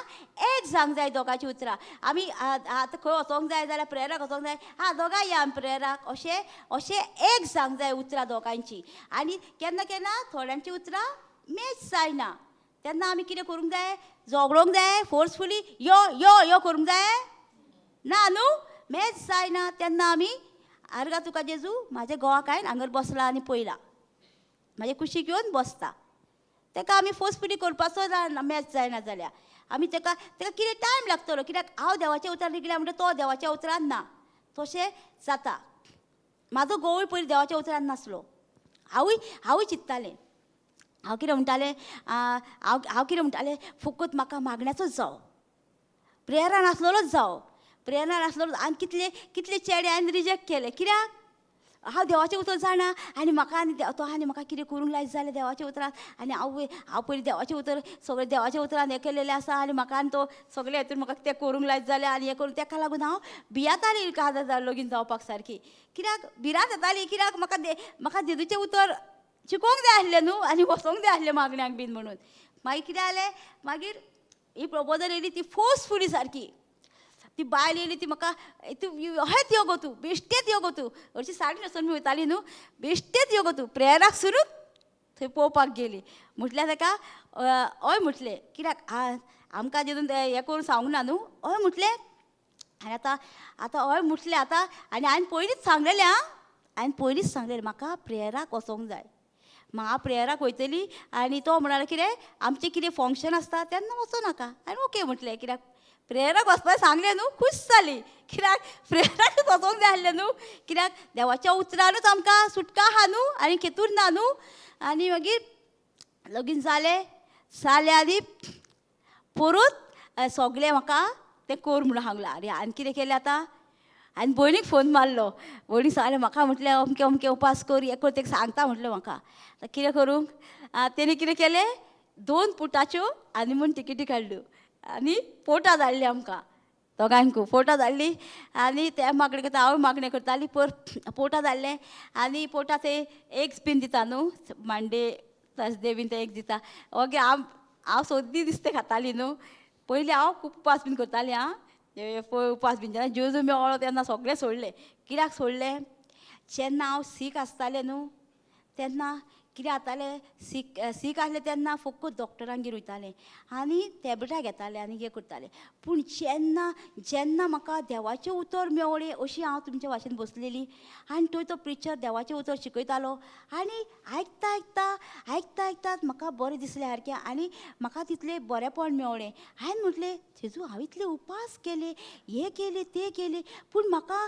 एक जावंक जाय दोगांची उतरां. आमी आतां खंय वचोंक जाय जाल्यार प्रेयराक वचोंक जाय दोगां या आमी प्रेयराक अशें एक जावंक जाय उतरां दोगांयची. आनी केन्ना केन्ना थोड्यांची उतरां मॅच जायना तेन्ना आमी कितें करूंक जाय झगडोंक जाय फोर्सफुली यो यो यो करूंक जाय ना न्हू. मॅच जायना तेन्ना आमी आर्गा तुका जेजू म्हाज्या घोवाक हांवें हांगर बसला आनी पळयला म्हाजे कुशीक येवन बसता. ताका आमी फोर्सफुली करपाचो जायना मॅच जायना जाल्यार आमी ताका कितें टायम लागतलो कित्याक हांव देवाच्या उतरान निघल्या म्हणटा तो देवाच्या उतरान ना. तशें जाता. म्हाजो घोवूय पयलीं देवाच्या उतरान नासलो. हांवूय चिंत्तालें हांव कितें म्हणटालें हांव कितें म्हणटालें फकत म्हाका मागण्याचोच जावो प्रेयरान आसलेलोच जावो प्रेयरान आसलेलो. आनी कितले चेडे हांवें रिजेक्ट केले कित्याक हांव देवाचें उतर जाणा आनी म्हाका आनी तो आनी म्हाका कितें करूंक लायत जालें देवाच्या उतरान आनी हांव पयलीं देवाचें उतर सगळें देवाच्या उतरान हें केलेलें आसा आनी म्हाका आनी तो सगळे हातून म्हाका तें करूंक लायत जालें आनी हें करून ताका लागून हांव भियातालीं काजार लगीन जावपाक सारकी. कित्याक भिरांत येताली कित्याक म्हाका जेजूचें उतर शिकोवंक जाय आसलें न्हू आनी वचोंक जाय आसलें मागण्यांक बीन म्हणून. मागीर कितें जालें मागीर ही प्रपोजल येयली ती फोर्सफुली सारकी. ती बायल येयली ती म्हाका तूं अहेंच यो गो तूं बेश्टेच यो गो तूं हरशी साडी न्हेसून वयताली न्हू बेश्टेच यो गो तूं प्रेयराक सुरूच थंय पळोवपाक गेली. म्हटल्यार ताका हय म्हटलें कित्याक आमकां तितून हें करून सांगूंक ना न्हू हय म्हटलें आनी आतां हय म्हटलें आतां आनी हांवें पयलींच सांगलेलें हांवें पयलींच सांगलेलें म्हाका प्रेयराक वचोंक जाय हांव प्रेयराक वयतली आनी तो म्हणलो कितें आमचें कितें फंक्शन आसता तेन्ना वचूं नाका हांवें ओके म्हटलें कित्याक प्रेयराक वचपाचें सांगलें न्हू खूश जाली कित्याक प्रेयराकूच वचोंक जाय आसलें न्हू कित्याक देवाच्या उतरानूच आमकां सुटका आहा न्हू आनी खितूर ना न्हू आनी मागीर लगीन जालें आनी परत सगळें म्हाका तें कर म्हणून सांगलां आरे हांवें कितें केलें आतां हांवें भयणीक फोन मारलो भयणीक सांगलें म्हाका म्हटलें अमकें अमकें उपास कर हें कर तेका सांगता म्हटलें म्हाका आतां कितें करूंक तेणी कितें केलें 2 पुटाच्यो आनी म्हूण टिकेटी काडल्यो आनी पोटां धाडलीं आमकां दोगांयकू पोटां धाडलीं आनी ते मागणें करता हांव मागणें करताली पोटां धाडलें आनी पोटां ते एग्स बीन दिता न्हू मांडे थर्सडे बीन ते एग्स दिता ओके हांव सोद्दी दिसते खाताली न्हू पयलीं हांव खूब उपास बीन करतालीं उपास बीन जेन्ना जेजू मेवळो तेन्ना सगळें सोडलें कित्याक सोडलें जेन्ना हांव सीक आसतालें न्हू तेन्ना कितें जातालें सीक आसलें तेन्ना फकत डॉक्टरांगेर वयतालें आनी टॅबलेटां घेतालें आनी हें करतालें पूण जेन्ना म्हाका देवाचें उतर मेवळें अशी हांव तुमच्या भाशेन बसलेली आनी थंय तो प्रिचर देवाचें उतर शिकयतालो आनी आयकता म्हाका बरें दिसलें सारकें आनी म्हाका तितलें बरेंपण मेवळें हांवें म्हटलें जेजू हांव इतले उपास केले हें केलें तें केलें पूण म्हाका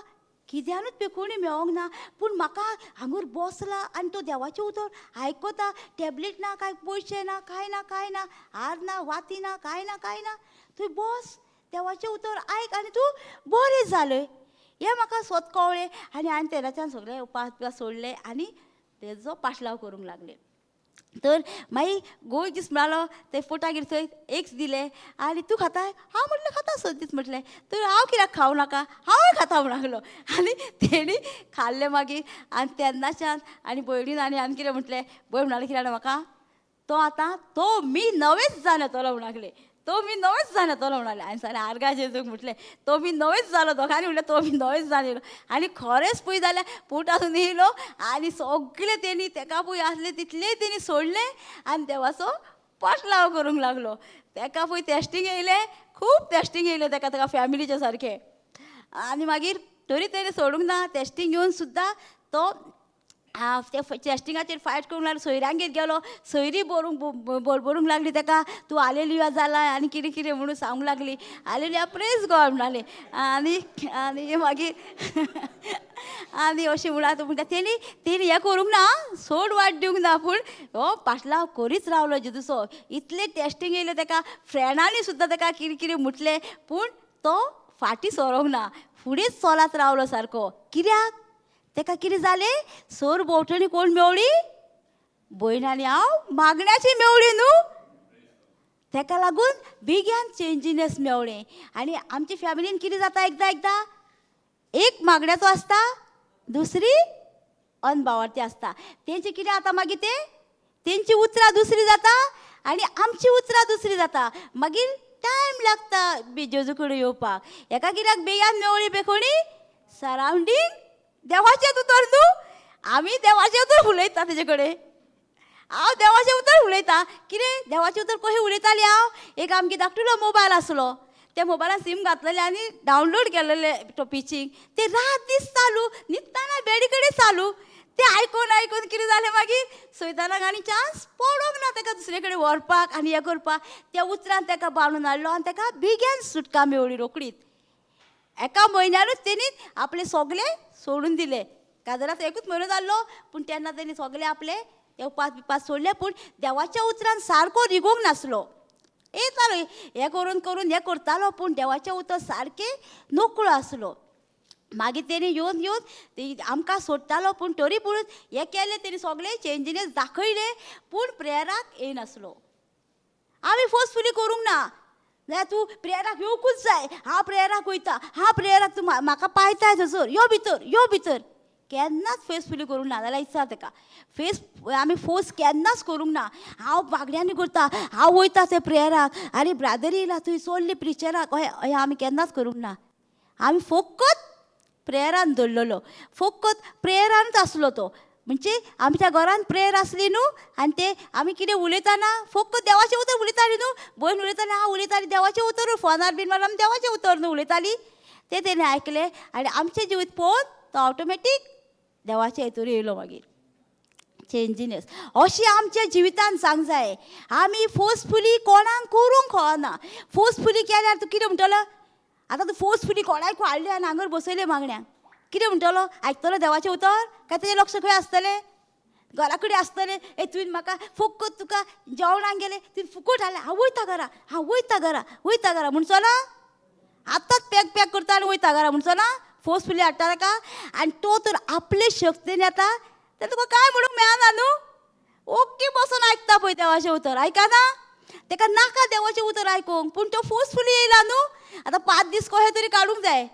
किद्यानूच पेखोवणी मेळोंक ना पूण म्हाका हांगर बसला आनी तो देवाचें उतर आयकता टॅबलेट ना कांय पयशे ना कांय ना हार ना वाती ना कांय ना थंय बस देवाचें उतर आयक आनी तूं बरें जालें हें म्हाका स्वत कळ्ळें आनी हांवें तेन्नाच्यान सगळें उपास बिपास सोडलें आनी तेजो पाटलाव करूंक लागलें तर मागीर गोंय दीस मेळ्ळो ते पोटागेर थंय एग्स दिले आनी तूं खाताय हांव म्हटलें खाता सद्दीच म्हटलें तर हांव कित्याक खावं नाका हांवूय खाता म्हणून लागलो आनी तेणी खाल्लें मागीर आनी तेन्नाच्यान आनी भयणीन आनी हांवें कितें म्हटलें भयण म्हणालें कितें जाणां म्हाका तो मी नवेंच जावन येतलो म्हणून लागलें तो मी नवेंच जावन येतलो म्हणून हांवें सांगलें आर्गा जेजूक म्हटलें तो मी नवेंच जालो दोगांनी म्हटलें तो मी नवेंच जावन येयलो आनी खरेंच पळय जाल्यार पोटासून येयलो आनी सगळें तेणी तेका पळय आसलें तितलें तेणी सोडलें आनी देवाचो पाटलाव करूंक लागलो तेका पळय टेस्टींग येयलें खूब टेस्टींग येयलें तेका फॅमिलीचे सारकें आनी मागीर तरी तेणी सोडूंक ना टेस्टींग येवन सुद्दां तो ते टेस्टिंगाचेर फायट करूंक लागलो सोयऱ्यांगेर गेलो सोयरी बरोवंक लागली तेका तूं हालेलुया जाला आनी कितें कितें म्हणून सांगूंक लागली हालेलुया प्रेज गॉड म्हणटाली आनी मागीर आनी अशें म्हणटा तेणी हें करूंक ना सोड वाट दिवंक ना पूण हो पाटलाव करीच रावलो जेजूचो इतलें टेस्टींग येयलें तेका फ्रेंडांनी सुद्दां तेका कितें कितें म्हटलें पूण तो फाटीं सरोंक ना फुडेंच चलत रावलो सारको कित्याक तेका कितें जालें सर भोंवतणी कोण मेवळी भयण आनी हांव मागण्याची मेवळी न्हू तेका लागून बेग्यान चेंजिनेस मेवळें आनी आमचे फॅमिलीन कितें जाता एकदां एक मागण्याचो आसता दुसरी अनभावार्थी आसता तेंचें कितें जाता मागीर तेंची उतरां दुसरी जाता आनी आमची उतरां दुसरी जाता मागीर टायम लागता जेजू कडेन येवपाक हेका कित्याक बेग्यान मेवळी पेखोणी सरावंडींग देवाचें उतर न्हू आमी देवाचें उतर उलयता तेजे कडेन हांव देवाचें उतर उलयतां कितें देवाचें उतर कशें उलयतालें हांव एक आमगे धाकटुलो मोबायल आसलो त्या मोबायलान सीम घातलेलें आनी डावनलोड केलेलें तो पिचींग ते रात दीस चालू न्हिदताना बेडी कडेन चालू ते आयकून कितें जालें मागीर सैतानाक आनी चान्स पडोंक ना तेका दुसरे कडेन व्हरपाक आनी हें करपाक त्या उतरान तेका बांदून हाडलो आनी तेका बेगीन सुटका मेवळी रोकडीच एका म्हयन्यानूच तेणी आपले सगळें सोडून दिलें काजराचो एकूच म्हयनो जाल्लो पूण तेन्ना तेणी सगळें आपले ते उपास बिपास सोडले पूण देवाच्या उतरान सारको रिगोंक नासलो येतालो हें करून हें करतालो पूण देवाचें उतर सारकें नोकळो आसलो मागीर तेणी येवन आमकां सोडटालो पूण तरी पूण हें केलें तेणी सगळें चेंजिनेस दाखयले पूण प्रेयराक येयनासलो आमी फोर्सफुली करूंक ना जाल्यार तूं प्रेयराक येवकूच जाय हांव प्रेयराक वयता हांव प्रेयराक तूं म्हाका पायताय थंयसर यो भितर केन्नाच फेसफुली करूंक ना जाल्यार इत्सा तेका आमी फोर्स केन्नाच करूंक ना हांव मागण्यांनी करता हांव वयता ते प्रेयराक आरे ब्रादर येयला तुवें सोडली प्रिचराक हय आमी केन्नाच करूंक ना आमी फकत प्रेयरान धरलेलो फकत प्रेयरानूच आसलो तो म्हणजे आमच्या घरान प्रेयर आसली न्हू आनी ते आमी कितें उलयतना फक्त देवाचें उतर उलयताली न्हू भयण उलयताली हांव उलयताली देवाचें उतर फोनार बीन मारून आमी देवाचें उतर न्हू उलयताली ते तेणें आयकलें आनी आमचें जिवीत पळोवन तो ऑटोमॅटीक देवाच्या हितूर येयलो मागीर चेंजिनेस अशें आमच्या जिवितान सांग जाय आमी फोर्सफुली कोणाक करूंक कळना फोर्सफुली केल्यार तूं कितें म्हणटलो आतां तूं फोर्सफुली कोणाक हाडलें आनी हांगर बसयलें मागण्या कितें म्हणटलो आयकतलो देवाचें उतर काय तेजें लक्ष खंय आसतलें घरा कडेन आसतलें ए तुवें म्हाका फकत तुका जेवणाक गेलें तुवें फुकट हाडलें हांव वयता घरा म्हणचो ना आतांच पॅक करता आनी वयता घरा म्हणचो ना फोर्सफुली हाडटा ताका आनी तो तर आपले शक्तीन येता तें तुका काय म्हणूंक मेळना न्हू ओके बसून आयकता पळय देवाचें उतर आयकना ताका नाका देवाचें उतर आयकूंक पूण तो फोर्सफुली येयला न्हू आतां 5 दीस कशे तरी काडूंक जाय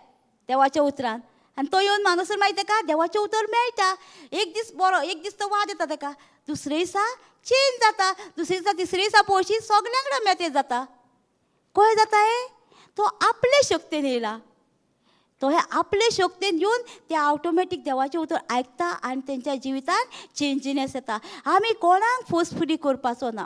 देवाच्या उतरान आनी तो येवन हांगासर मागीर ताका देवाचें उतर मेळटा एक दीस बरो एक दीस तो वाद येता ताका दुसरे दिसा चेंज जाता दुसरे दिसा तिसरे दिसा पळोवशी सगळ्यां कडेन मॅसेज जाता कशें जाता हें तो आपले शक्तीन येयला तो हे आपले शक्तीन येवन ते ऑटोमॅटीक देवाचें उतर आयकता आनी तेंच्या जिवितान चेंजिनेस येता आमी कोणाक फोर्सफुली करपाचो ना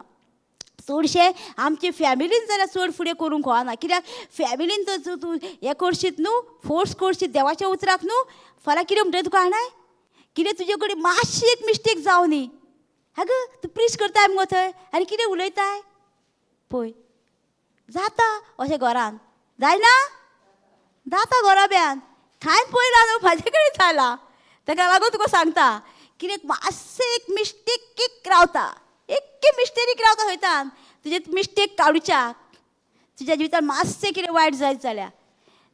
चडशे आमचे फॅमिलीन जाल्यार चड फुडें करूंक कळना कित्याक फॅमिलीन तर तूं हें करशीत न्हू फोर्स करशीत देवाच्या उतराक न्हू फाल्यां कितें म्हणटलें तुका जाणाय कितें तुजे कडेन मातशी एक मिस्टेक जावं न्ही हाग तूं प्रीच करताय मुगो थंय आनी कितें उलयताय पळय जाता अशें घरान जायना जाता घरा बेन खायन पळयला न्हू म्हाजे कडेन जाला ताका लागून तुका सांगता कितें मातशें एक मिस्टेकीक रावता एक मिस्टेरीक रावता खंयतान तुजे मिस्टेक काडूच्याक तुज्या जिवितान मातशें कितें वायट जायत जाल्यार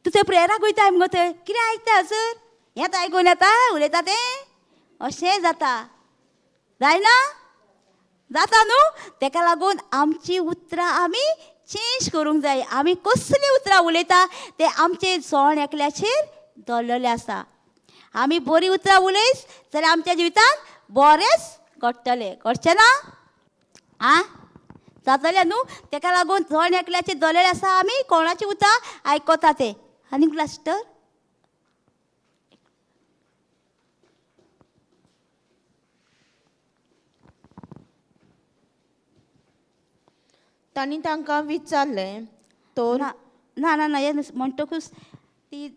तूं थंय प्रेयराक वयताय मुगो थंय कितें आयकता हजर हें आयकून येता उलयता तें अशें जाता जायना जाता न्हू ताका लागून आमची उतरां आमी चेंज करूंक जाय आमी कसलीं उतरां उलयता ते आमचे जण एकल्याचेर दल्ललें आसा आमी बरीं उतरां उलयस जाल्यार आमच्या जिवितान बरेंच घडटलें घडचें ना आं जातलें न्हू ताका लागून जण एकल्याचेर दल्ललें आसा आमी कोणाचीं उतरां आयकता ते आनीक लास्टर तांणी तांकां विचारलें तर ना ना ना हें म्हणटकूच ती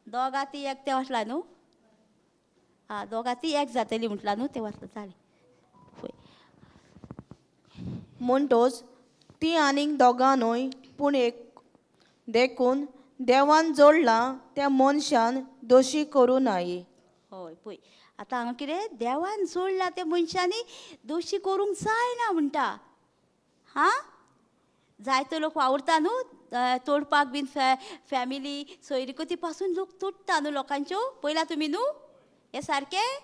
दोगां ती एक ते वचला न्हू आं दोगां ती एक जातली म्हटलां न्हू ते वचला जालें पळय म्हणटोच ती आनीक दोगां न्हय पूण एक देखून देवान जोडलां त्या मनशान दोशी करूं नये हय पळय आतां हांगा कितें देवान जोडला त्या मनशांनी दोशी करूंक जायना म्हणटा हां जायतो लोक वावुरता न्हू तोडपाक बीन फॅमिली सोयरीकोती पासून लोक तोडटा न्हू लोकांच्यो पळयला तुमी न्हू हें सारकें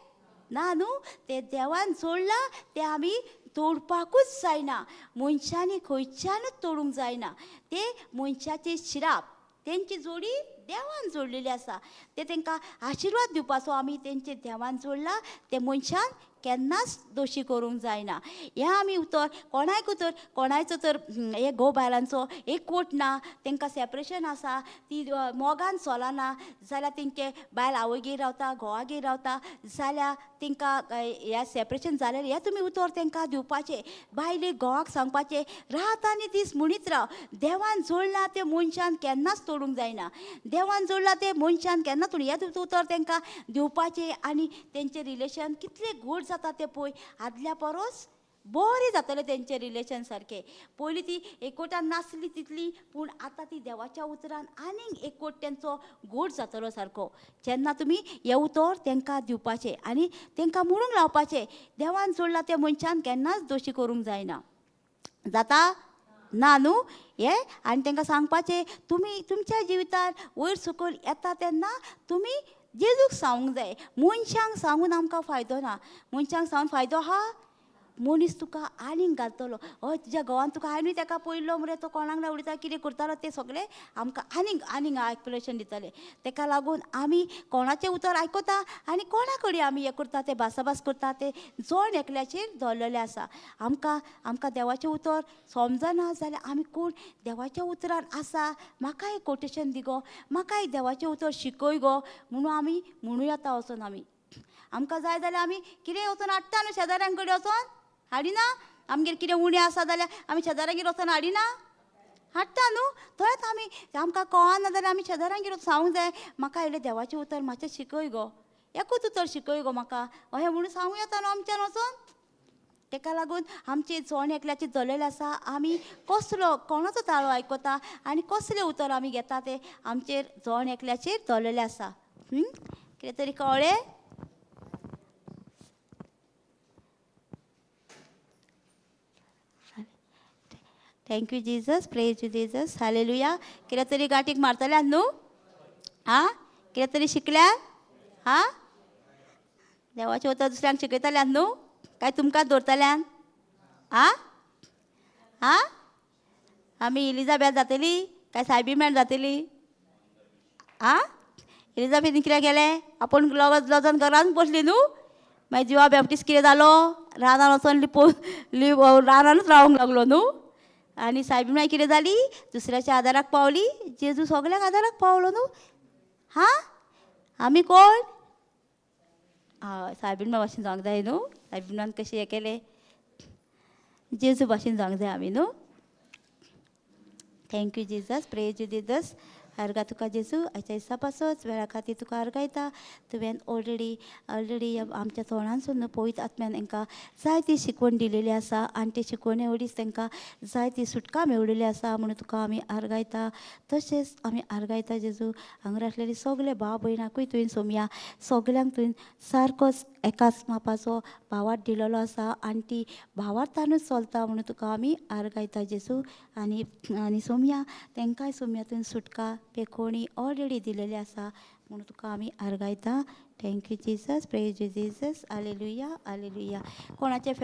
ना न्हू तें देवान जोडलां तें आमी तोडपाकूच जायना मनशांनी खंयच्यानूच तोडूंक जायना ते मनशाचे शिराप तेंची जोडी देवान जोडलेली आसा ते तांकां आशिर्वाद दिवपाचो आमी तेंचे देवान जोडला ते मनशान केन्नाच दोशी करूंक जायना हें आमी उतर कोणायक उतर कोणायचो तर हे घोव बायलांचो एकवट ना तांकां सेपरेशन आसा ती मोगान चलना जाल्यार तेंचे बायल आवयगेर रावता घोवागेर रावता जाल्यार तांकां हें सेपरेशन जालें हें तुमी उतर तांकां दिवपाचें बायलेक घोवाक सांगपाचें रात आनी दीस म्हणीत राव देवान जोडला ते मनशान केन्नाच तोडूंक जायना देवान जोडला ते मनशान केन्ना तोड हें उतर तांकां दिवपाचें आनी तेंचें रिलेशन कितलें घोट जाता तें पळय आदल्या परस बरें जातलें तेंचें रिलेशन सारकें पयलीं ती एकवटान नासली तितली पूण आतां ती देवाच्या उतरान आनीक एकवट तेंचो घोट जातलो सारको जेन्ना तुमी हें उतर तांकां दिवपाचें आनी तांकां म्हणूंक लावपाचें देवान जोडला त्या मनशान केन्नाच दोशी करूंक जायना जाता ना न्हू हें आनी तांकां सांगपाचें तुमी तुमच्या जिवितान वयर सकयल येता तेन्ना तुमी जेजूक सांगूंक जाय मनशांक सांगून आमकां फायदो ना मनशांक सांगून फायदो आहा मनीस तुका आनीक घालतलो हय तुज्या घोवान तुका आनी ताका पयलो मरे तो कोणाक ना उडयता कितें करतालो तें सगळें आमकां आनीक एक्सप्लेनेशन दितलें ताका लागून आमी कोणाचें उतर आयकता आनी कोणा कडेन आमी हें करता तें भासाभास करता तें जण एकल्याचेर दवरलेलें आसा आमकां देवाचें उतर समजना जाल्यार आमी कोण देवाच्या उतरान आसा म्हाका एक कोटेशन दी गो म्हाका एक देवाचें उतर शिकय गो म्हणून आमी म्हणूं येता वचून आमी आमकां जाय जाल्यार आमी कितें वचून हाडटा न्हू शेजाऱ्यां कडेन वचोन हाडिना आमगेर कितें उणें आसा जाल्यार आमी शेजाऱ्यागेर वचोन हाडिना हाडटा न्हू थंयच आमी आमकां कळना जाल्यार आमी शेजाऱ्यांगेर सांगूंक जाय म्हाका इल्लें देवाचें उतर मातशें शिकय गो एकूच उतर शिकय गो म्हाका अशें म्हणून सांगूं येता न्हू आमच्यान वचोन ताका लागून आमचे जण एकल्याचें जल्लेलें आसा आमी कसलो कोणाचो ताळो आयकता आनी कसलें उतर आमी घेता तें आमचेर जण एकल्याचेर जल्लेलें आसा कितें तरी कळ्ळें thank you Jesus praise you Jesus hallelujah कितें तरी गांठीक मारतल्यान न्हू आं कितें तरी शिकल्यान आं देवाचें उतर दुसऱ्यांक शिकयतल्यान न्हू काय तुमकांच दवरतल्यान आं आं आमी इलिझाबॅथ जातली काय सायबीमॅन जातली आं इलिझाबेथीन कितें केलें आपूण लजन घरान बसली न्हू मागीर जिवा बॅप्टिस्ट कितें जालो रानान वचोन रानानूच रावंक लागलो न्हू आनी सायबीमाय कितें जाली दुसऱ्याच्या आदाराक पावली जेजू सगळ्यांक आदाराक पावलो न्हू हां आमी कोण हय सायबीमा भाशेन जावंक जाय न्हू सायबीमान कशें हें केलें जेजू भाशेन जावंक जाय आमी न्हू thank you Jesus praise you Jesus अर्गा तुका जेजू आयच्या दिसा पासोच वेळा खातीर तुका अर्गायता तुवें ऑलरेडी आमच्या तोंडानसून न्हू पवित्र आत्म्यान तांकां जायती शिकवण दिलेली आसा आनी ते शिकवणे वडीच तांकां जायती सुटका मेवलेली आसा म्हणून तुका आमी अर्गायता तशेंच आमी अर्गायता जेजू हांगा आसलेले सगळे भाव भयणाकूय तुवें सोमया सगल्यांक तुवें सारकोच एकाच मापाचो भावार्थ दिलेलो आसा आनी ती भावार्थानूच चलता म्हणून तुका आमी अर्गायता जेजू आनी सोमया तांकांय सोमया तुवें सुटका पेखोवणी ऑलरेडी दिलेली आसा म्हणून तुका आमी अर्गायता thank you Jesus praise you Jesus हालेलुया हालेलुया कोणाचे